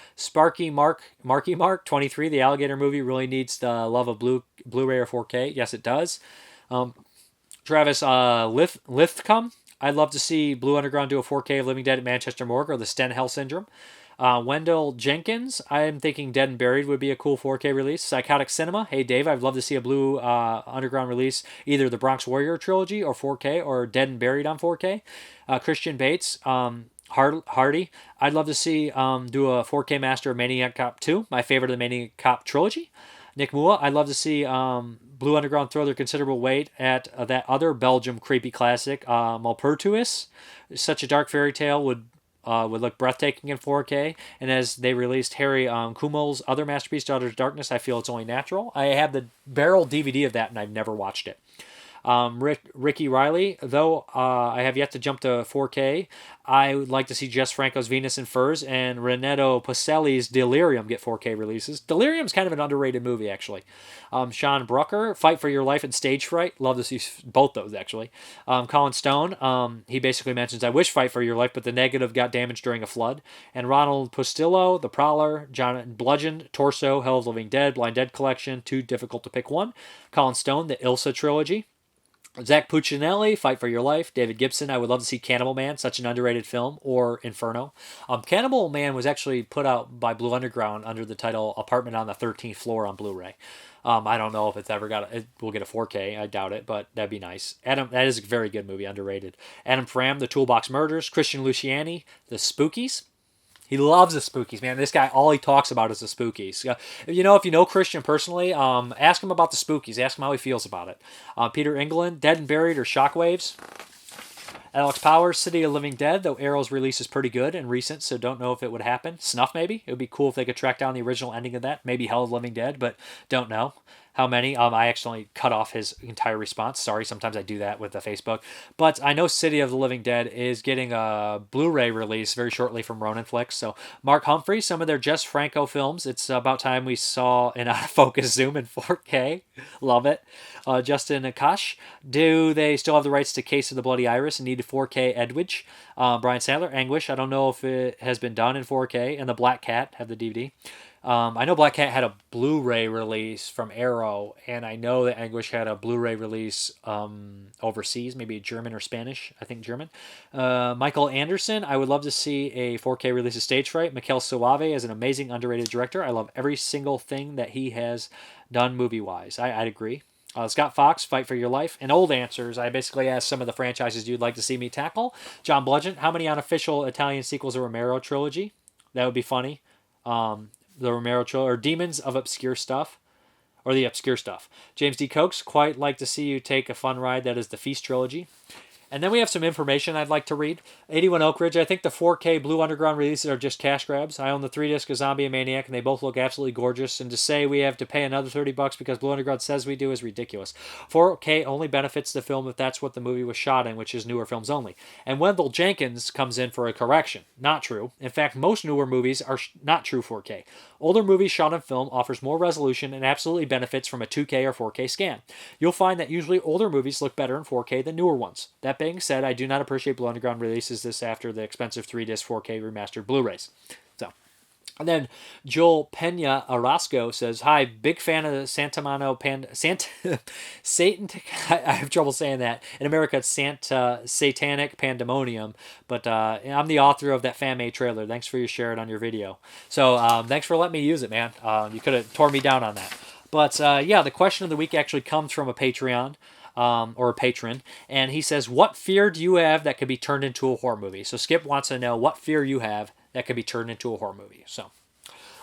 Marky Mark 23, the Alligator movie really needs the love of Blu-ray or 4K. Yes, it does. Travis Lithcom, I'd love to see Blue Underground do a 4K of Living Dead at Manchester Morgue or the Stenhell Syndrome. Wendell Jenkins, I'm thinking Dead and Buried would be a cool 4K release. Psychotic Cinema, hey Dave, I'd love to see a Blue Underground release, either the Bronx Warrior trilogy or 4K, or Dead and Buried on 4K. Christian Bates, Hardy, I'd love to see do a 4K master of Maniac Cop 2, my favorite of the Maniac Cop trilogy. Nick Mua, I'd love to see Blue Underground throw their considerable weight at that other Belgium creepy classic, Mrparka. Such a dark fairy tale would look breathtaking in 4K, and as they released Harry Kumel's other masterpiece, Daughters of Darkness, I feel it's only natural. I have the barrel DVD of that, and I've never watched it. Ricky Riley, though I have yet to jump to 4K, I would like to see Jess Franco's Venus in Furs and Renato Pacelli's Delirium get 4K releases. Delirium's kind of an underrated movie, actually. Sean Brucker, Fight for Your Life and Stage Fright. Love to see both those, actually. Colin Stone, he basically mentions, I wish Fight for Your Life, but the negative got damaged during a flood. And Ronald Pustillo, The Prowler, John Bludgeon, Torso, Hell of Living Dead, Blind Dead Collection, too difficult to pick one. Colin Stone, The Ilsa Trilogy. Zach Puccinelli, Fight for Your Life. David Gibson, I would love to see Cannibal Man, such an underrated film, or Inferno. Cannibal Man was actually put out by Blue Underground under the title Apartment on the 13th Floor on Blu-ray. I don't know if it will get a 4K. I doubt it, but that'd be nice. That is a very good movie, underrated. Adam Fram, The Toolbox Murders. Christian Luciani, The Spookies. He loves the Spookies, man. This guy, all he talks about is the Spookies. If you know Christian personally, ask him about the Spookies. Ask him how he feels about it. Peter England, Dead and Buried or Shockwaves. Alex Powers, City of Living Dead, though Arrow's release is pretty good and recent, so don't know if it would happen. Snuff, maybe? It would be cool if they could track down the original ending of that. Maybe Hell of Living Dead, but don't know how many. I actually cut off his entire response. Sorry, sometimes I do that with the Facebook. But I know City of the Living Dead is getting a Blu-ray release very shortly from Ronin Flicks. So Mark Humphrey, some of their Jess Franco films. It's about time we saw an out-of-focus zoom in 4K. Love it. Justin Akash, do they still have the rights to Case of the Bloody Iris and need a 4K Edwidge? Brian Sandler, Anguish, I don't know if it has been done in 4K. And the Black Cat, have the DVD. I know Black Cat had a Blu-ray release from Arrow, and I know that Anguish had a Blu-ray release overseas, maybe German or Spanish, I think German. Michael Anderson, I would love to see a 4K release of Stage Fright. Mikhail Suave is an amazing, underrated director. I love every single thing that he has done movie-wise. I'd agree. Scott Fox, Fight for Your Life. And old answers, I basically asked some of the franchises you'd like to see me tackle. John Bludgeon, how many unofficial Italian sequels of Romero trilogy? That would be funny. The Romero trilogy, or Demons of Obscure Stuff, or the Obscure Stuff. James D. Cokes, quite like to see you take a fun ride that is the Feast trilogy. And then we have some information I'd like to read. 81 Oak Ridge, I think the 4K Blue Underground releases are just cash grabs. I own the 3-disc of Zombie and Maniac, and they both look absolutely gorgeous. And to say we have to pay another $30 because Blue Underground says we do is ridiculous. 4K only benefits the film if that's what the movie was shot in, which is newer films only. And Wendell Jenkins comes in for a correction. Not true. In fact, most newer movies are not true 4K. Older movies shot on film offers more resolution and absolutely benefits from a 2K or 4K scan. You'll find that usually older movies look better in 4K than newer ones. That being said, I do not appreciate Blue Underground releases this after the expensive 3-disc 4K remastered Blu-rays. So, and then Joel Pena Orozco says, "Hi, big fan of the Satan. I have trouble saying that. In America, it's Satanic Pandemonium, but I'm the author of that fan-made trailer. Thanks for your sharing on your video. So, thanks for letting me use it, man. You could have torn me down on that. But yeah, the question of the week actually comes from a Patreon." Or a patron, and he says, "What fear do you have that could be turned into a horror movie?" So Skip wants to know what fear you have that could be turned into a horror movie. So,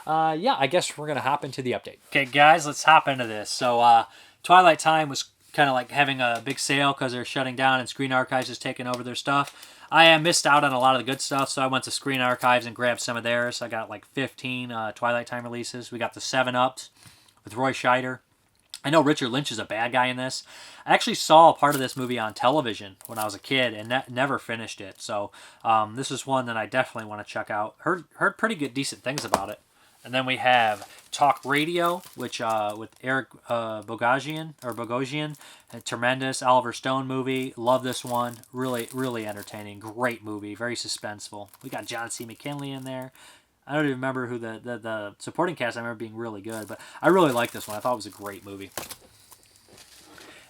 yeah, I guess we're going to hop into the update. Okay, guys, let's hop into this. So, Twilight Time was kind of like having a big sale because they're shutting down and Screen Archives is taking over their stuff. I missed out on a lot of the good stuff, so I went to Screen Archives and grabbed some of theirs. I got like 15 Twilight Time releases. We got the 7-Ups with Roy Scheider. I know Richard Lynch is a bad guy in this. I actually saw part of this movie on television when I was a kid and never finished it. So this is one that I definitely want to check out. Heard pretty good, decent things about it. And then we have Talk Radio, which with Eric Bogosian, a tremendous Oliver Stone movie. Love this one. Really, really entertaining. Great movie. Very suspenseful. We got John C. McKinley in there. I don't even remember who the supporting cast. I remember being really good, but I really like this one. I thought it was a great movie.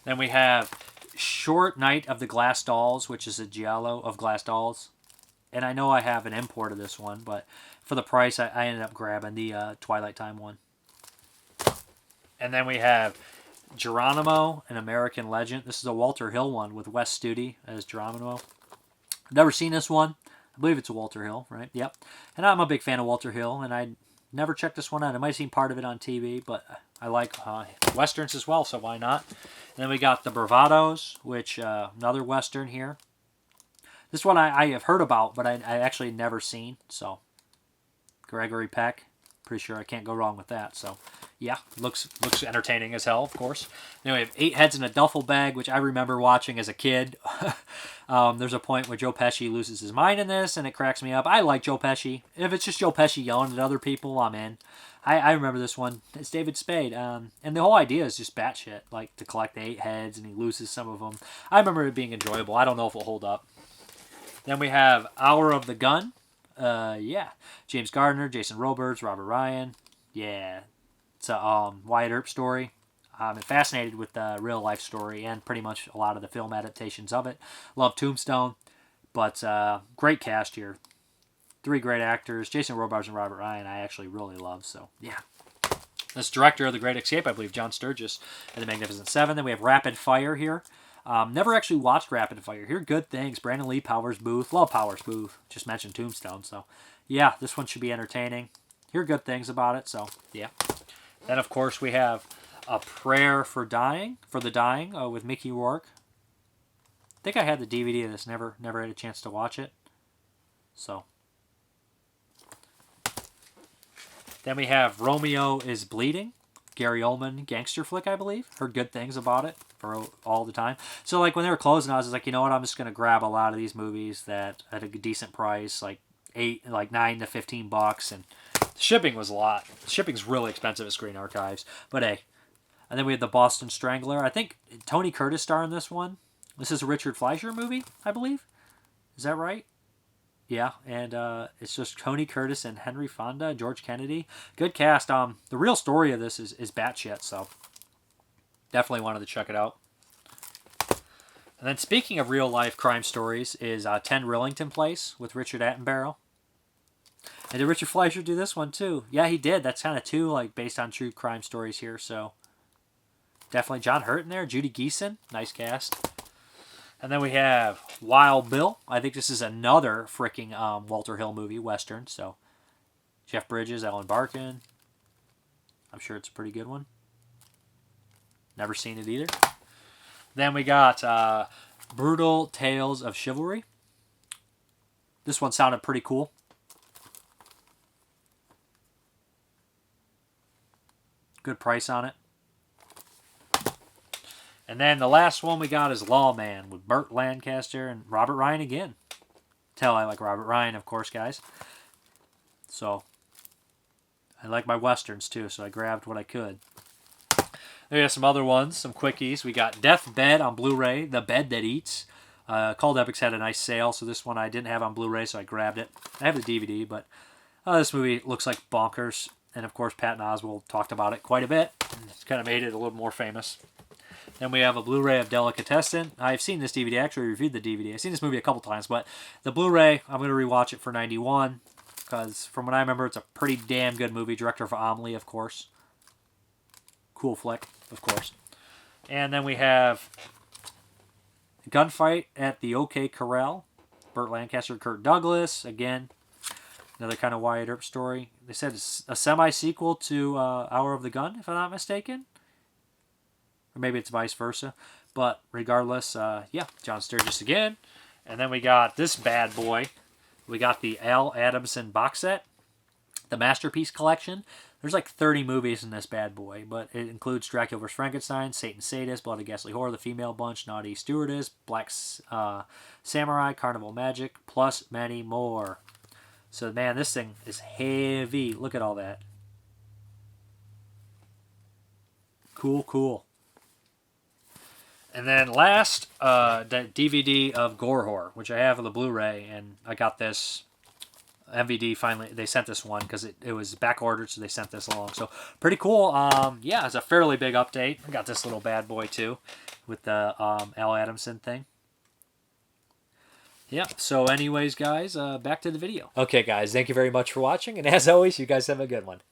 Then we have Short Night of the Glass Dolls, which is a giallo of Glass Dolls. And I know I have an import of this one, but for the price, I ended up grabbing the Twilight Time one. And then we have Geronimo, an American Legend. This is a Walter Hill one with Wes Studi as Geronimo. I've never seen this one. I believe it's a Walter Hill, right? Yep. And I'm a big fan of Walter Hill, and I never checked this one out. I might have seen part of it on TV, but I like Westerns as well, so why not? And then we got The Bravados, which another Western here. This one I have heard about, but I actually never seen, so Gregory Peck. Pretty sure I can't go wrong with that, so yeah, looks entertaining as hell, of course. Then we have 8 Heads in a Duffel Bag, which I remember watching as a kid. There's a point where Joe Pesci loses his mind in this, and it cracks me up. I like Joe Pesci. If it's just Joe Pesci yelling at other people, I'm in. I remember this one. It's David Spade. And the whole idea is just batshit, like to collect 8 heads, and he loses some of them. I remember it being enjoyable. I don't know if it'll hold up. Then we have Hour of the Gun. Yeah. James Gardner, Jason Robards, Robert Ryan. Yeah. It's a Wyatt Earp story. I'm fascinated with the real life story and pretty much a lot of the film adaptations of it. Love Tombstone, but great cast here. 3 great actors, Jason Robards and Robert Ryan, I actually really love, so yeah. This director of The Great Escape, I believe, John Sturges, and The Magnificent Seven. Then we have Rapid Fire here. Never actually watched Rapid Fire. Hear good things. Brandon Lee, Powers Booth. Love Powers Booth. Just mentioned Tombstone, so yeah, this one should be entertaining. Hear good things about it, so yeah. Then, of course, we have A Prayer for the Dying with Mickey Rourke. I think I had the DVD of this. Never had a chance to watch it. So. Then we have Romeo is Bleeding. Gary Oldman gangster flick, I believe. Heard good things about it for all the time. So, like, when they were closing, I was like, you know what? I'm just going to grab a lot of these movies that at a decent price, like $9 to $15, and shipping was a lot. Shipping's really expensive at Screen Archives, but hey. And then we have The Boston Strangler. I think Tony Curtis starred in this one. This is a Richard Fleischer movie, I believe. Is that right? Yeah, and it's just Tony Curtis and Henry Fonda, George Kennedy. Good cast. The real story of this is batshit, so definitely wanted to check it out. And then speaking of real-life crime stories is 10 Rillington Place with Richard Attenborough. And did Richard Fleischer do this one too? Yeah, he did. That's kind of two like based on true crime stories here, so definitely John Hurt in there. Judy Geeson, nice cast. And then we have Wild Bill. I think this is another freaking Walter Hill movie, Western. So Jeff Bridges, Ellen Barkin. I'm sure it's a pretty good one. Never seen it either. Then we got Brutal Tales of Chivalry. This one sounded pretty cool. Good price on it. And then the last one we got is Lawman with Burt Lancaster and Robert Ryan again. Tell I like Robert Ryan, of course, guys. So, I like my Westerns too, so I grabbed what I could. There are some other ones, some quickies. We got Deathbed on Blu-ray, The Bed That Eats. Called Epics had a nice sale, so this one I didn't have on Blu-ray, so I grabbed it. I have the DVD, but this movie looks like bonkers. And, of course, Patton Oswalt talked about it quite a bit. It's kind of made it a little more famous. Then we have a Blu-ray of Delicatessen. I've seen this DVD. I actually reviewed the DVD. I've seen this movie a couple times, but the Blu-ray, I'm going to rewatch it for 91. Because from what I remember, it's a pretty damn good movie. Director of Amelie, of course. Cool flick, of course. And then we have Gunfight at the OK Corral. Burt Lancaster, Kirk Douglas. Again, another kind of Wyatt Earp story. They said it's a semi-sequel to Hour of the Gun, if I'm not mistaken. Or maybe it's vice versa. But regardless, yeah, John Sturges again. And then we got this bad boy. We got the Al Adamson box set. The Masterpiece Collection. There's like 30 movies in this bad boy, but it includes Dracula vs. Frankenstein, Satan Sadist, Bloody Ghastly Horror, The Female Bunch, Naughty Stewardess, Black Samurai, Carnival Magic, plus many more. So, man, this thing is heavy. Look at all that. Cool, cool. And then last, the DVD of Gore Horror, which I have on the Blu-ray, and I got this MVD finally. They sent this one because it was back ordered, so they sent this along. So pretty cool. Yeah, it's a fairly big update. I got this little bad boy too with the Al Adamson thing. Yeah, so anyways, guys, back to the video. Okay, guys, thank you very much for watching, and as always, you guys have a good one.